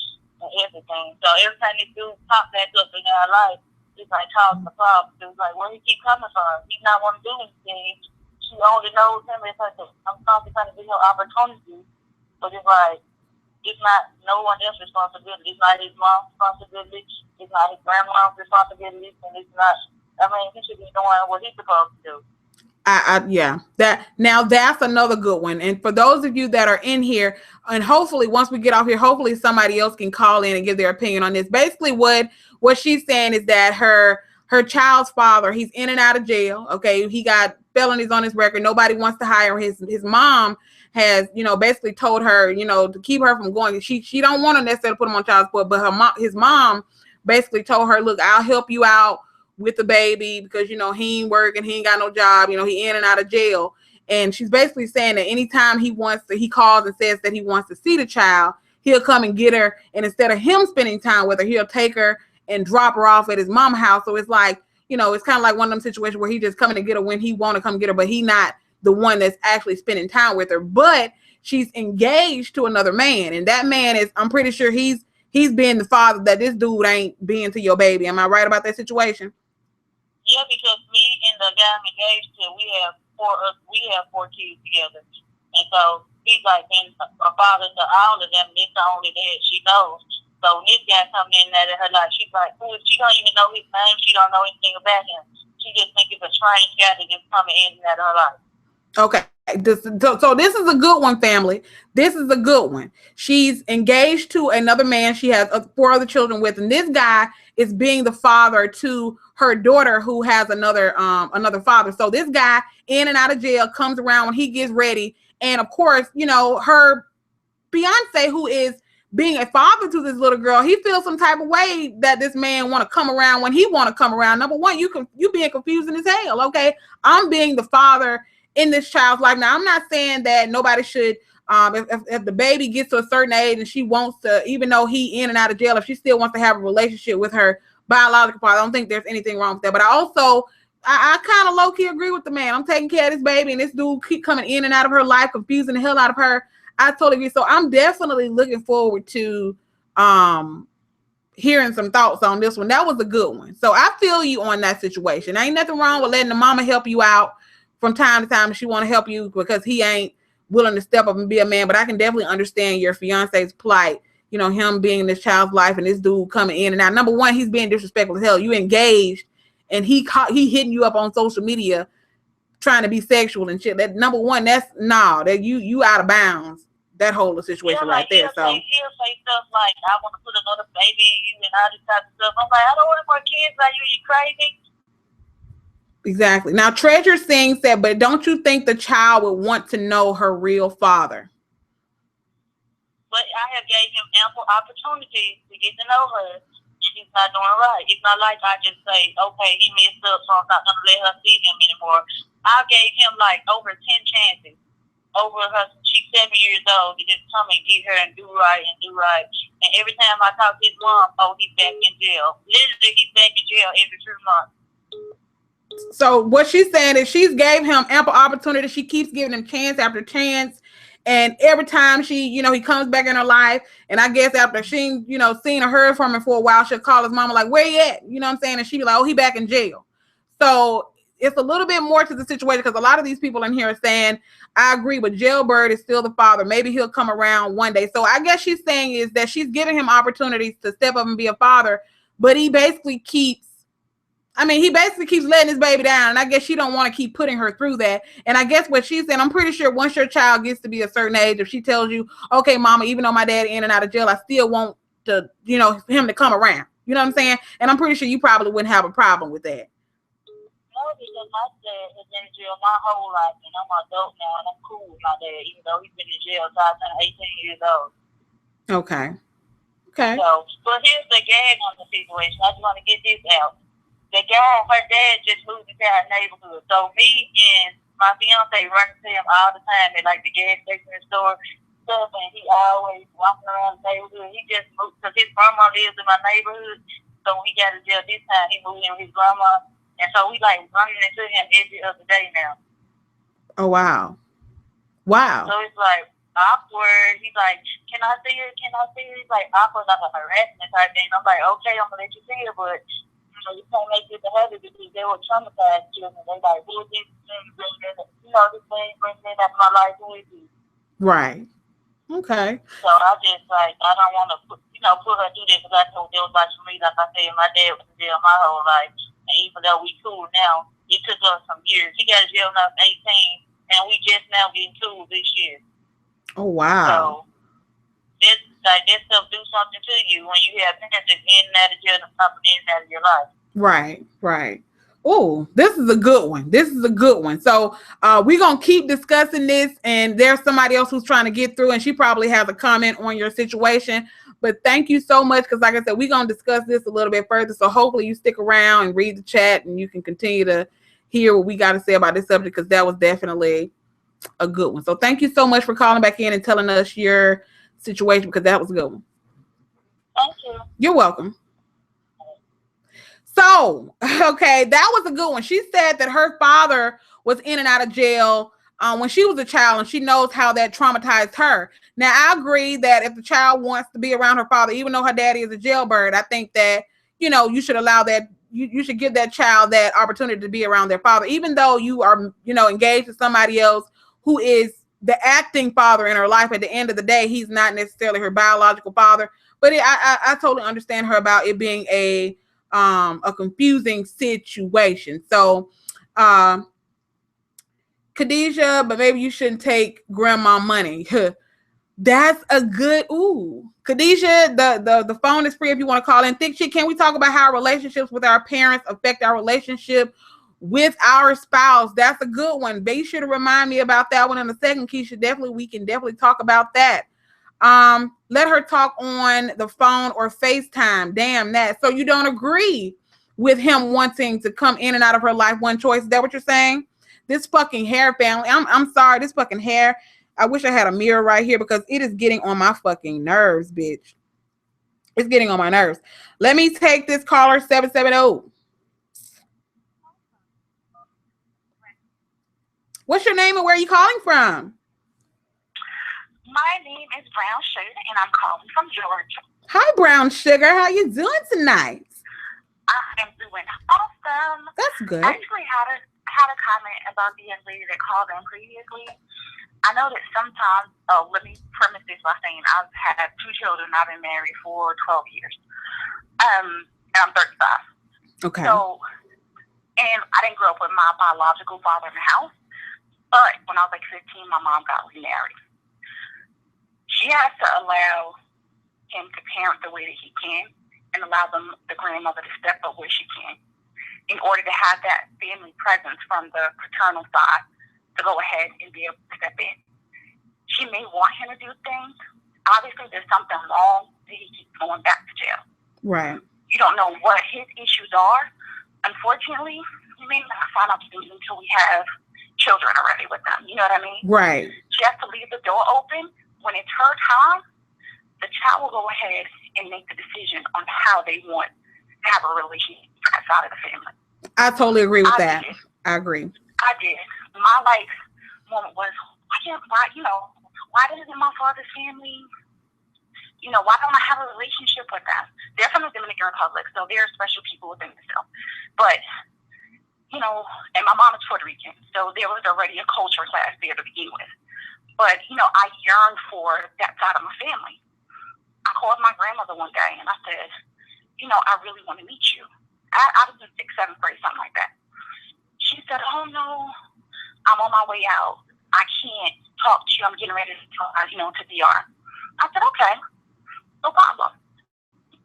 and everything. So every time this dude pop back up in our life, it's like causing a problem. It's like, where he keep coming from? He's not want to do anything. She only knows him. It's like, I'm constantly trying to give him opportunity. But it's like, it's not no one else's responsibility. It's not his mom's responsibility. It's not his grandma's responsibility. And it's not, he should be doing what he's supposed to do. That's another good one. And for those of you that are in here, and hopefully once we get off here, hopefully somebody else can call in and give their opinion on this. Basically what she's saying is that her child's father, he's in and out of jail. Okay. He got felonies on his record. Nobody wants to hire him. His mom has, basically told her, to keep her from going. She don't want to necessarily put him on child support, but his mom basically told her, look, I'll help you out with the baby because, he ain't working, he ain't got no job, he in and out of jail. And she's basically saying that anytime he calls and says that he wants to see the child, he'll come and get her. And instead of him spending time with her, he'll take her and drop her off at his mom's house. So it's like, it's kind of like one of them situations where he just coming to get her when he want to come get her, but he not the one that's actually spending time with her. But she's engaged to another man, and that man is, I'm pretty sure he's being the father that this dude ain't being to your baby. Am I right about that situation? Yeah, because me and the guy I'm engaged to, we have 4 kids together, and so he's like been a father to all of them. It's the only that she knows. So when this guy comes in at her life, she's like, she don't even know his name. She don't know anything about him. She just thinks it's a strange guy that just coming in and out of her life. Okay. So this is a good one, family. This is a good one. She's engaged to another man. She has 4 other children with, and this guy is being the father to her daughter who has another father. So this guy in and out of jail comes around when he gets ready. And of course, her fiance, who is being a father to this little girl, he feels some type of way that this man want to come around when he want to come around. Number one, you being confusing as hell. Okay. I'm being the father in this child's life. Now, I'm not saying that nobody should, if the baby gets to a certain age and she wants to, even though he in and out of jail, if she still wants to have a relationship with her biological father, I don't think there's anything wrong with that. But I kind of low-key agree with the man. I'm taking care of this baby, and this dude keep coming in and out of her life, confusing the hell out of her. I totally agree. So I'm definitely looking forward to hearing some thoughts on this one. That was a good one. So I feel you on that situation. Ain't nothing wrong with letting the mama help you out from time to time if she want to help you because he ain't willing to step up and be a man. But I can definitely understand your fiance's plight, him being in this child's life and this dude coming in and out. Number one, he's being disrespectful as hell. You engaged and he hitting you up on social media trying to be sexual and shit. That number one, that you out of bounds. That whole situation right there. So he'll say stuff like, I want to put another baby in you and all this type of stuff. I'm like, I don't want more kids like you. You crazy? Exactly. Now, Treasure Singh said, but don't you think the child would want to know her real father? but I have gave him ample opportunity to get to know her. He's not doing right. It's not like I just say, okay, he messed up, so I'm not going to let her see him anymore. I gave him like over 10 chances over her. She's 7 years old to just come and get her and do right and do right. And every time I talk to his mom, oh, he's back in jail. Literally, he's back in jail every 2 months. So what she's saying is she's gave him ample opportunity. She keeps giving him chance after chance. And every time she, you know, he comes back in her life, and I guess after she, you know, seen or heard from him for a while, she'll call his mama like, where he at? You know what I'm saying? And she'll be like, oh, he back in jail. So it's a little bit more to the situation, because a lot of these people in here are saying, I agree, but Jailbird is still the father. Maybe he'll come around one day. So I guess she's saying is that she's giving him opportunities to step up and be a father, but he basically keeps letting his baby down, and I guess she don't want to keep putting her through that. And I guess what she's saying, I'm pretty sure once your child gets to be a certain age, if she tells you, okay, mama, even though my dad in and out of jail, I still want to, you know, him to come around. You know what I'm saying? And I'm pretty sure you probably wouldn't have a problem with that. No, because my dad has been in jail my whole life, and I'm an adult now, and I'm cool with my dad, even though he's been in jail since I was 18 years old. Okay. So, but here's the gag on the situation. I just want to get this out. The guy, her dad just moved into our neighborhood. So me and my fiance run into him all the time at like the gas station and store stuff, and he always walking around the neighborhood. He just moved because his grandma lives in my neighborhood. So when he got to jail this time, he moved in with his grandma. And so we like running into him every other day now. Oh, wow. Wow. So it's like awkward. He's like, can I see her? Can I see her? He's like awkward, like a harassment type thing. I'm like, okay, I'm going to let you see her, but you can't make it to heaven because they were traumatized children. They like, who is this thing bringing, you know, this thing bringing into my life? Who is this? Right. Okay. So I just like, I don't want to put her through this, because I told there was like for me, like I said, my dad was in jail my whole life, and even though we cool now, it took us some years. He got in jail when I was 18, and we just now getting cool this year. Oh, wow. So this stuff do something to you when you have parents in and out of jail and something in and out of your life. Right. Oh, this is a good one. So we're going to keep discussing this, and there's somebody else who's trying to get through, and she probably has a comment on your situation. But thank you so much, because like I said, we're going to discuss this a little bit further. So hopefully you stick around and read the chat, and you can continue to hear what we got to say about this subject, because that was definitely a good one. So thank you so much for calling back in and telling us your situation, because that was a good one. Thank you. You're welcome. So, okay, that was a good one. She said that her father was in and out of jail when she was a child, and she knows how that traumatized her. Now, I agree that if the child wants to be around her father, even though her daddy is a jailbird, I think that, you know, you should allow that. You should give that child that opportunity to be around their father, even though you are, you know, engaged with somebody else who is the acting father in her life. At the end of the day, he's not necessarily her biological father. But I totally understand her about it being a confusing situation. So, Khadijah, but maybe you shouldn't take grandma money. That's a good, Khadijah, the phone is free if you want to call in. Thick Chick, can we talk about how relationships with our parents affect our relationship with our spouse? That's a good one. Be sure to remind me about that one in a second, Keisha. We can definitely talk about that. Let her talk on the phone or FaceTime. Damn that. So you don't agree with him wanting to come in and out of her life one choice? Is that what you're saying? This fucking hair family. I'm sorry, this fucking hair. I wish I had a mirror right here, because it is getting on my fucking nerves, bitch. It's getting on my nerves. Let me take this caller, 770. What's your name and where are you calling from? My name is Brown Sugar, and I'm calling from Georgia. Hi, Brown Sugar. How you doing tonight? I am doing awesome. That's good. I actually had a comment about the young lady that called in previously. I know that sometimes, let me premise this by saying I've had 2 children. I've been married for 12 years. And I'm 35. Okay. So, and I didn't grow up with my biological father in the house. But when I was like 15, my mom got remarried. She has to allow him to parent the way that he can, and allow the grandmother to step up where she can, in order to have that family presence from the paternal side to go ahead and be able to step in. She may want him to do things, Obviously, there's something wrong that he keeps going back to jail. Right. You don't know what his issues are. Unfortunately, you may not find out things until we have children already with them. You know what I mean? Right. She has to leave the door open. When it's her time, the child will go ahead and make the decision on how they want to have a relationship outside of the family. I totally agree with that. I agree. I did. My life moment was, why doesn't my father's family, why don't I have a relationship with them? They're from the Dominican Republic, so they're special people within themselves. But, and my mom is Puerto Rican, so there was already a culture clash there to begin with. But, I yearned for that side of my family. I called my grandmother one day and I said, I really want to meet you. I was in 6th, 7th grade, something like that. She said, oh no, I'm on my way out. I can't talk to you. I'm getting ready to DR. I said, okay, no problem.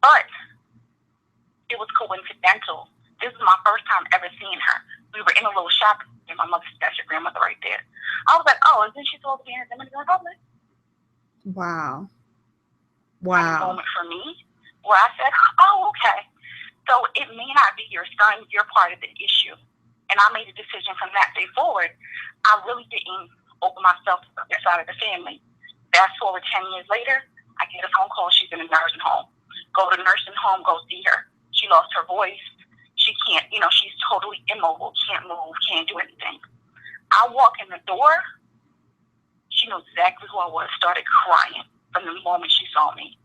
But it was coincidental. This is my first time ever seeing her. We were in a little shop and my mother, that's your grandmother right there. I was like, oh, isn't she supposed to be in the Dominican Republic? Wow. A moment for me where I said, oh, okay. So it may not be your son, you're part of the issue. And I made a decision from that day forward. I really didn't open myself to the side of the family. Fast forward 10 years later, I get a phone call. She's in a nursing home. Go to the nursing home, go see her. She lost her voice. She can't, she's totally immobile, can't move, can't do anything. I walk in the door. She knew exactly who I was, started crying from the moment she saw me.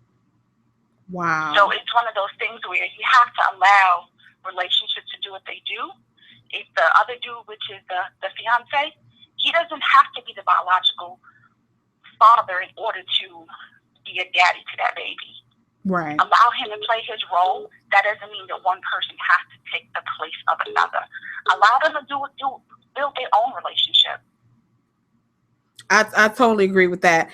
Wow. So it's one of those things where you have to allow relationships to do what they do. If the other dude, which is the fiance, he doesn't have to be the biological father in order to be a daddy to that baby. Right. Allow him to play his role. That doesn't mean that one person has to take the place of another. Allow them to build their own relationship. I totally agree with that.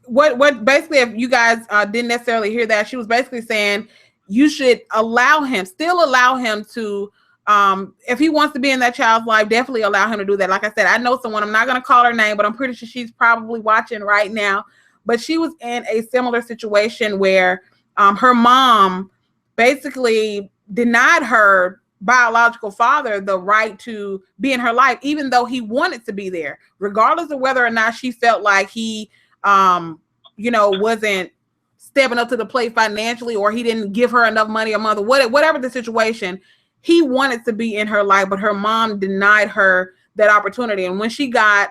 What basically, if you guys didn't necessarily hear that, she was basically saying you should still allow him to, if he wants to be in that child's life, definitely allow him to do that. Like I said, I know someone, I'm not going to call her name, but I'm pretty sure she's probably watching right now. But she was in a similar situation where her mom basically denied her biological father the right to be in her life, even though he wanted to be there, regardless of whether or not she felt like he, wasn't stepping up to the plate financially, or he didn't give her enough money, or mother, whatever the situation, he wanted to be in her life, but her mom denied her that opportunity. And when she got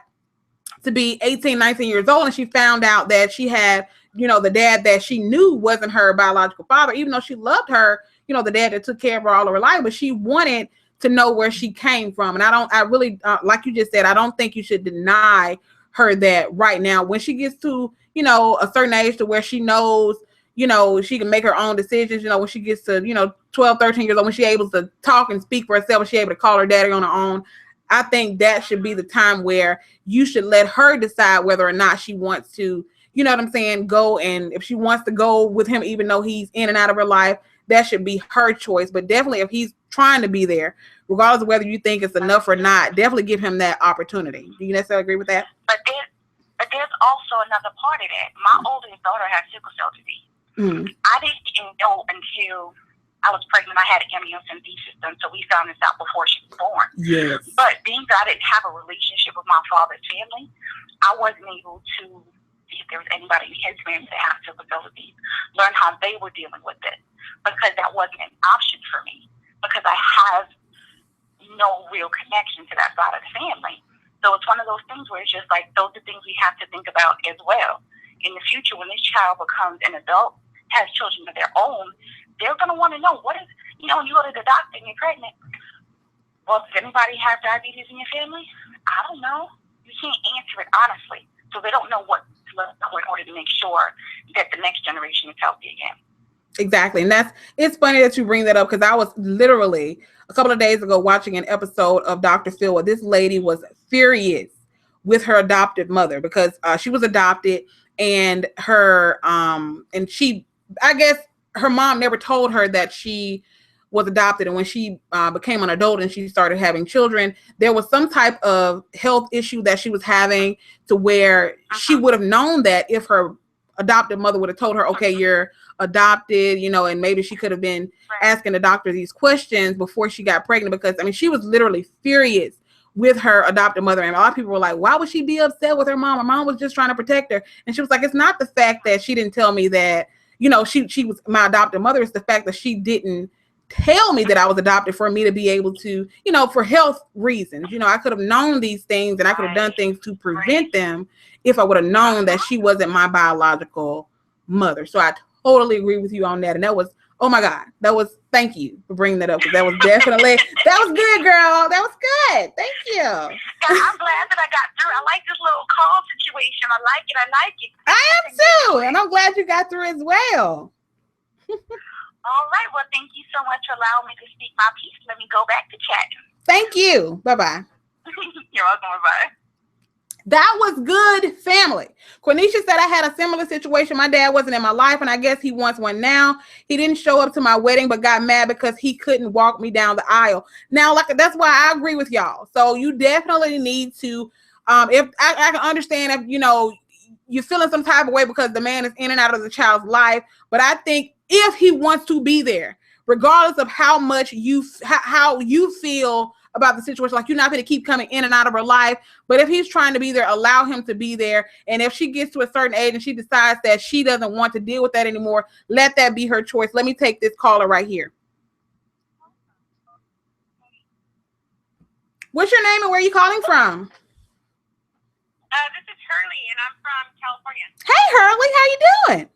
to be 18, 19 years old, and she found out that she had, the dad that she knew wasn't her biological father, even though she loved her, the dad that took care of her all of her life, but she wanted to know where she came from. And I really, like you just said, I don't think you should deny her that right now. When she gets to, a certain age to where she knows, she can make her own decisions, when she gets to, 12, 13 years old, when she's able to talk and speak for herself, and she's able to call her daddy on her own, I think that should be the time where you should let her decide whether or not she wants to, go. And if she wants to go with him, even though he's in and out of her life, that should be her choice. But definitely, if he's trying to be there, regardless of whether you think it's enough or not, definitely give him that opportunity. Do you necessarily agree with that? But there's also another part of that. My oldest daughter has sickle cell disease. Mm. I didn't know until I was pregnant. I had an amniocentesis B system, so we found this out before she was born. Yes. But being that I didn't have a relationship with my father's family, I wasn't able to see if there was anybody in his family that had sickle cell disease, learn how they were dealing with it, because that wasn't an option for me, because I have no real connection to that side of the family. So it's one of those things where it's just like, those are things we have to think about as well. In the future, when this child becomes an adult, has children of their own, they're going to want to know, what is, you go to the doctor and you're pregnant. Well, does anybody have diabetes in your family? I don't know. You can't answer it honestly. So they don't know what to look for in order to make sure that the next generation is healthy again. Exactly. And it's funny that you bring that up, because I was literally a couple of days ago watching an episode of Dr. Phil where this lady was furious with her adopted mother, because she was adopted, and her and she, I guess her mom never told her that she was adopted. And when she became an adult and she started having children, there was some type of health issue that she was having, to where she would have known that if her adoptive mother would have told her, okay, you're adopted, you know, and maybe she could have been asking the doctor these questions before she got pregnant, because I mean, she was literally furious with her adoptive mother. And a lot of people were like, why would she be upset with her mom? Her mom was just trying to protect her. And she was like, it's not the fact that she didn't tell me that, you know, she was my adoptive mother. It's the fact that she didn't tell me that I was adopted for me to be able to, you know, for health reasons. You know, I could have known these things and I could have done things to prevent them if I would have known that she wasn't my biological mother. So I totally agree with you on that. And that was, oh my God, that was, thank you for bringing that up, because that was definitely, that was good, girl. That was good. Thank you. I'm glad that I got through. I like this little call situation. I like it. I am too. And I'm glad you got through as well. All right. Well, thank you so much for allowing me to speak my piece. Let me go back to chatting. Thank you. Bye-bye. You're welcome. Bye-bye. That was good, family. Cornisha said I had a similar situation. My dad wasn't in my life, and I guess he wants one now. He didn't show up to my wedding, but got mad because he couldn't walk me down the aisle. Now, like, that's why I agree with y'all. So you definitely need to, if I can understand if, you know, you're feeling some type of way because the man is in and out of the child's life, but I think if he wants to be there, regardless of how much how you feel about the situation, like, you're not going to keep coming in and out of her life, but if he's trying to be there, allow him to be there. And if she gets to a certain age and she decides that she doesn't want to deal with that anymore, let that be her choice. Let me take this caller right here. What's your name and where are you calling from? This is Hurley, and I'm from California. Hey, Hurley, how you doing?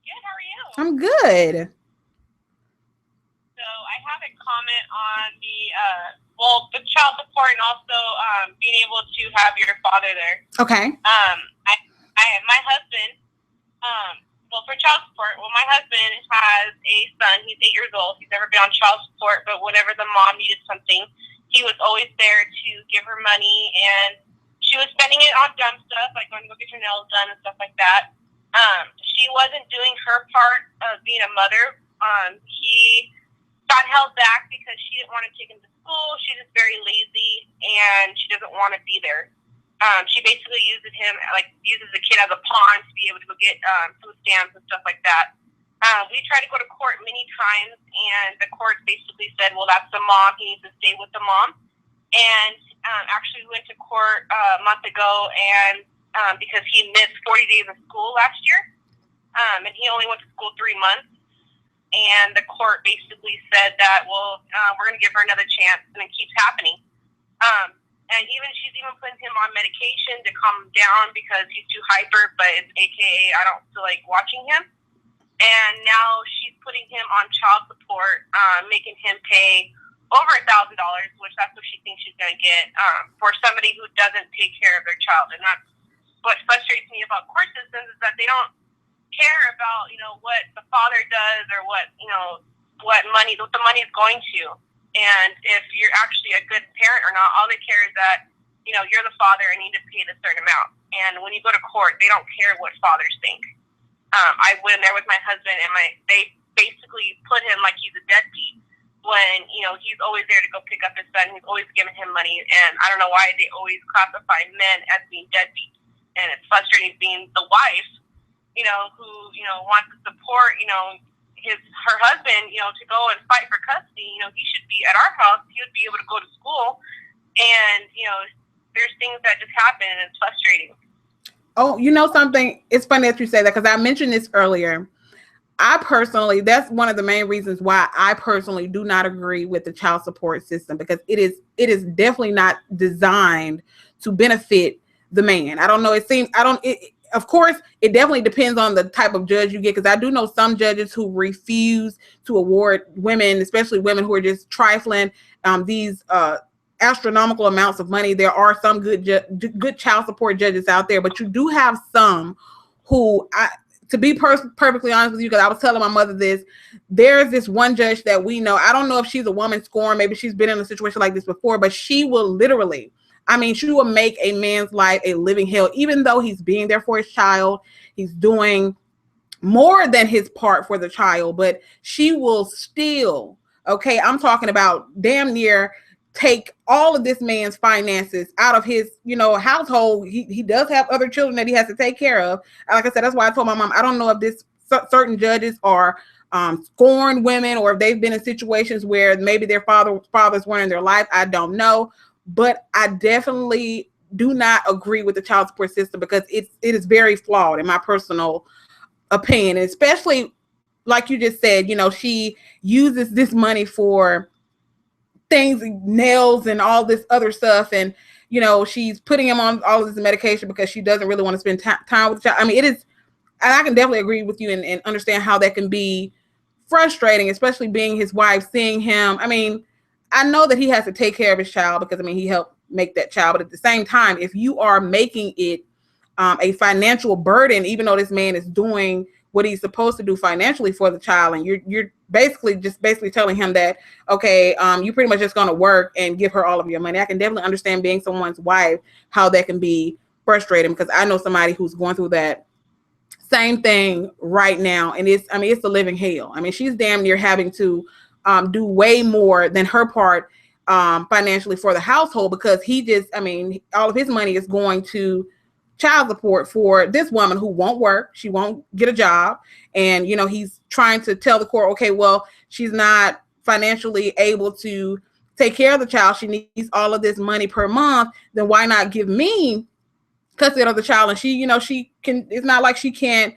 Good. How are you? I'm good. So I have a comment on the child support, and also being able to have your father there. Okay. My husband, for child support, my husband has a son. He's 8 years old. He's never been on child support, but whenever the mom needed something, he was always there to give her money, and she was spending it on dumb stuff, like going to go get her nails done and stuff like that. She wasn't doing her part of being a mother. He got held back because she didn't want to take him to school. She's just very lazy, and she doesn't want to be there. She basically uses the kid as a pawn to be able to go get food stamps and stuff like that. We tried to go to court many times, and the court basically said, well, that's the mom. He needs to stay with the mom. And actually we went to court a month ago, and because he missed 40 days of school last year, and he only went to school 3 months. And the court basically said that, well, we're going to give her another chance, and it keeps happening. And she's even putting him on medication to calm him down because he's too hyper, but it's AKA I don't feel like watching him. And now she's putting him on child support, making him pay over $1,000, which that's what she thinks she's going to get for somebody who doesn't take care of their child. And that's what frustrates me about court systems, is that they don't care about, you know, what the father does or what, you know, what the money is going to. And if you're actually a good parent or not, all they care is that, you know, you're the father and you need to pay a certain amount. And when you go to court, they don't care what fathers think. I went in there with my husband, and they basically put him like he's a deadbeat when, you know, he's always there to go pick up his son. He's always giving him money. And I don't know why they always classify men as being deadbeats. And it's frustrating being the wife, you know, who, you know, wants to support, you know, her husband, you know, to go and fight for custody. You know, he should be at our house. He would be able to go to school. And, you know, there's things that just happen, and it's frustrating. Oh, you know something? It's funny that you say that, because I mentioned this earlier. That's one of the main reasons why I personally do not agree with the child support system, because it is definitely not designed to benefit the man. I don't know. Of course, it definitely depends on the type of judge you get, because I do know some judges who refuse to award women, especially women who are just trifling, these astronomical amounts of money. There are some good child support judges out there, but you do have some who, to be perfectly honest with you, because I was telling my mother this, there's this one judge that we know. I don't know if she's a woman scorned. Maybe she's been in a situation like this before, but she will literally, she will make a man's life a living hell, even though he's being there for his child. He's doing more than his part for the child, but she will still, okay, I'm talking about damn near take all of this man's finances out of his, household. He does have other children that he has to take care of. And like I said, that's why I told my mom, I don't know if this certain judges are scorned women, or if they've been in situations where maybe their fathers weren't in their life. I don't know, but I definitely do not agree with the child support system, because it is very flawed in my personal opinion. And especially like you just said, she uses this money for things, nails and all this other stuff, and she's putting him on all of this medication because she doesn't really want to spend time with the child. I mean, it is, and I can definitely agree with you and understand how that can be frustrating, especially being his wife, seeing him. I mean, I know that he has to take care of his child because he helped make that child, but at the same time, if you are making it a financial burden, even though this man is doing what he's supposed to do financially for the child, and you're basically telling him that, okay, you're pretty much just going to work and give her all of your money. I can definitely understand, being someone's wife, how that can be frustrating, because I know somebody who's going through that same thing right now, and it's a living hell. I mean, she's damn near having to do way more than her part financially for the household, because all of his money is going to child support for this woman who won't work. She won't get a job. And, he's trying to tell the court, okay, well, she's not financially able to take care of the child. She needs all of this money per month. Then why not give me custody of the child? And she can, it's not like she can't,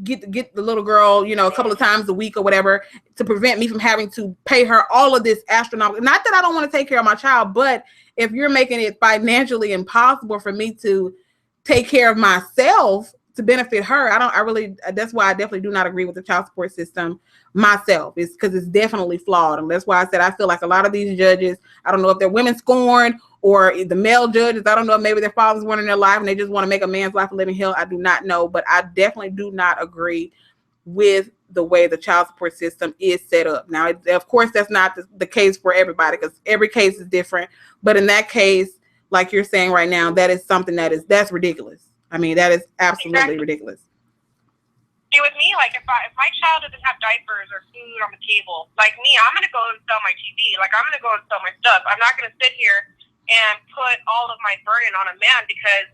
get the little girl, a couple of times a week or whatever, to prevent me from having to pay her all of this astronomical. Not that I don't want to take care of my child, but if you're making it financially impossible for me to take care of myself to benefit her, that's why I definitely do not agree with the child support system myself. It's because it's definitely flawed. And that's why I said I feel like a lot of these judges, I don't know if they're women scorned or the male judges. I don't know if maybe their fathers weren't in their life and they just want to make a man's life a living hell. I do not know, but I definitely do not agree with the way the child support system is set up. Now, of course, that's not the case for everybody, because every case is different. But in that case, like you're saying right now, that is something that's ridiculous. I mean, that is absolutely ridiculous. See, with me, like if my child doesn't have diapers or food on the table, like me, I'm gonna go and sell my TV. Like I'm gonna go and sell my stuff. I'm not gonna sit here and put all of my burden on a man because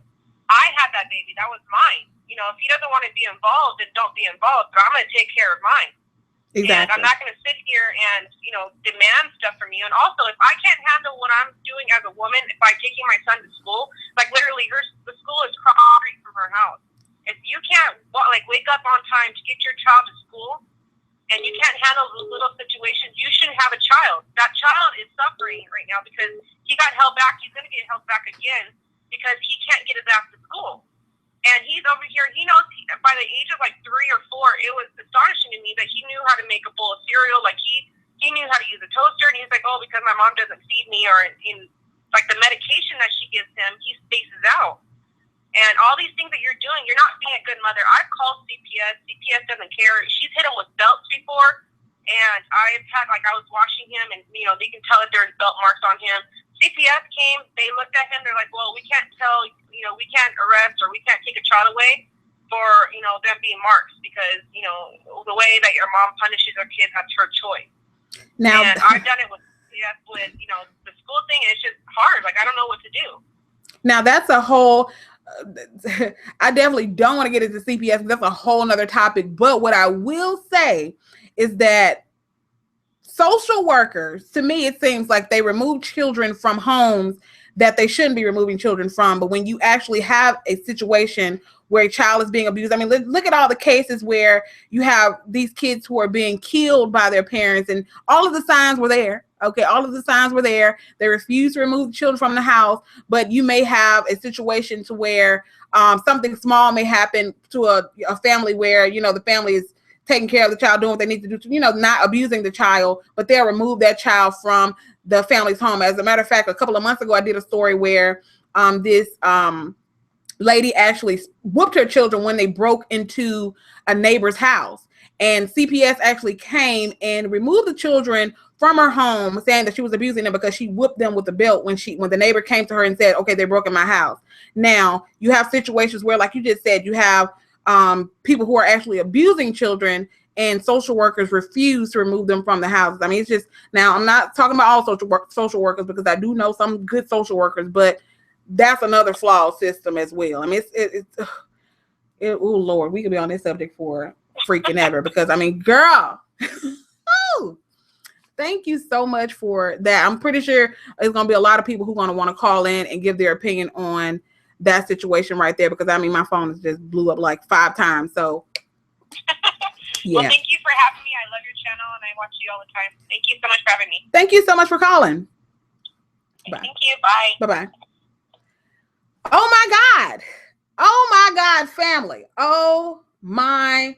I had that baby. That was mine. If he doesn't want to be involved, then don't be involved. But I'm going to take care of mine. Exactly. And I'm not going to sit here and, demand stuff from you. And also, if I can't handle what I'm doing as a woman by taking my son to school, like literally the school is across the street from her house. If you can't wake up on time to get your child to school and you can't handle those little situations, you shouldn't have a child. That child is suffering right now because he got held back. He's going to get held back again because he can't get his ass to school. And he's over here, he knows by the age of 3 or 4, it was astonishing to me that he knew how to make a bowl of cereal. Like he knew how to use a toaster, and he's like, oh, because my mom doesn't feed me, or in the medication that she gives him, he spaces out. And all these things that you're doing, you're not being a good mother. I've called CPS. CPS doesn't care. She's hit him with belts before, and I've had, I was washing him, and, they can tell that there's belt marks on him. CPS came, they looked at him, they're like, well, we can't tell, we can't arrest or we can't take a child away for, them being marks because, the way that your mom punishes her kids, that's her choice. Now, and I've done it with CPS with, the school thing, and it's just hard. I don't know what to do. Now, that's a whole, I definitely don't want to get into CPS. That's a whole nother topic. But what I will say is that social workers, to me, it seems like they remove children from homes that they shouldn't be removing children from. But when you actually have a situation where a child is being abused, I mean, look at all the cases where you have these kids who are being killed by their parents, and all of the signs were there. Okay, all of the signs were there. They refused to remove the children from the house, but you may have a situation to where something small may happen to a family where, the family is taking care of the child, doing what they need to do, not abusing the child, but they'll remove that child from the family's home. As a matter of fact, a couple of months ago, I did a story where this lady actually whooped her children when they broke into a neighbor's house. And CPS actually came and removed the children from her home, saying that she was abusing them because she whooped them with a belt when the neighbor came to her and said, okay, they broke in my house. Now, you have situations where, like you just said, you have people who are actually abusing children and social workers refuse to remove them from the houses. I mean, it's just, now I'm not talking about all social workers, because I do know some good social workers, but that's another flawed system as well. I mean, oh Lord, we could be on this subject for freaking ever, because I mean, girl, oh, thank you so much for that. I'm pretty sure there's going to be a lot of people who are going to want to call in and give their opinion on that situation right there, because I mean, my phone has just blew up like 5 times. So yeah. Well, thank you for having me. I love your channel and I watch you all the time. Thank you so much for having me. Thank you so much for calling. Bye. Thank you. Bye. Bye-bye. Oh my God. Oh my God, family. Oh my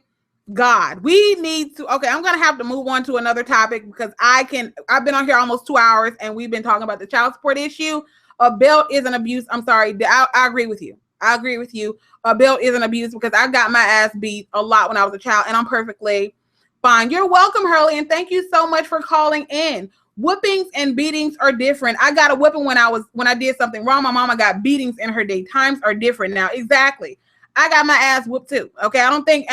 God. We need to, okay, I'm going to have to move on to another topic, because I've been on here almost 2 hours and we've been talking about the child support issue. A belt is an abuse. I'm sorry. I agree with you. I agree with you. A belt is an abuse, because I got my ass beat a lot when I was a child, and I'm perfectly fine. You're welcome, Hurley, and thank you so much for calling in. Whippings and beatings are different. I got a whipping when I did something wrong. My mama got beatings in her day. Times are different now. Exactly. I got my ass whooped too. Okay. I don't think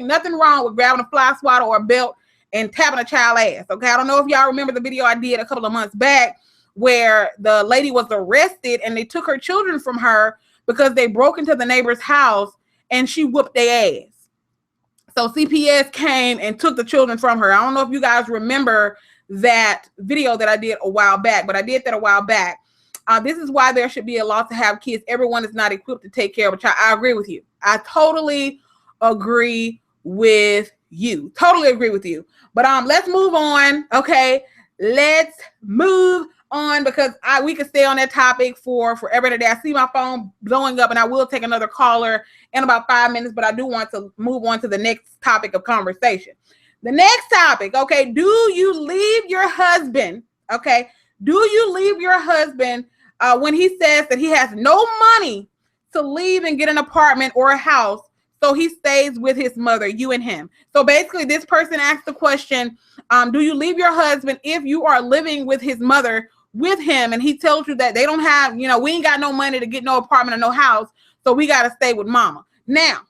nothing wrong with grabbing a fly swatter or a belt and tapping a child ass. Okay. I don't know if y'all remember the video I did a couple of months back where the lady was arrested and they took her children from her because they broke into the neighbor's house and she whooped their ass. So CPS came and took the children from her. I don't know if you guys remember that video that I did a while back, but I did that a while back. This is why there should be a law to have kids. Everyone is not equipped to take care of a child. I agree with you. I totally agree with you. Totally agree with you. But let's move on. Okay, let's move on, because we could stay on that topic for forever today. I see my phone blowing up, and I will take another caller in about 5 minutes, but I do want to move on to the next topic of conversation. The next topic, okay, do you leave your husband, okay? Do you leave your husband when he says that he has no money to leave and get an apartment or a house, so he stays with his mother, you and him? So basically, this person asked the question, do you leave your husband if you are living with his mother with him and he tells you that they don't have, we ain't got no money to get no apartment or no house, so we got to stay with mama? Now,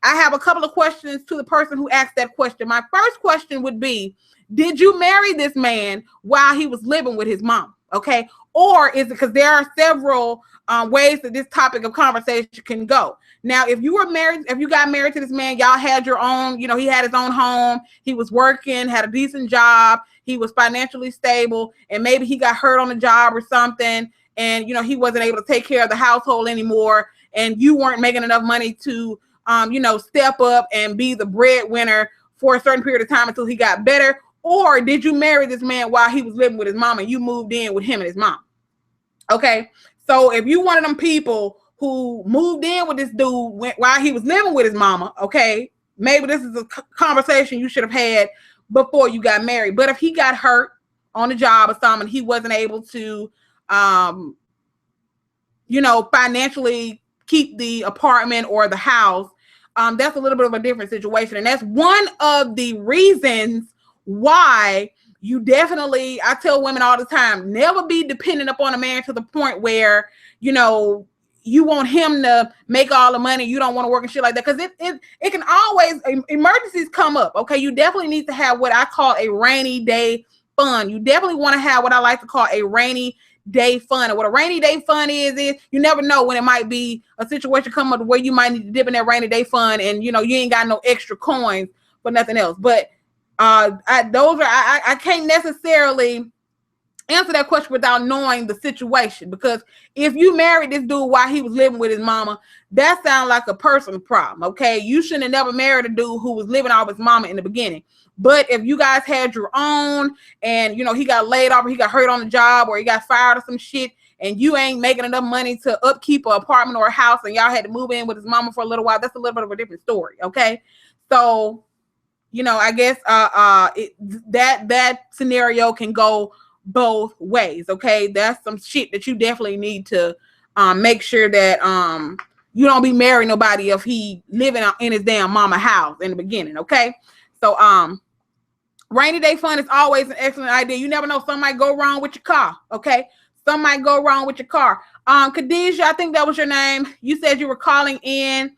I have a couple of questions to the person who asked that question. My first question would be, did you marry this man while he was living with his mom? Okay. Or is it, because there are several ways that this topic of conversation can go. Now, if you got married to this man, y'all had your own, he had his own home, he was working, had a decent job, he was financially stable, and maybe he got hurt on the job or something, and, he wasn't able to take care of the household anymore, and you weren't making enough money to, step up and be the breadwinner for a certain period of time until he got better. Or did you marry this man while he was living with his mom and you moved in with him and his mom? Okay. So if you one of them people who moved in with this dude while he was living with his mama, okay, maybe this is a conversation you should have had before you got married. But if he got hurt on the job or something, he wasn't able to, financially keep the apartment or the house, that's a little bit of a different situation. And that's one of the reasons why you definitely, I tell women all the time, never be dependent upon a man to the point where, you want him to make all the money, you don't want to work and shit like that. Because it can always, emergencies come up, okay? You definitely need to have what I call a rainy day fund. You definitely want to have what I like to call a rainy day fund. And what a rainy day fund is you never know when it might be a situation come up where you might need to dip in that rainy day fund and, you ain't got no extra coins for nothing else. But I can't necessarily answer that question without knowing the situation, because if you married this dude while he was living with his mama, that sounds like a personal problem. Okay, you shouldn't have never married a dude who was living off his mama in the beginning. But if you guys had your own and he got laid off or he got hurt on the job or he got fired or some shit, and you ain't making enough money to upkeep an apartment or a house and y'all had to move in with his mama for a little while, that's a little bit of a different story. Okay, so I guess that scenario can go both ways. Okay, that's some shit that you definitely need to make sure that you don't be marrying nobody if he living in his damn mama house in the beginning. Okay, so rainy day fund is always an excellent idea. You never know, something might go wrong with your car. Okay, something might go wrong with your car. Khadijah, I think that was your name. You said you were calling in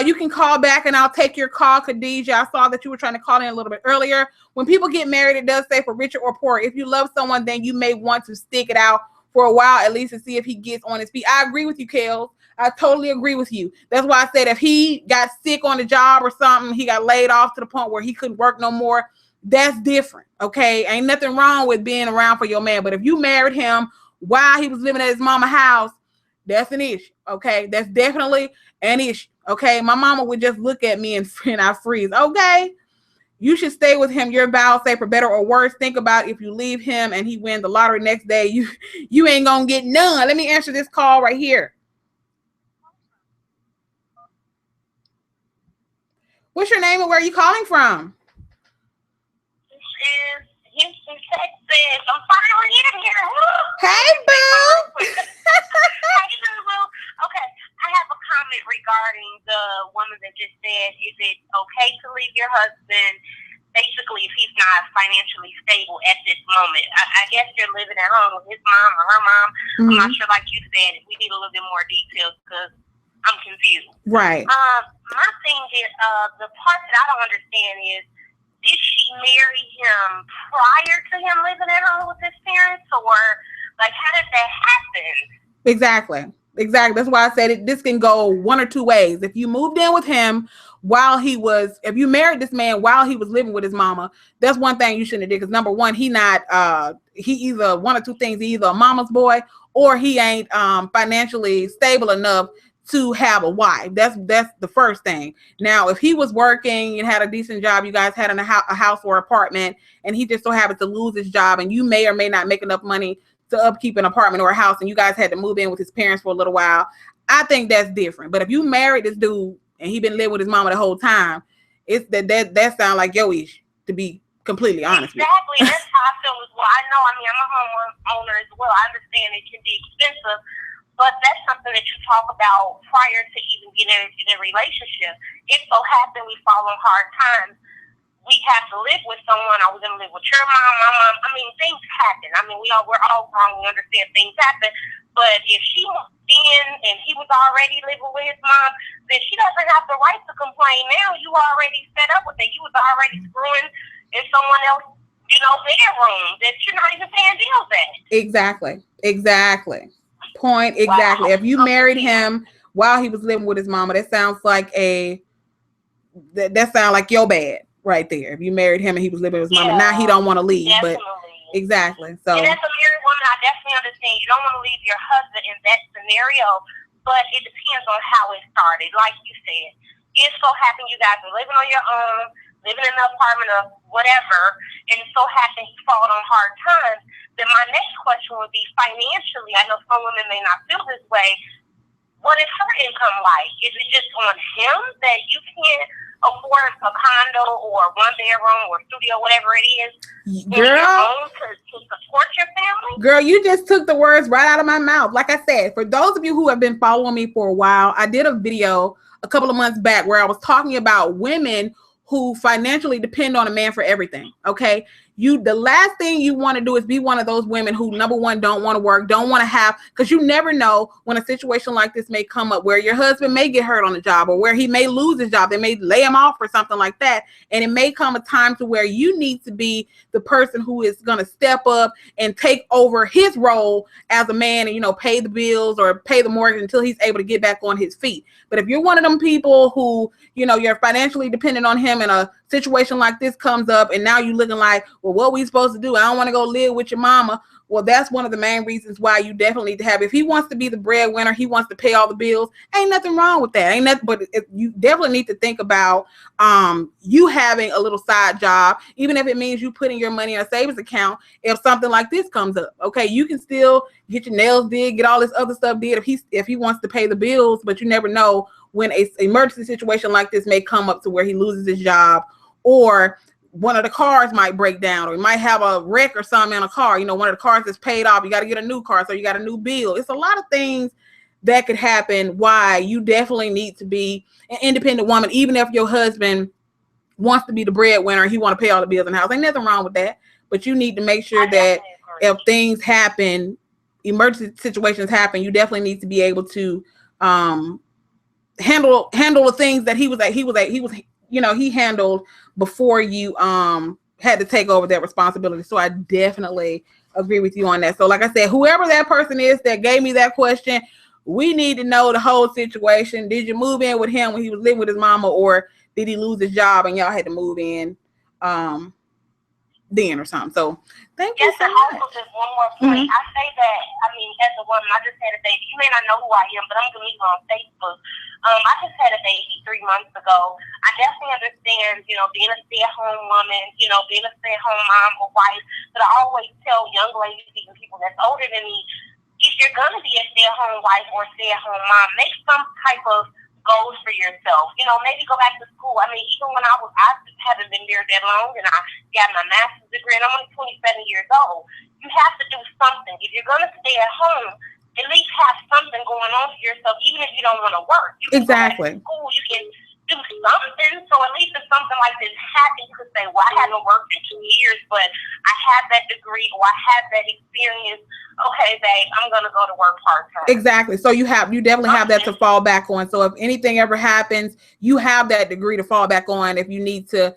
You can call back and I'll take your call, Khadijah. I saw that you were trying to call in a little bit earlier. When people get married, it does say for richer or poor. If you love someone, then you may want to stick it out for a while, at least to see if he gets on his feet. I agree with you, Kels. I totally agree with you. That's why I said if he got sick on the job or something, he got laid off to the point where he couldn't work no more, that's different, okay? Ain't nothing wrong with being around for your man. But if you married him while he was living at his mama's house, that's an issue, okay? That's definitely an issue, okay? My mama would just look at me and I freeze, okay? You should stay with him. Your vows say for better or worse. Think about if you leave him and he win the lottery next day, you ain't gonna get none. Let me answer this call right here. What's your name and where are you calling from? This is Houston, Texas. I'm finally in here. Hey, boo. Okay, I have a comment regarding the woman that just said, is it okay to leave your husband, basically, if he's not financially stable at this moment? I guess you're living at home with his mom or her mom. I'm not sure, like you said, we need a little bit more details because I'm confused. Right. My thing is, the part that I don't understand is, did she marry him prior to him living at home with his parents, or like how did that happen? Exactly. That's why I said this can go one or two ways. If you moved in with him if you married this man while he was living with his mama, that's one thing you shouldn't have did. Because number one, he either one or two things, he either a mama's boy or he ain't financially stable enough to have a wife. That's the first thing. Now, if he was working and had a decent job, you guys had a house or apartment, and he just so happened to lose his job, and you may or may not make enough money to upkeep an apartment or a house, and you guys had to move in with his parents for a little while, I think that's different. But if you married this dude and he been living with his mama the whole time, it's that sounds like your issue, to be completely honest with you. Exactly. That's how I feel as well. I know, I'm a homeowner as well. I understand it can be expensive, but that's something that you talk about prior to even getting into the relationship. If so happen we fall on hard times, we have to live with someone. Are we going to live with your mom, my mom? I mean, things happen. I mean, we're all wrong. We understand things happen. But if she moved in and he was already living with his mom, then she doesn't have the right to complain now. You already set up with it. You was already screwing in someone else's, bedroom that you're not even paying bills at. Exactly. Point exactly. Wow. If you married him while he was living with his mama, that sounds like that sounds like your bad right there. If you married him and he was living with his mama, now he don't want to leave. Definitely. But exactly. So and as a married woman, I definitely understand you don't want to leave your husband in that scenario, but it depends on how it started. Like you said, it so happened you guys are living on your own, living in an apartment or whatever, and it so happened he fallen on hard times. Then my next question would be financially. I know some women may not feel this way. What is her income like? Is it just on him that you can't afford a condo or one bedroom or studio, whatever it is, girl, to support your family? Girl, you just took the words right out of my mouth. Like I said, for those of you who have been following me for a while, I did a video a couple of months back where I was talking about women who financially depend on a man for everything. Okay. The last thing you want to do is be one of those women who, number one, don't want to work, don't want to have, because you never know when a situation like this may come up where your husband may get hurt on the job or where he may lose his job. They may lay him off or something like that. And it may come a time to where you need to be the person who is going to step up and take over his role as a man and, pay the bills or pay the mortgage until he's able to get back on his feet. But if you're one of them people who, you're financially dependent on him and a situation like this comes up and now you're looking like, well, what we supposed to do? I don't want to go live with your mama. Well, that's one of the main reasons why you definitely need to have, if he wants to be the breadwinner, he wants to pay all the bills, ain't nothing wrong with that. But you definitely need to think about you having a little side job, even if it means you putting your money in a savings account. If something like this comes up, okay, you can still get your nails did, get all this other stuff did if he wants to pay the bills, but you never know when an emergency situation like this may come up to where he loses his job, or one of the cars might break down, or he might have a wreck or something in a car. One of the cars is paid off. You got to get a new car, so you got a new bill. It's a lot of things that could happen. Why you definitely need to be an independent woman, even if your husband wants to be the breadwinner, he want to pay all the bills in the house. Ain't nothing wrong with that, but you need to make sure that if things happen, emergency situations happen, you definitely need to be able to handle the things that he handled before you had to take over that responsibility. So I definitely agree with you on that. So like I said, whoever that person is that gave me that question, we need to know the whole situation. Did you move in with him when he was living with his mama, or did he lose his job and y'all had to move in then or something? So thank you so much. Also, just one more point. I say that, I mean, as a woman, I just had a baby. You may not know who I am, but I'm going to meet you on Facebook. I just had a baby 3 months ago. I definitely understand, being a stay-at-home woman, being a stay-at-home mom or wife. But I always tell young ladies, even people that's older than me, if you're going to be a stay-at-home wife or stay-at-home mom, make some type of goals for yourself. Maybe go back to school. I mean, even when I haven't been there that long, and I got my master's degree, and I'm only 27 years old. You have to do something. If you're going to stay at home, at least have something going on for yourself, even if you don't want to work. You can Exactly. go back to school. You can do something. So at least if something like this happens, you could say, well, I haven't worked in 2 years, but I have that degree or I have that experience. Okay, babe, I'm going to go to work part-time. Exactly. So you definitely have that to fall back on. So if anything ever happens, you have that degree to fall back on if you need to,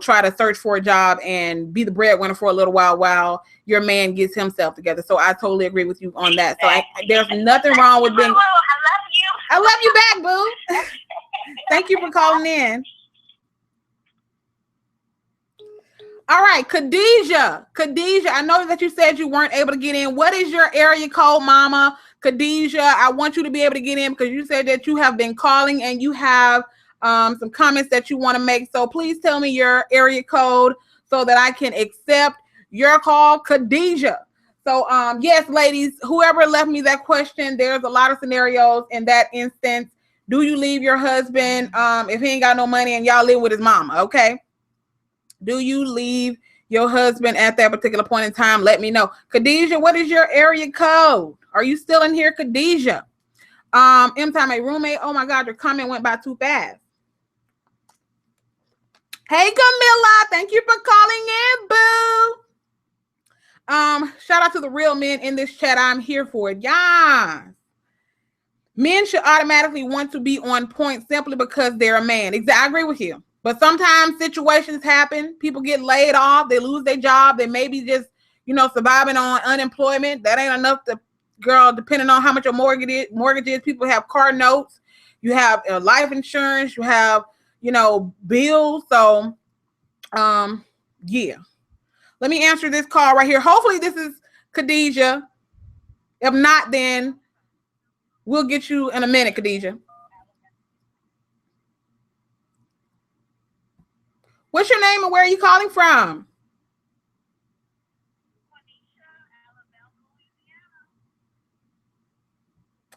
try to search for a job and be the breadwinner for a little while your man gets himself together. So I totally agree with you on that. So there's nothing wrong with being... I love you back, boo. Thank you for calling in. All right, Khadijah, I know that you said you weren't able to get in. What is your area code, Mama? Khadijah, I want you to be able to get in because you said that you have been calling and you have some comments that you want to make. So please tell me your area code so that I can accept your call, Khadijah. So yes, ladies, whoever left me that question, there's a lot of scenarios in that instance. Do you leave your husband if he ain't got no money and y'all live with his mama? Okay. Do you leave your husband at that particular point in time? Let me know. Khadijah, what is your area code? Are you still in here, Khadijah? M-Time, a roommate. Oh my God, your comment went by too fast. Hey, Camilla, thank you for calling in, boo. Shout out to the real men in this chat. I'm here for it. Yes. Men should automatically want to be on point simply because they're a man. Exactly. I agree with you. But sometimes situations happen. People get laid off. They lose their job. They may be just, surviving on unemployment. That ain't enough to, girl, depending on how much your mortgage is. People have car notes. You have life insurance. You have, bills. So, yeah. Let me answer this call right here. Hopefully this is Khadijah. If not, then we'll get you in a minute, Khadijah. What's your name and where are you calling from?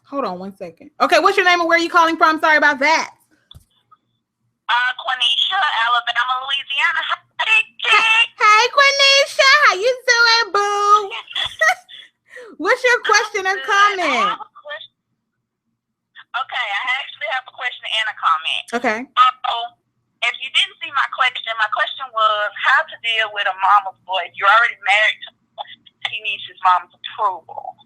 Hold on 1 second. Okay, what's your name and where are you calling from? Sorry about that. Quenisha, Alabama, Louisiana. Hey, Quenisha, how you doing, boo? What's your question or comment? Okay, I actually have a question and a comment. Okay. If you didn't see my question was how to deal with a mama's boy. If you're already married to him, he needs his mom's approval.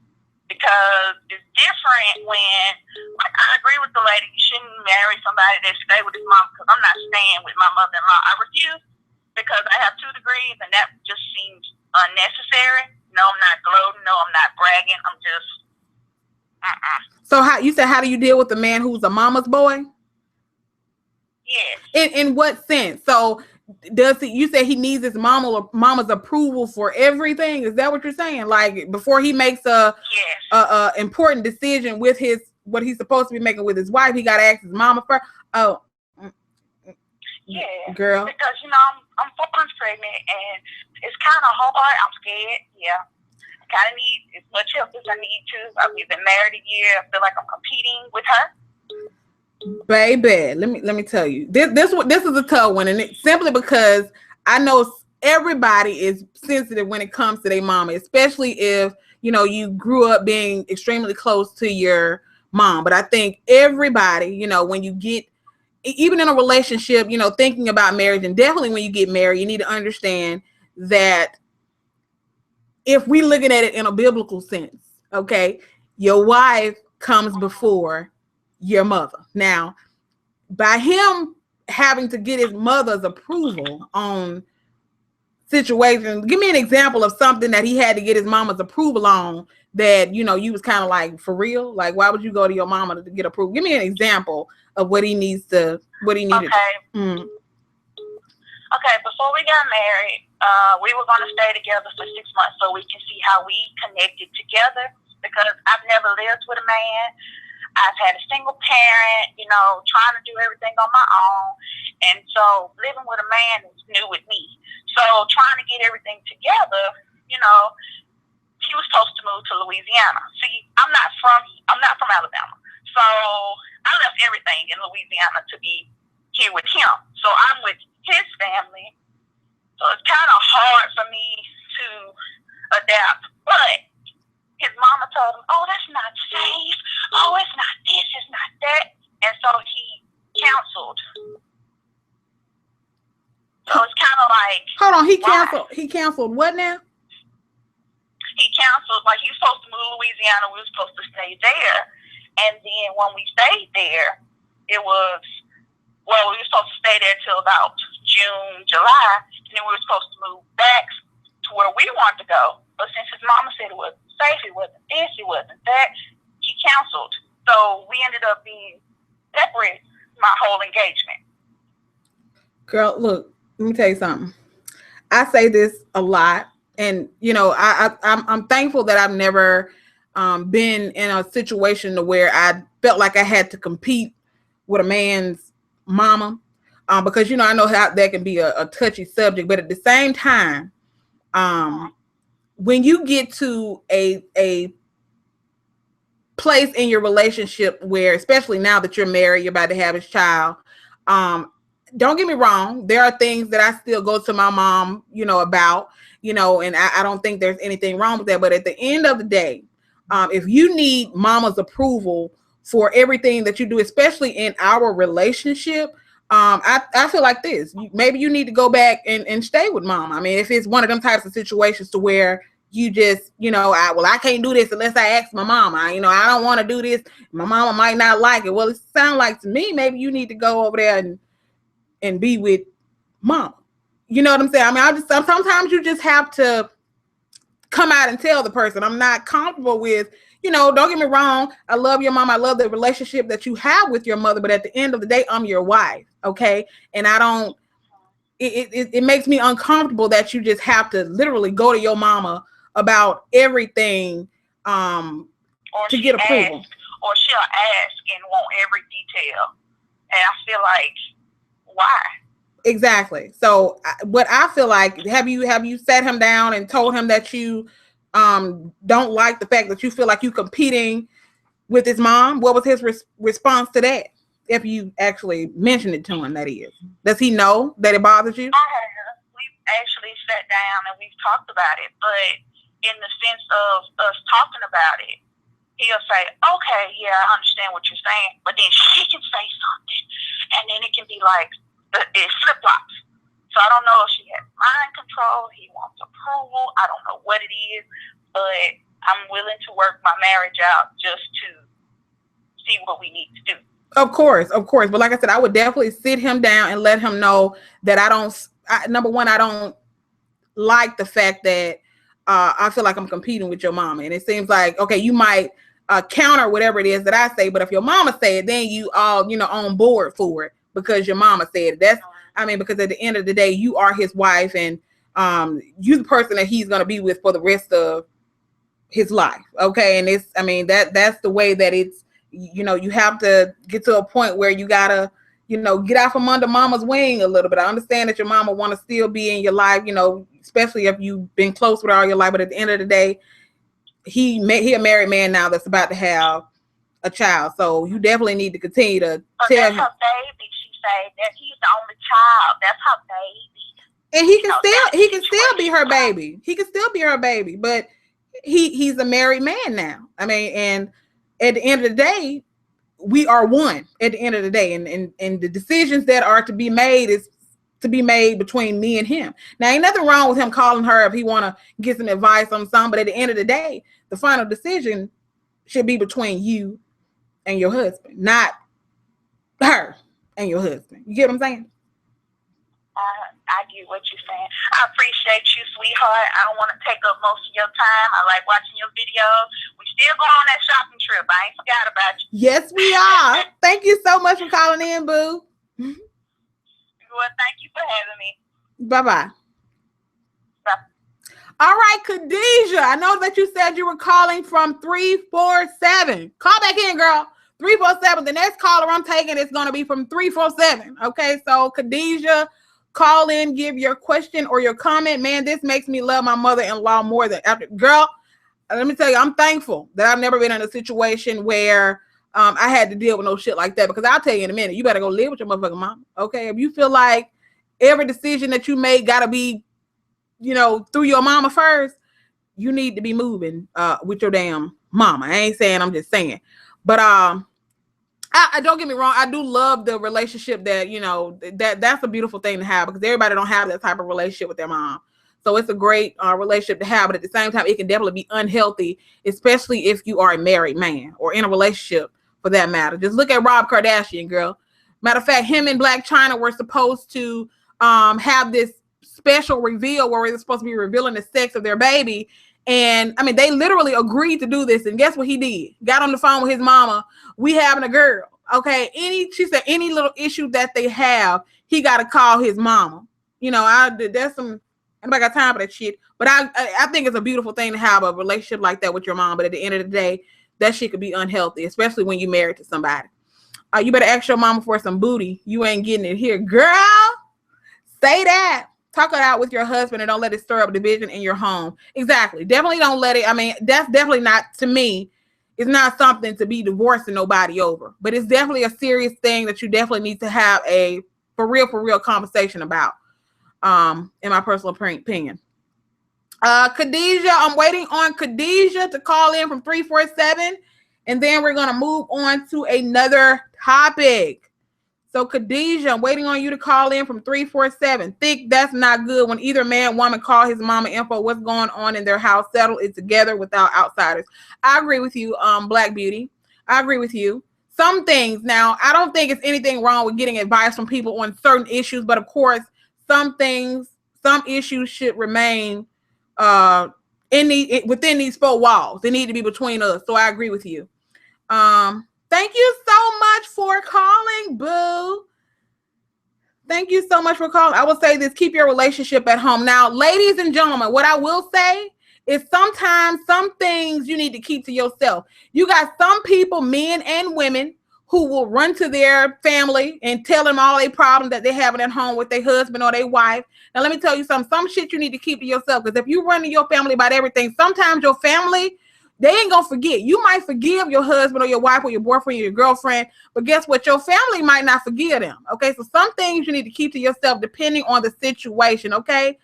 Because it's different when, I agree with the lady, you shouldn't marry somebody that stay with his mom because I'm not staying with my mother-in-law. I refuse because I have 2 degrees and that just seems unnecessary. No, I'm not gloating. No, I'm not bragging. I'm just, So how do you deal with the man who's a mama's boy? Yes. In what sense? So you say he needs his mama's approval for everything? Is that what you're saying? Like before he makes a important decision with what he's supposed to be making with his wife, he got to ask his mama first. Oh, yeah, girl. Because I'm 4 months pregnant and it's kind of hard. I'm scared. Yeah, I kind of need as much help as I need to. We've been married a year. I feel like I'm competing with her. Baby, let me tell you, this is a tough one, and it's simply because I know everybody is sensitive when it comes to their mama, especially if you grew up being extremely close to your mom. But I think everybody, when you get even in a relationship, thinking about marriage, and definitely when you get married, you need to understand that if we looking at it in a biblical sense, okay, your wife comes before your mother. Now, by him having to get his mother's approval on situations, give me an example of something that he had to get his mama's approval on that, you know, you was kind of like, for real? Like, why would you go to your mama to get approval? Give me an example of what he needed. Okay. Okay, before we got married, we were going to stay together for 6 months so we can see how we connected together, because I've never lived with a man. I've had a single parent, you know, trying to do everything on my own. And so living with a man is new with me. So trying to get everything together, you know, he was supposed to move to Louisiana. See, I'm not from Alabama. So I left everything in Louisiana to be here with him. So I'm with his family. So it's kind of hard for me to adapt. But his mama told him, oh, that's not safe. Oh, it's not this, it's not that. And so he canceled. So it's kind of like... Hold on, he canceled what now? He canceled, like, he was supposed to move to Louisiana. We were supposed to stay there. And then when we stayed there, we were supposed to stay there till about June, July. And then we were supposed to move back to where we wanted to go. But since his mama said it wasn't safe, it wasn't this, it wasn't that, he canceled. So we ended up being separate my whole engagement. Girl, look, let me tell you something. I say this a lot, and you know, I'm thankful that I've never been in a situation to where I felt like I had to compete with a man's mama, because you know, I know how that can be a touchy subject, but at the same time, when you get to a place in your relationship where, especially now that you're married, you're about to have a child, don't get me wrong, there are things that I still go to my mom, you know, about, you know, and I don't think there's anything wrong with that. But at the end of the day, if you need mama's approval for everything that you do, especially in our relationship, I feel like this. Maybe you need to go back and stay with mom. I mean, if it's one of them types of situations to where you just, you know, I can't do this unless I ask my mama. I don't want to do this. My mama might not like it. Well, it sounds like to me, maybe you need to go over there and be with mom. You know what I'm saying? I mean, sometimes you just have to come out and tell the person, I'm not comfortable with, you know, don't get me wrong, I love your mom, I love the relationship that you have with your mother, but at the end of the day, I'm your wife, okay? And I don't, it makes me uncomfortable that you just have to literally go to your mama about everything to get approval. Or she'll ask and want every detail. And I feel like, why? Exactly. So what I feel like, have you sat him down and told him that you don't like the fact that you feel like you competing with his mom? What was his response to that? If you actually mentioned it to him, that is. Does he know that it bothers you? We've actually sat down and we've talked about it, but in the sense of us talking about it, he'll say, okay, yeah, I understand what you're saying, but then she can say something, and then it can be like, it flip-flops. So I don't know if she has mind control, he wants approval, I don't know what it is, but I'm willing to work my marriage out just to see what we need to do. Of course. But like I said, I would definitely sit him down and let him know that number one, I don't like the fact that I feel like I'm competing with your mama. And it seems like, okay, you might counter whatever it is that I say, but if your mama say it, then you all, you know, on board for it because your mama said it. Because at the end of the day, you are his wife, and you the person that he's going to be with for the rest of his life. Okay. And that's the way that it's, you know, you have to get to a point where you gotta, you know, get out from under mama's wing a little bit. I understand that your mama want to still be in your life, you know, especially if you've been close with her all your life. But at the end of the day, he a married man now that's about to have a child. So you definitely need to continue to tell him. That's her baby. She say that he's the only child. That's her baby. And he can still be her baby. He can still be her baby, but he's a married man now. I mean, and at the end of the day, we are one at the end of the day. And the decisions that are to be made is to be made between me and him. Now, ain't nothing wrong with him calling her if he want to get some advice on something, but at the end of the day, the final decision should be between you and your husband, not her and your husband. You get what I'm saying? I get what you're saying. I appreciate you, sweetheart. I don't want to take up most of your time. I like watching your videos. We still going on that shopping trip. I ain't forgot about you. Yes, we are. Thank you so much for calling in, boo. Well, thank you for having me. Bye-bye. Bye. All right, Khadijah. I know that you said you were calling from 347. Call back in, girl. 347. The next caller I'm taking is going to be from 347. Okay, so Khadijah, call in, give your question or your comment. Man, this makes me love my mother-in-law more than after. Girl, let me tell you, I'm thankful that I've never been in a situation where I had to deal with no shit like that, because I'll tell you in a minute, you better go live with your motherfucking mom. Okay, if you feel like every decision that you make got to be, you know, through your mama first, you need to be moving with your damn mama. I ain't saying, I'm just saying. But I don't get me wrong, I do love the relationship that, you know, that's a beautiful thing to have, because everybody don't have that type of relationship with their mom. So it's a great relationship to have, but at the same time, it can definitely be unhealthy, especially if you are a married man or in a relationship for that matter. Just look at Rob Kardashian, girl. Matter of fact, him and Black China were supposed to have this special reveal where they're supposed to be revealing the sex of their baby. And I mean, they literally agreed to do this. And guess what he did? Got on the phone with his mama. We having a girl. Okay. She said any little issue that they have, he got to call his mama. You know, there's some, anybody got time for that shit. But I think it's a beautiful thing to have a relationship like that with your mom. But at the end of the day, that shit could be unhealthy, especially when you're married to somebody. You better ask your mama for some booty. You ain't getting it here. Girl, say that. Talk it out with your husband and don't let it stir up division in your home. Exactly. Definitely don't let it. I mean, that's definitely not, to me, it's not something to be divorcing nobody over. But it's definitely a serious thing that you definitely need to have a for real conversation about, in my personal opinion. Khadijah, I'm waiting on Khadijah to call in from 347. And then we're going to move on to another topic. So Khadijah, I'm waiting on you to call in from 347. Think that's not good when either man, woman call his mama info what's going on in their house, settle it together without outsiders. I agree with you, Black Beauty. I agree with you. Some things, now, I don't think it's anything wrong with getting advice from people on certain issues, but of course, some things, some issues should remain within these four walls. They need to be between us. So I agree with you. Thank you so much for calling, boo. Thank you so much for calling. I will say this, keep your relationship at home. Now, ladies and gentlemen, what I will say is sometimes some things you need to keep to yourself. You got some people, men and women, who will run to their family and tell them all their problems that they're having at home with their husband or their wife. Now, let me tell you something. Some shit you need to keep to yourself, because if you run to your family about everything, sometimes your family, they ain't gonna forget. You might forgive your husband or your wife or your boyfriend or your girlfriend, but guess what? Your family might not forgive them. Okay, so some things you need to keep to yourself depending on the situation. Okay,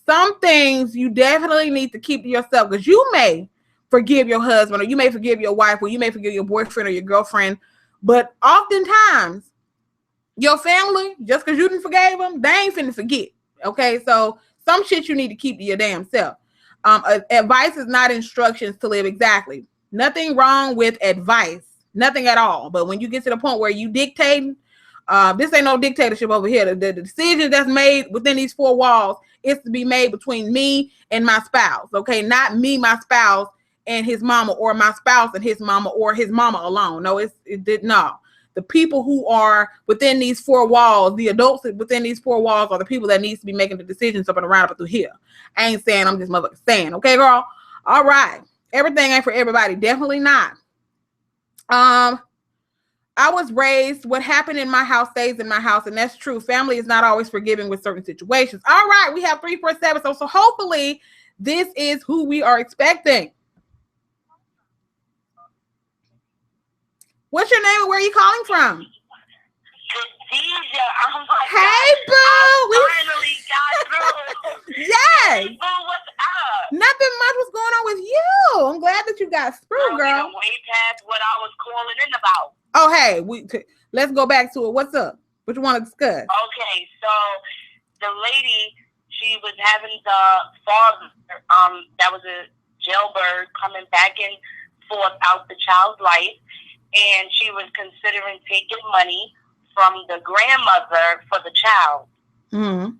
some things you definitely need to keep to yourself, because you may forgive your husband or you may forgive your wife or you may forgive your boyfriend or your girlfriend, but oftentimes your family, just because you didn't forgive them, they ain't finna forget. Okay, so some shit you need to keep to your damn self. Advice is not instructions to live. Exactly. Nothing wrong with advice. Nothing at all. But when you get to the point where you dictating, this ain't no dictatorship over here. The decision that's made within these four walls is to be made between me and my spouse. Okay, not me, my spouse, and his mama, or my spouse and his mama, or his mama alone. No, it did not. The people who are within these four walls, the adults within these four walls, are the people that needs to be making the decisions up and around up through here. I ain't saying, I'm just motherfucking saying. Okay, girl? All right. Everything ain't for everybody. Definitely not. I was raised, what happened in my house stays in my house, and that's true. Family is not always forgiving with certain situations. All right, we have 347. So hopefully this is who we are expecting. What's your name and where are you calling from? Khadijah, oh my Hey, God. boo. I finally got through. Yes. Hey, boo, what's up? Nothing much. What's going on with you? I'm glad that you got through, girl. Way past what I was calling in about. Oh, hey, let's go back to it. What's up? What you want to discuss? Okay, so the lady, she was having the father, that was a jailbird, coming back and forth out the child's life. and she was considering taking money from the grandmother for the child. Mm-hmm.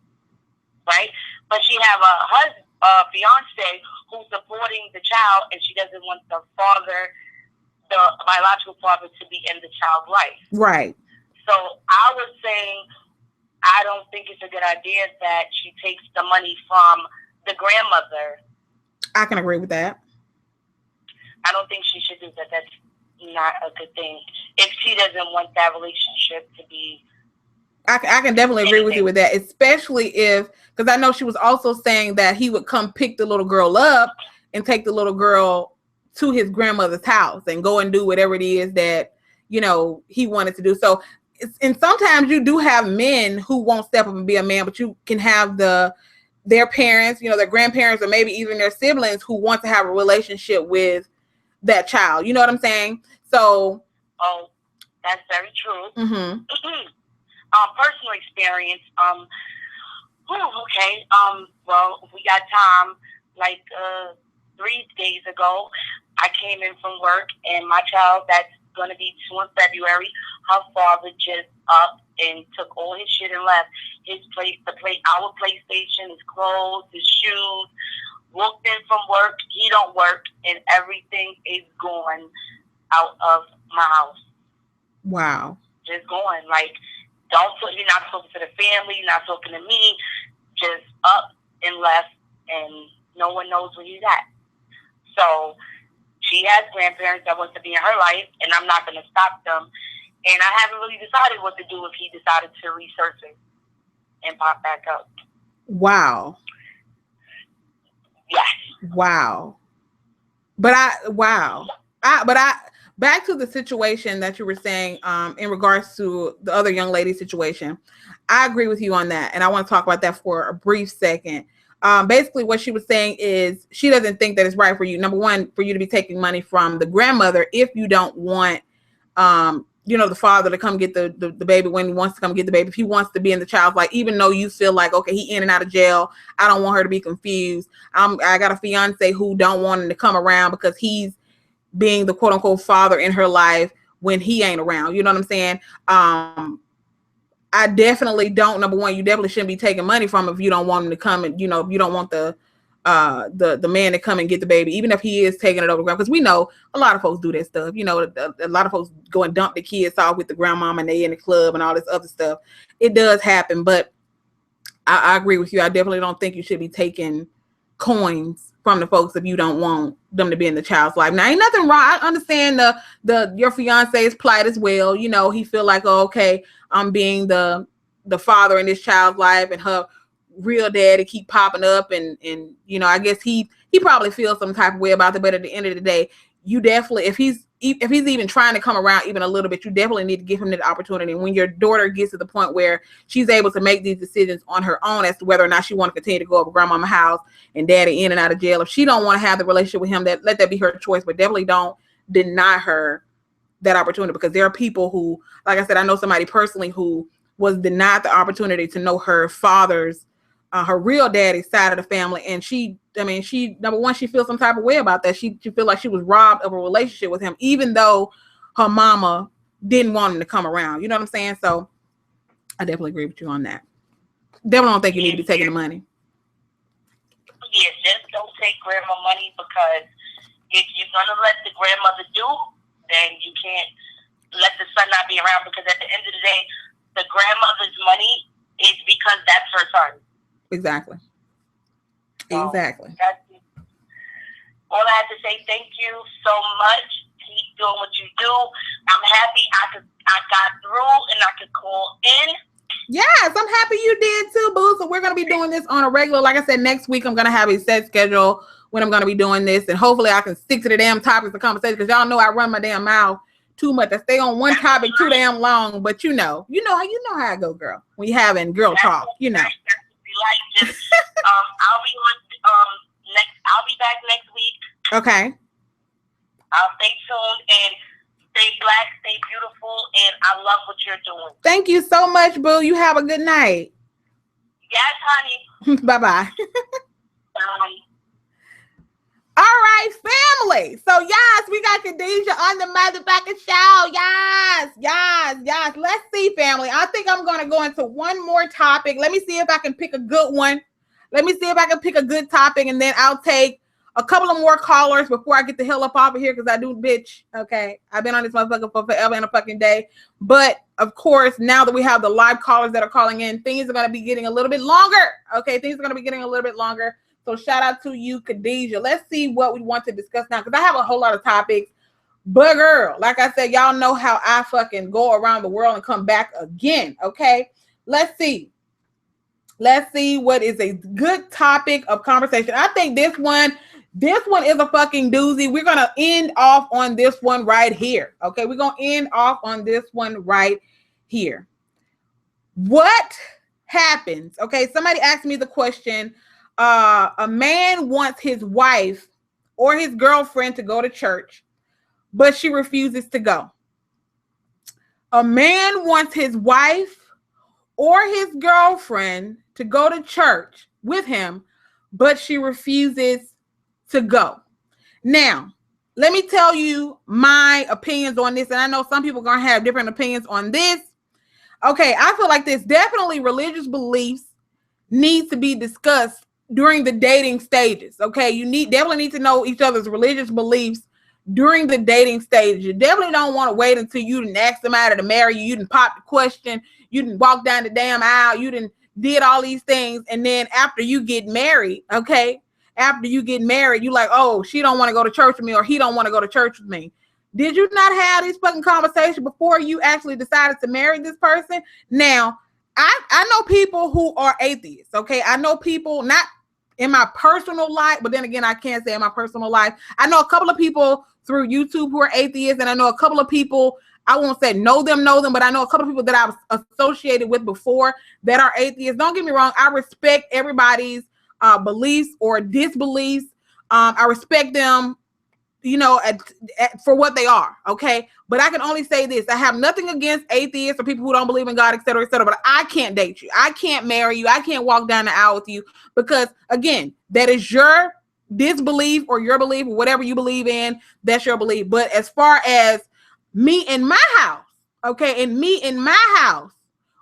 Right? But she have a fiance who's supporting the child, and she doesn't want the biological father, to be in the child's life. Right. So I was saying, I don't think it's a good idea that she takes the money from the grandmother. I can agree with that. I don't think she should do that. That's not a good thing. If she doesn't want that relationship to be... I can definitely agree with you with that, especially if, because I know she was also saying that he would come pick the little girl up and take the little girl to his grandmother's house and go and do whatever it is that, you know, he wanted to do. So, and sometimes you do have men who won't step up and be a man, but you can have their parents, you know, their grandparents, or maybe even their siblings who want to have a relationship with that child. You know what I'm saying? So, oh, that's very true. Mm-hmm. Personal experience. Okay. Well, we got time. Like 3 days ago, I came in from work, and my child, that's going to be 2 in February, her father just up and took all his shit and left. Our PlayStation, his clothes, his shoes. Walked in from work. He don't work, and everything is going out of my house. Wow. Just going. Like, you're not talking to the family, you're not talking to me, just up and left, and no one knows where he's at. So she has grandparents that want to be in her life, and I'm not going to stop them. And I haven't really decided what to do if he decided to resurface and pop back up. Wow. Yes. Wow. Back to the situation that you were saying in regards to the other young lady situation. I agree with you on that. And I want to talk about that for a brief second. Basically what she was saying is she doesn't think that it's right for you. Number one, for you to be taking money from the grandmother if you don't want, the father to come get the baby when he wants to come get the baby. If he wants to be in the child's life, even though you feel like, okay, he in and out of jail. I don't want her to be confused. I got a fiance who don't want him to come around because he's being the quote unquote father in her life when he ain't around. You know what I'm saying? I definitely don't. Number one, you definitely shouldn't be taking money from him if you don't want him to come, and if you don't want the man to come and get the baby, even if he is taking it over, because we know a lot of folks do that stuff. A lot of folks go and dump the kids off with the grandmama and they in the club and all this other stuff. It does happen, but I agree with you. I definitely don't think you should be taking coins from the folks if you don't want them to be in the child's life. Now, ain't nothing wrong. I understand your fiance's plight as well. He feel like, oh, okay, I'm being the father in this child's life, and her real daddy keep popping up, and I guess he probably feels some type of way about it. But at the end of the day, you definitely, if he's even trying to come around even a little bit, you definitely need to give him the opportunity. And when your daughter gets to the point where she's able to make these decisions on her own as to whether or not she want to continue to go over grandmama's house and daddy in and out of jail, if she don't want to have the relationship with him, let that be her choice. But definitely don't deny her that opportunity, because there are people who, like I said, I know somebody personally who was denied the opportunity to know her father's her real daddy's side of the family, and she number one, she feels some type of way about that. She feel like she was robbed of a relationship with him, even though her mama didn't want him to come around. You know what I'm saying? So I definitely agree with you on that. Definitely don't think you need to be taking the money. Yeah, just don't take grandma money, because if you're gonna let the grandmother do, then you can't let the son not be around, because at the end of the day, the grandmother's money is because that's her son. Exactly. So exactly. That's all I have to say. Thank you so much. Keep doing what you do. I'm happy I got through and I could call in. Yes, I'm happy you did too, boo. So we're going to be doing this on a regular. Like I said, next week I'm going to have a set schedule when I'm going to be doing this, and hopefully I can stick to the damn topics of conversation, because y'all know I run my damn mouth too much. I stay on one topic too damn long, but you know how I go, girl. When you having girl talk, Like, just I'll be back next week. Okay. I'll stay tuned, and stay black, stay beautiful, and I love what you're doing. Thank you so much, boo. You have a good night. Yes, honey. Bye-bye. Bye. All right, family. So, yes, we got Khadijah on the motherfucking show. Yes. Let's see, family. I think I'm going to go into one more topic. Let me see if I can pick a good one. Let me see if I can pick a good topic, and then I'll take a couple of more callers before I get the hell up off of here, because I do, bitch. Okay, I've been on this motherfucker for forever and a fucking day. But, of course, now that we have the live callers that are calling in, things are going to be getting a little bit longer. Okay, things are going to be getting a little bit longer. So shout out to you, Khadijah. Let's see what we want to discuss now, because I have a whole lot of topics. But girl, like I said, y'all know how I fucking go around the world and come back again, okay? Let's see. Let's see what is a good topic of conversation. I think this one is a fucking doozy. We're going to end off on this one right here, okay? We're going to end off on this one right here. What happens? Okay, somebody asked me the question, a man wants his wife or his girlfriend to go to church, but she refuses to go. A man wants his wife or his girlfriend to go to church with him, but she refuses to go. Now, let me tell you my opinions on this, and I know some people are going to have different opinions on this. Okay, I feel like there's definitely religious beliefs needs to be discussed during the dating stages. Okay, you definitely need to know each other's religious beliefs during the dating stage. You definitely don't want to wait until you didn't ask somebody to marry you. You didn't pop the question. You didn't walk down the damn aisle. You didn't did all these things. And then after you get married, okay, after you get married, you like, oh, she don't want to go to church with me, or he don't want to go to church with me. Did you not have these fucking conversations before you actually decided to marry this person? Now, I know people who are atheists, okay? I know people, not in my personal life, but then again, I can't say in my personal life. I know a couple of people through YouTube who are atheists, and I know a couple of people, I won't say know them, but I know a couple of people that I was associated with before that are atheists. Don't get me wrong. I respect everybody's beliefs or disbeliefs. I respect them, you know, for what they are, okay? But I can only say this. I have nothing against atheists or people who don't believe in God, et cetera, but I can't date you. I can't marry you. I can't walk down the aisle with you because, again, that is your disbelief or your belief, or whatever you believe in, that's your belief. But as far as me in my house, okay, and me in my house,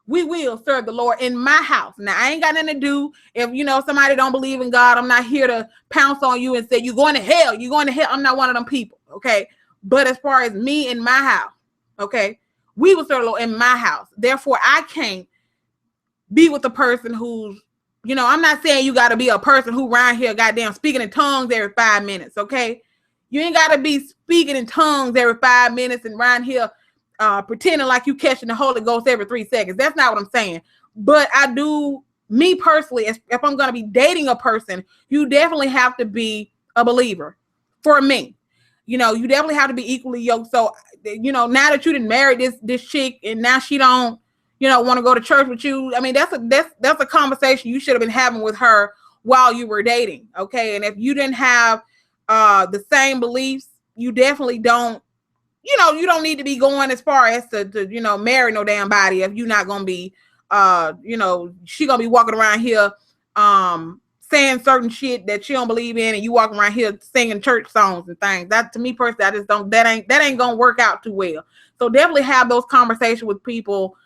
we will serve the Lord in my house. Now, I ain't got nothing to do if, you know, somebody don't believe in God. I'm not here to pounce on you and say, you're going to hell. You're going to hell. I'm not one of them people, okay? But as far as me in my house, okay, we will serve the Lord in my house. Therefore, I can't be with a person who's, you know, I'm not saying you got to be a person who around here goddamn speaking in tongues every 5 minutes, okay? You ain't got to be speaking in tongues every 5 minutes and around here pretending like you catching the Holy Ghost every 3 seconds. That's not what I'm saying. But I do, me personally, if I'm going to be dating a person, you definitely have to be a believer. For me, you know, you definitely have to be equally yoked. So, you know, now that you didn't marry this chick and now she don't, you know, want to go to church with you. I mean, that's a conversation you should have been having with her while you were dating. Okay. And if you didn't have the same beliefs, you definitely don't, you know, you don't need to be going as far as to you know, marry no damn body if you're not going to be, you know, she going to be walking around here saying certain shit that she don't believe in, and you walking around here singing church songs and things. That, to me personally, I just don't, that ain't going to work out too well. So definitely have those conversations with people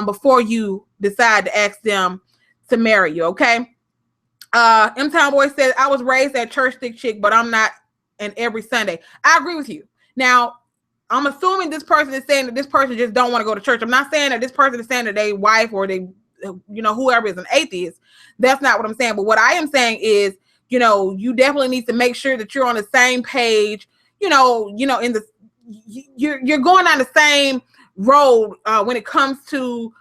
before you decide to ask them to marry you, okay? M-Town Boy says, I was raised at church thick chick, but I'm not an every Sunday. I agree with you. Now, I'm assuming this person is saying that this person just don't want to go to church. I'm not saying that this person is saying that they wife or they, you know, whoever is an atheist. That's not what I'm saying. But what I am saying is, you know, you definitely need to make sure that you're on the same page, you know, in the, you're going on the same road when it comes to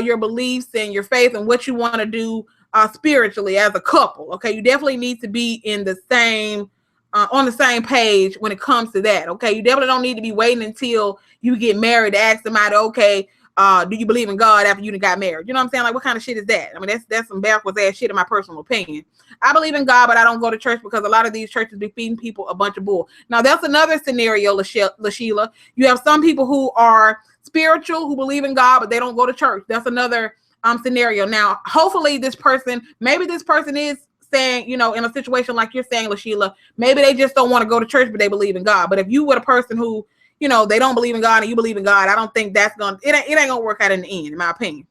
your beliefs and your faith and what you want to do spiritually as a couple. Okay. You definitely need to be in the same, on the same page when it comes to that. Okay. You definitely don't need to be waiting until you get married to ask somebody, okay, do you believe in God after you done got married? You know what I'm saying? Like, what kind of shit is that? I mean, that's some backwards ass shit in my personal opinion. I believe in God, but I don't go to church because a lot of these churches be feeding people a bunch of bull. Now, that's another scenario, LaSheila. You have some people who are spiritual, who believe in God, but they don't go to church. That's another scenario. Now, hopefully this person, maybe this person is saying, you know, in a situation like you're saying, LaSheila, maybe they just don't want to go to church, but they believe in God. But if you were a person who, you know, they don't believe in God and you believe in God, I don't think that's it ain't gonna work out in the end, in my opinion.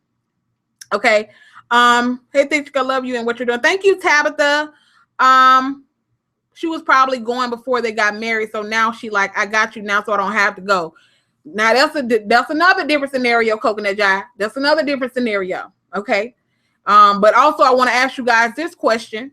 Okay. Hey, Thick, I love you and what you're doing. Thank you, Tabitha. She was probably going before they got married, so now she like, I got you now, so I don't have to go. Now that's another different scenario, Coconut Jai. That's another different scenario. Okay. But also I want to ask you guys this question.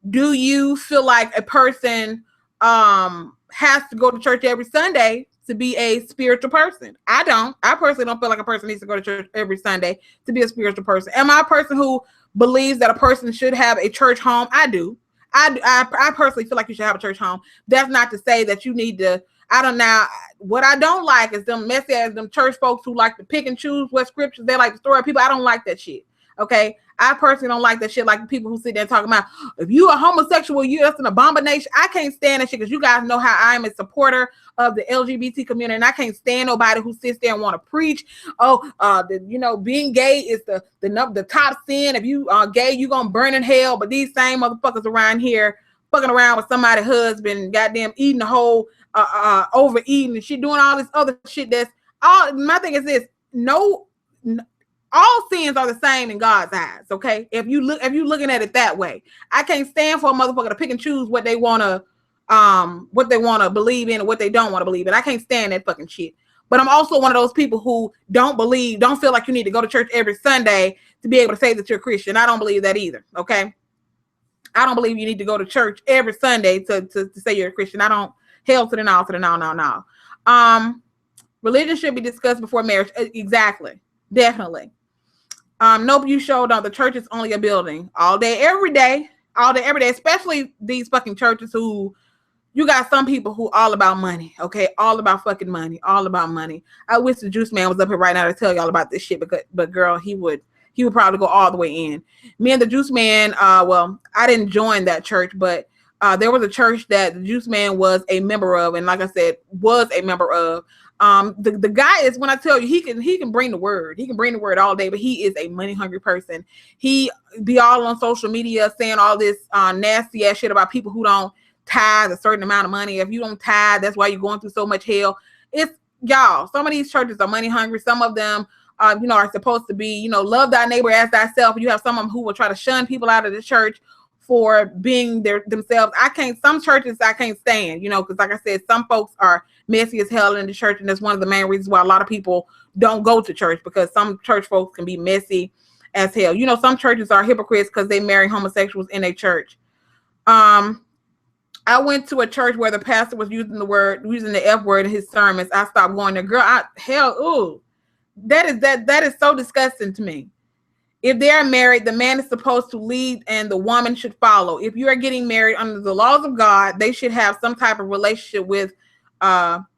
Do you feel like a person has to go to church every Sunday to be a spiritual person? I don't. I personally don't feel like a person needs to go to church every Sunday to be a spiritual person. Am I a person who believes that a person should have a church home? I do. I personally feel like you should have a church home. That's not to say that you need to. I don't know. What I don't like is them messy ass them church folks who like to pick and choose what scriptures they like to throw at people. I don't like that shit. Okay. I personally don't like that shit. Like the people who sit there talking about, if you are homosexual, that's an abomination. I can't stand that shit because you guys know how I am a supporter of the LGBT community, and I can't stand nobody who sits there and want to preach. Being gay is the top sin. If you are gay, you gonna burn in hell. But these same motherfuckers around here fucking around with somebody's husband, goddamn eating the whole overeating and shit, doing all this other shit. That's all. My thing is this: all sins are the same in God's eyes. Okay, if you looking at it that way, I can't stand for a motherfucker to pick and choose what they wanna believe in and what they don't want to believe in. I can't stand that fucking shit. But I'm also one of those people who don't feel like you need to go to church every Sunday to be able to say that you're a Christian. I don't believe that either. Okay, I don't believe you need to go to church every Sunday to say you're a Christian. I don't. Hell to the no. Religion should be discussed before marriage. Exactly. Definitely. Nope, you showed on the church is only a building all day, every day, especially these fucking churches who you got some people who all about money. Okay. All about fucking money, all about money. I wish the Juice Man was up here right now to tell y'all about this shit, but girl, he would probably go all the way in. Me and the Juice Man, I didn't join that church, but there was a church that the Juice Man was a member of, and like I said, was a member of. The guy is, when I tell you, he can bring the word. He can bring the word all day, but he is a money hungry person. He be all on social media saying all this nasty ass shit about people who don't tithe a certain amount of money. If you don't tithe, that's why you're going through so much hell. It's y'all. Some of these churches are money hungry. Some of them, are supposed to be, love thy neighbor as thyself. You have some of them who will try to shun people out of the church for being themselves. Some churches I can't stand, because like I said, some folks are messy as hell in the church, and that's one of the main reasons why a lot of people don't go to church, because some church folks can be messy as hell. Some churches are hypocrites because they marry homosexuals in a church. I went to a church where the pastor was using the F word in his sermons. I stopped going there. Girl, that is so disgusting to me. If they are married, the man is supposed to lead and the woman should follow. If you are getting married under the laws of God, they should have some type of relationship with,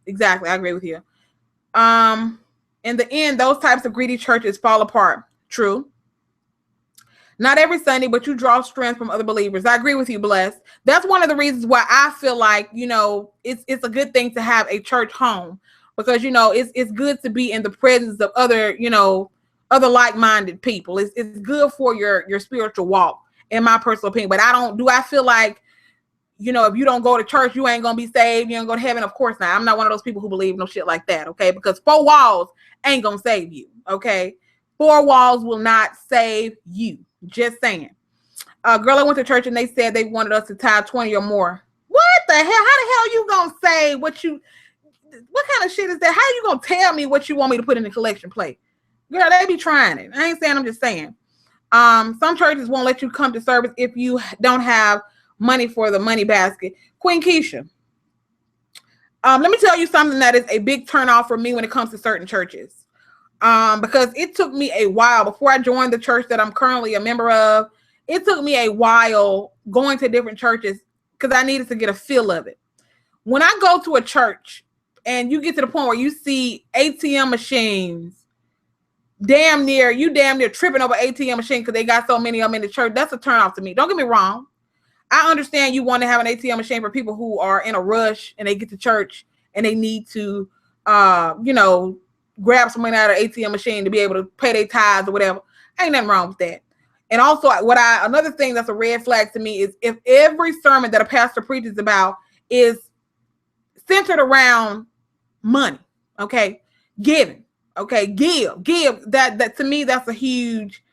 exactly, I agree with you. In the end, those types of greedy churches fall apart. True. Not every Sunday, but you draw strength from other believers. I agree with you, Bless. That's one of the reasons why I feel like, it's a good thing to have a church home, because, it's good to be in the presence of other, other like-minded people. It's good for your spiritual walk, in my personal opinion. But I feel like, if you don't go to church, you ain't gonna be saved, you ain't gonna go to heaven. Of course not. I'm not one of those people who believe no shit like that. Okay, because 4 walls ain't gonna save you. Okay, 4 walls will not save you. Just saying. Girl, I went to church and they said they wanted us to tithe 20 or more. What the hell? How the hell you gonna say what kind of shit is that? How you gonna tell me what you want me to put in the collection plate? Girl, they be trying it. I ain't saying, I'm just saying. Some churches won't let you come to service if you don't have money for the money basket. Queen Keisha, let me tell you something that is a big turnoff for me when it comes to certain churches. Because it took me a while before I joined the church that I'm currently a member of. It took me a while going to different churches because I needed to get a feel of it. When I go to a church and you get to the point where you see ATM machines, damn near tripping over ATM machine because they got so many of them in the church, that's a turn off to me. Don't get me wrong. I understand you want to have an ATM machine for people who are in a rush and they get to church and they need to, grab some money out of the ATM machine to be able to pay their tithes or whatever. Ain't nothing wrong with that. And also another thing that's a red flag to me is if every sermon that a pastor preaches about is centered around money, okay, giving, okay, give that to me, that's a huge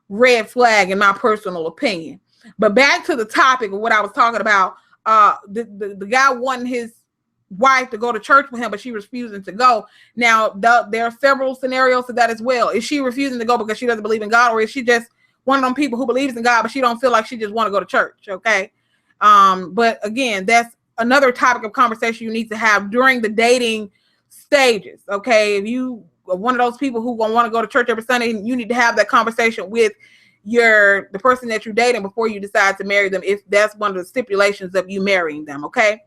red flag in my personal opinion. But back to the topic of what I was talking about, the guy wanting his wife to go to church with him, but she refusing to go. Now, there are several scenarios to that as well. Is she refusing to go because she doesn't believe in God, or is she just one of them people who believes in God, but she don't feel like she just want to go to church? Okay. But again, that's another topic of conversation you need to have during the dating stages. Okay. If you are one of those people who gonna want to go to church every Sunday, you need to have that conversation with the person that you're dating before you decide to marry them, if that's one of the stipulations of you marrying them. Okay.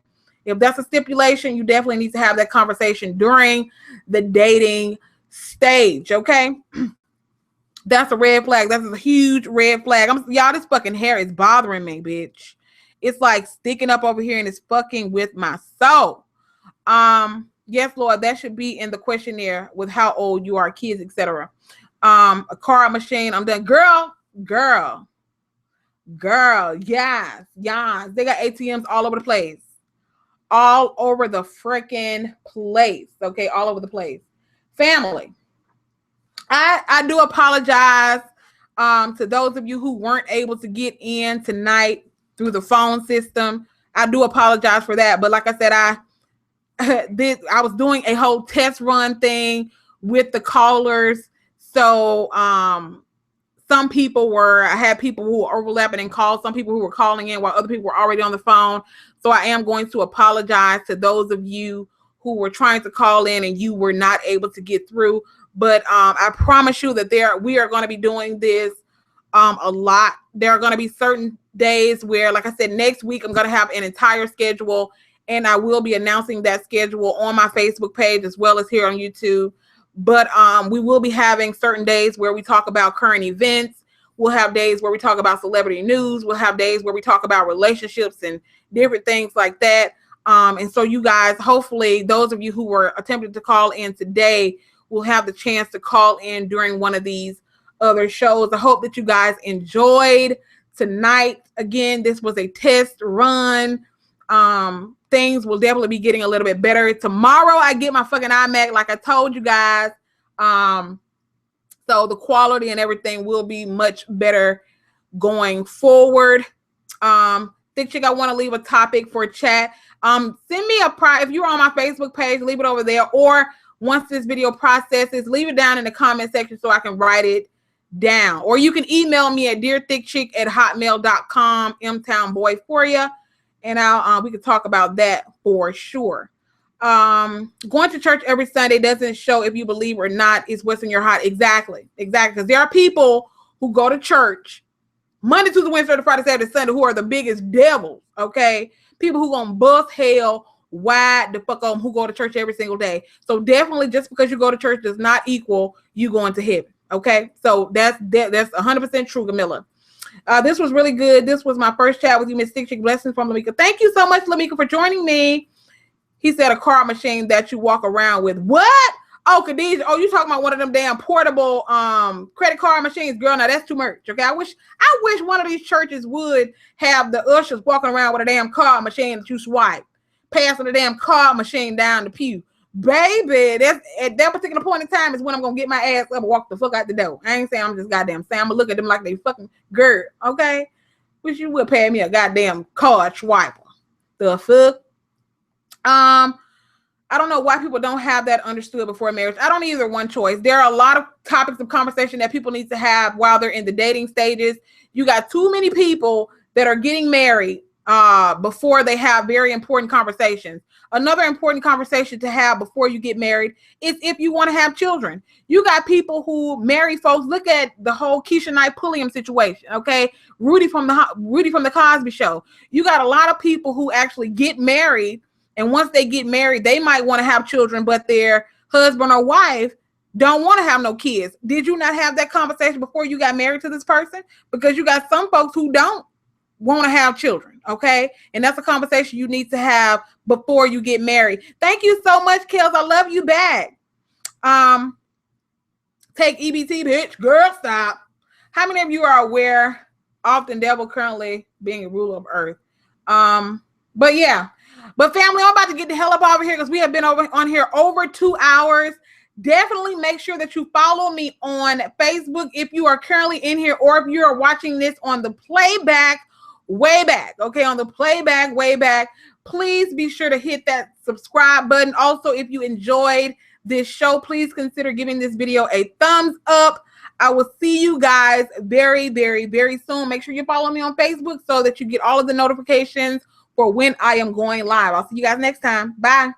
If that's a stipulation, you definitely need to have that conversation during the dating stage. Okay. That's a red flag. That's a huge red flag. Y'all, this fucking hair is bothering me, bitch. It's like sticking up over here and it's fucking with my soul. Yes, Lord, that should be in the questionnaire with how old you are, kids, etc. A car, machine. I'm done. Girl. Yes. They got ATMs all over the place. All over the freaking place. Okay, all over the place. Family. I do apologize to those of you who weren't able to get in tonight through the phone system. I do apologize for that. But like I said, I was doing a whole test run thing with the callers. So I had people who were overlapping in calls, some people who were calling in while other people were already on the phone. So I am going to apologize to those of you who were trying to call in and you were not able to get through. But I promise you that we are going to be doing this a lot. There are going to be certain days where, like I said, next week I'm going to have an entire schedule, and I will be announcing that schedule on my Facebook page as well as here on YouTube. But we will be having certain days where we talk about current events. We'll have days where we talk about celebrity news. We'll have days where we talk about relationships and different things like that. And so you guys, hopefully those of you who were attempting to call in today will have the chance to call in during one of these other shows. I hope that you guys enjoyed tonight. Again, this was a test run. Things will definitely be getting a little bit better. Tomorrow I get my fucking iMac, like I told you guys. So the quality and everything will be much better going forward. Thick Chick, I want to leave a topic for chat. Send me if you're on my Facebook page, leave it over there. Or once this video processes, leave it down in the comment section so I can write it down. Or you can email me at dearthickchick@hotmail.com, M-Town Boy for you. And we can talk about that for sure. Going to church every Sunday doesn't show if you believe or not is what's in your heart. Exactly. Because there are people who go to church Monday, Tuesday, Wednesday, Thursday, Friday, Saturday, Sunday who are the biggest devils. Okay. People who gonna bust hell wide the fuck on, who go to church every single day. So definitely, just because you go to church does not equal you going to heaven. Okay. So that's 100% true, Camilla. This was really good. This was my first chat with you, Miss Thick Chick. Blessings from Lamika. Thank you so much, Lamika, for joining me. He said a card machine that you walk around with. What? Oh, Khadijah. Oh, you talking about one of them damn portable credit card machines, girl? Now that's too much. Okay, I wish one of these churches would have the ushers walking around with a damn card machine that you swipe, passing the damn card machine down the pew. Baby, that's at that particular point in time is when I'm gonna get my ass up and walk the fuck out the door. I ain't saying I'm just goddamn saying I'm gonna look at them like they fucking girl. Okay, wish you would pay me a goddamn card swiper. The fuck. I don't know why people don't have that understood before marriage. I don't either. One choice. There are a lot of topics of conversation that people need to have while they're in the dating stages. You got too many people that are getting married before they have very important conversations. Another important conversation to have before you get married is if you want to have children. You got people who marry folks. Look at the whole Keisha Knight Pulliam situation. Okay, Rudy from the Cosby Show. You got a lot of people who actually get married. And once they get married, they might want to have children, but their husband or wife don't want to have no kids. Did you not have that conversation before you got married to this person? Because you got some folks who don't want to have children, okay? And that's a conversation you need to have before you get married. Thank you so much, Kels. I love you back. Take EBT, bitch. Girl, stop. How many of you are aware often devil currently being a ruler of earth? But yeah, but family, I'm about to get the hell up over here because we have been on here over 2 hours. Definitely make sure that you follow me on Facebook if you are currently in here, or if you are watching this on the playback way back. Okay, on the playback way back. Please be sure to hit that subscribe button. Also, if you enjoyed this show, please consider giving this video a thumbs up. I will see you guys very, very, very soon. Make sure you follow me on Facebook so that you get all of the notifications for when I am going live. I'll see you guys next time. Bye.